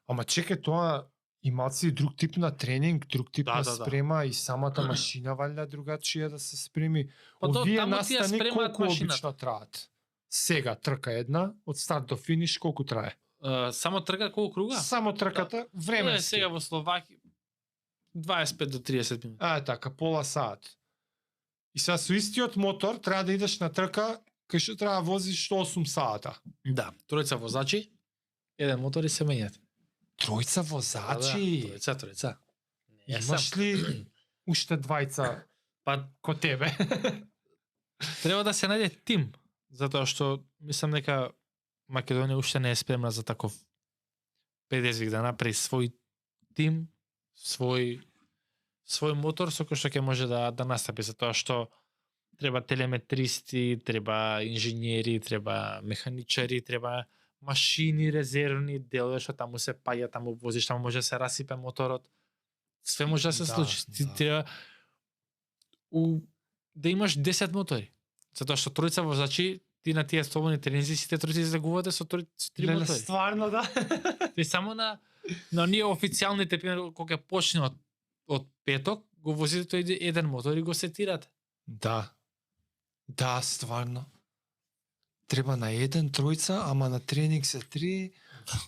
Ама чекај, тоа имаат си друг тип на тренинг, друг тип Да, на да, да. спрема и самата машина валја другачија да се спреми. Па то, Овие таму ти ја настани спремаат колку машината. обично траат? Сега трка една, од старт до финиш колку трае? Само трка колку круга? Само трката временски. Сега во Словакија 25 до 30 минути. Така, пола саат. И сега со истиот мотор треба да идеш на трка кај што треба да возиш 8 саата. Да, тројца возачи, еден мотор и се менјат. Тројца возачи. Тројца. Не Имаш ли уште двајца Па ко тебе? треба да се најде тим, затоа што мислам дека Македонија уште не е спремна за таков предизвик да направи свој тим, свој мотор со кој што ќе може да настапи, затоа што треба телеметристи, треба инженери, треба механичари, треба машини резервни, делови што таму се паѓа, таму возиш, таму може да се расипе моторот. Све може да се Да, случи. Ти да. треба да имаш 10 мотори. Затоа што тројца возачи, ти на тие слободни тренинзи сите тројци загувате со три Леле, мотори. стварно, да. Ти само на ние официјалните пример кога ќе почне од петок, го возите тој еден мотор и го сетирате. Да. Да, стварно. Треба на еден тројца, ама на тренинг се 3.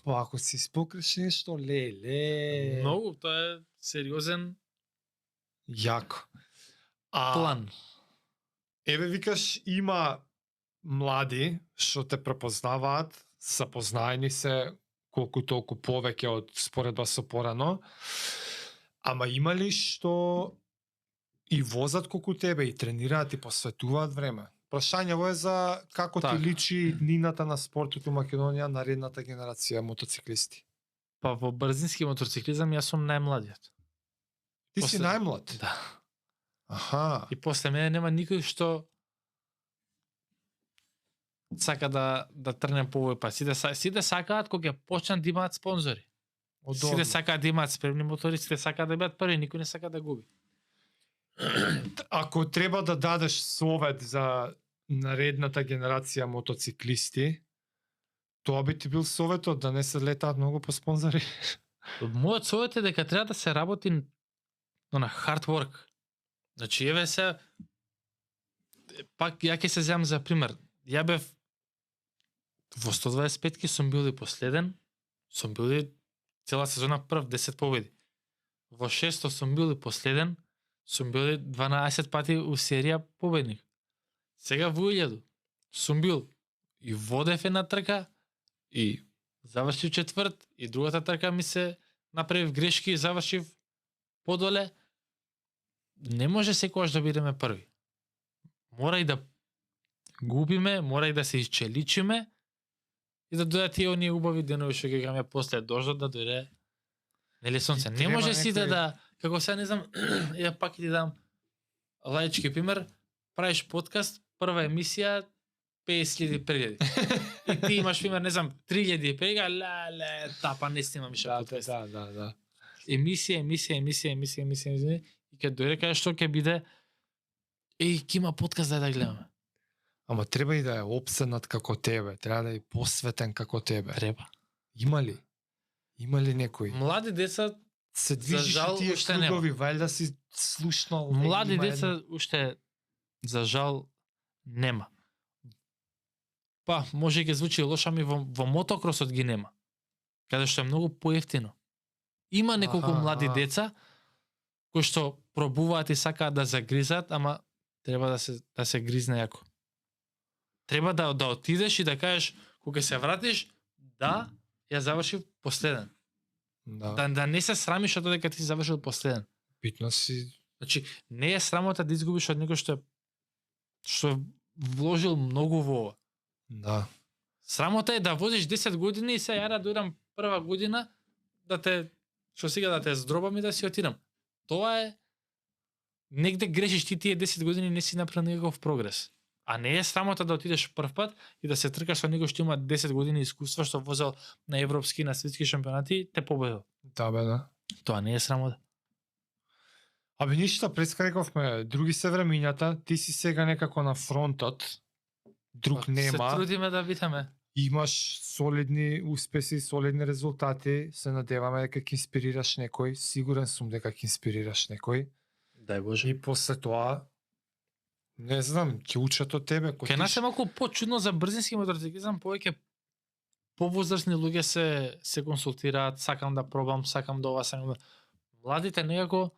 Па ако си спокреш нешто, леле. Многу, тоа е сериозен Јако. А план. еве викаш има млади што те препознаваат, запознаени се колку толку повеќе од споредба со порано. Ама има ли што и возат колку тебе и тренираат и посветуваат време? Прашањево е за како Така. ти личи иднината на спортот у Македонија, наредната генерација мотоциклисти. Па во брзински мотоциклизам јас сум најмладиот. Ти си После- најмлад? Да. Аха. И после мене нема никој што сака да трне по овој пат. Сите сакаат кога ќе почнат да имаат спонзори. Сите сакаат да имаат спремни мотори, сите сакаат да бидат први, никој не сака да губи. Ако треба да дадеш совет за наредната генерација мотоциклисти, тоа би ти бил советот да не се летаат многу по спонзори. Мојот совет е дека треба да се работи на hard work. Значи, еве се, пак ја ќе се земам за пример. Ја бев во 125-ки сум бил и последен, сум бил и цела сезона прв 10 победи. Во 600 сум бил и последен, сум бил и 12 пати у серија победник. Сега во 1000 сум бил и водев една трка и завршив четврт и другата трка ми се направив грешки и завршив подоле. Не може секогаш да бидеме први. Мора и да губиме, мора и да се исчеличиме и да дојдат тие оние убави денови што ќе гаме после дождот да дојде нели сонце. Не треба може сите некој- да, како сега не знам, ја пак ќе ти дам лаички пример, правиш подкаст, прва емисија 50.000 прегледи. И ти имаш пример, не знам, 3.000 прегледи, леле, тапа не снимам више подкаст. да. Емисија и ќе дојде кај што ќе биде ќе има подкаст да гледаме. Ама треба и да е опсенат како тебе, треба да е посветен како тебе. Треба. Има ли? Има ли некој? Млади деца, Се движиш за жал, и тие уште кругови, вајда си слушнал. млади има деца едно- уште за жал нема. Па, може и ќе звучи лошо, ами во мотокросот ги нема. Каде што е многу поевтино. Има неколку Аха, млади аха. деца кои што пробуваат и сакаат да загризат, ама треба да се гризне јако. Треба да отидеш и да кажеш кога се вратиш, да, ја завршив последен. Да. Да не се срамиш од тоа дека ти си завршил последен. Битно си. Значи, не е срамота да изгубиш од некој што е вложил многу во ова. Да. Срамота е да возиш 10 години и се ја да дојдам прва година да те што сега да те здробам и да си отидам. Тоа е негде грешиш ти тие 10 години не си направил никаков прогрес. А не е срамота да отидеш прв пат и да се тркаш со некој што има 10 години искуство, што возел на европски и на светски шампионати и те победил. Да, бе, да. Тоа не е срамота. Абе ништо, прескарековме други се времињата, ти си сега некако на фронтот. Друг Се нема. трудиме да битаме. Имаш солидни успеси, солидни резултати, се надеваме дека ќе инспирираш некој, сигурен сум дека ќе инспирираш некој. Дај Боже. И после тоа, не знам, ќе учат од тебе. Кај нас е малку почудно за брзински мотоциклизам, повеќе повозрастни луѓе се консултираат, сакам да пробам, сакам да ова, сакам да... Младите некако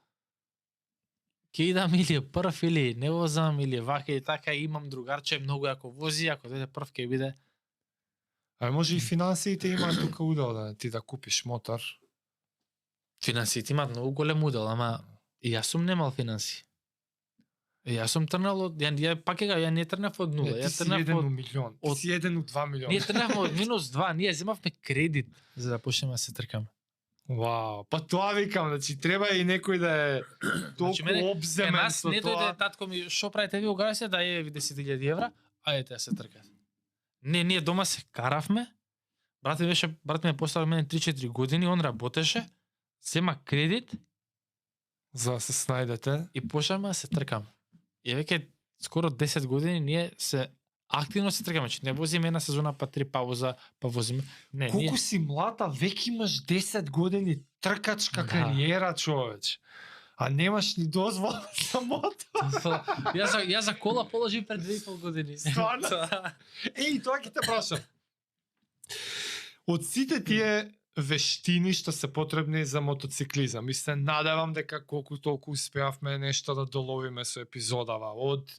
ќе идам или прв или не возам или вака и така, имам другарче многу ако вози, ако дојде прв ќе биде. А може и финансиите имаат тука удел да ти да купиш мотор. Финансиите имаат многу голем удел, ама и јас сум немал финанси. И јас сум трнал од ја пак ја не трнав од нула, Не, ја ти си трнав еден у од милион. Ти од- си еден у 2 милиона. ние трнавме од -2, ние земавме кредит за да почнеме да се тркаме. Вау, па тоа викам, значи треба и некој да е толку мене- обземен нас со не тоа. дојде татко ми, што правите ви огарасе да е 10.000 евра, ајде да се тркат. Не, ние дома се каравме. Брат ми е постар од мене 3-4 години, он работеше, зема кредит За да се снајдете. и почнавме да се тркаме. И веќе скоро 10 години ние се активно се тркаме, че не возиме една сезона па 3 пауза, па возиме. Не, ние Колку си млад, а веќе имаш 10 години тркачка Да. кариера, човече. А немаш ни дозвола за мотор. Јас за кола положив пред 2,5 години. Стварно? Еј, тоа ќе те прашам. Од сите тие вештини што се потребни за мотоциклизам, и се надевам дека колку толку успеавме нешто да доловиме со епизодава, од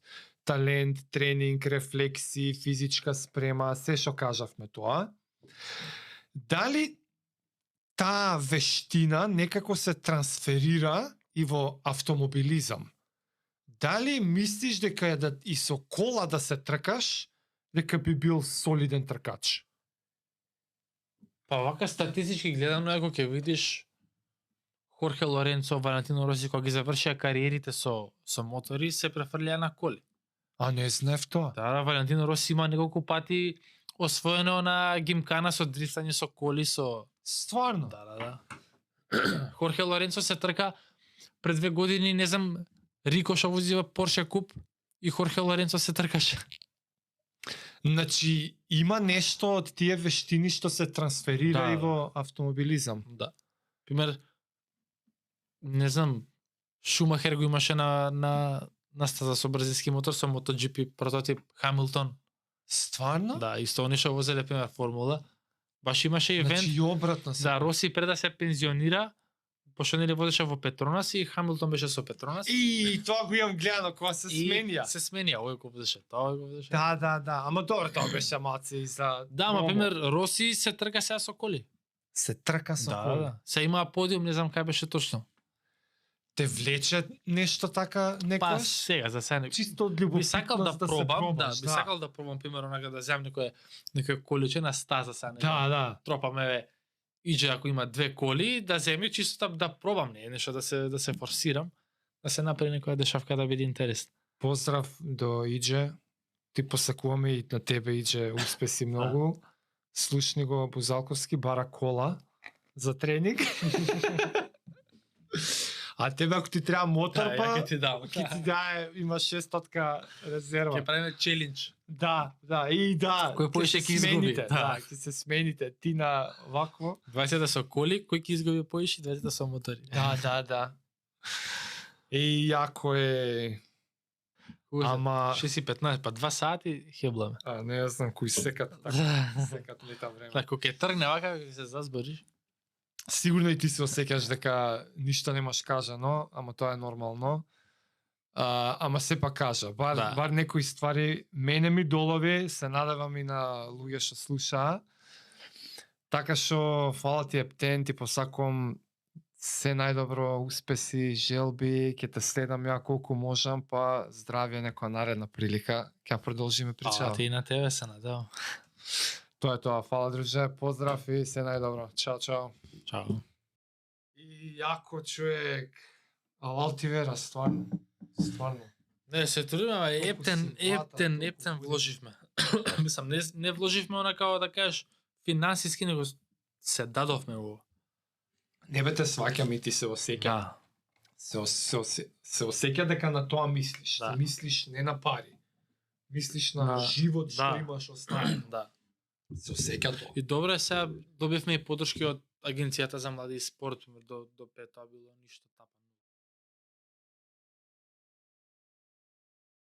талент, тренинг, рефлекси, физичка спрема, се што кажавме тоа. Дали таа вештина некако се трансферира и во автомобилизам? Дали мислиш дека е да и со кола да се тркаш, дека би бил солиден тркач? Па вака статистички гледано, ако ќе видиш Хорхе Лоренцо, Валентино Роси, кога ги завршија кариерите со мотори, се префрлија на коли. А не знаев тоа. Да, Валентино Роси има неколку пати освоено на гимкана со дрифтање со коли, со... Стварно? Да. Хорхе Лоренцо се трка пред 2 години, не знам, Рико што возива Порше Куп и Хорхе Лоренцо се тркаше. Значи, има нешто од тие вештини што се трансферира Да, и во автомобилизам. Да. Пример, не знам, Шумахер го имаше на стаза со брзински мотор, со MotoGP прототип Хамилтон. Стварно? Да, исто они што возеле пример формула. Баш имаше евент, Значи, и обратно се. да, Роси пред да се пензионира, пошто нели возеше во Петронас и Хамилтон беше со Петронас. И тоа го имам гледано кога се сменија. Се сменија, овој го возеше, тоа го возеше. Да. Ама добро, тоа беше малце и за... Да, ма пример Роси се трка сега со коли. Се трка со кола. Се има подиум, не знам кај беше точно. Те влече нешто така Па некојаш? сега за сега Чисто од би љубовитност сакал да се пробам, пробаш, би сакал да пробам пример онака да земам некоја количина стаза сега. Да. Тропаме иđе ако има 2 коли, да земе чисто да пробам, не е нешто да се форсирам, да се направи некоја дешавка да биде интересно. Поздрав до Иđе. Ти посакуваме и на тебе Иđе успеси многу. Слушни го Бузалковски бара кола за тренинг. А тебе ако ти треба мотор, Да, па ја ќе ти дам. ќе ти дае, има 600 резерва. Ќе правиме челендж. Да, и да. Кој поише ќе изгуби. смените, да, ќе се смените. Ти на вакво. 20 со коли, кој ќе изгуби поише, 20 со мотори. Да. И јако е... Ама... 6 и 15, па 2 сати хебламе. не знам кој секат секат лета време. Ако ќе тргне вака, ќе се зазбориш. Сигурно и ти се осеќаш дека ништо немаш кажано, ама тоа е нормално. Ама сепак кажа, бар некои ствари мене ми долови, се надевам и на луѓе што слушаа. Така што фала ти Ептен, ти посакувам се најдобро, успеси, желби, ќе те следам ја колку можам, па здравје, некоја наредна прилика, ќе продолжиме причава. Ти и на тебе се надевам. Тоа е тоа, фала друже, поздрав и се најдобро. Чао. Чао. И јако човек, Алтивера, стварно. Не, се трудиме, Ептен вложивме. Мислам, не вложивме онака да кажеш финансиски, него се дадовме во. Не бе те сваќам и ти се осеќа. Да. Се осеќа дека на тоа мислиш. Да. Мислиш не на пари. Мислиш на На- живот што да. имаш оставено. Да. Се осеќа тоа. И добро е сега добивме и подршки од Агенцијата за млади и спорт, до 5 тоа било ништо тапано.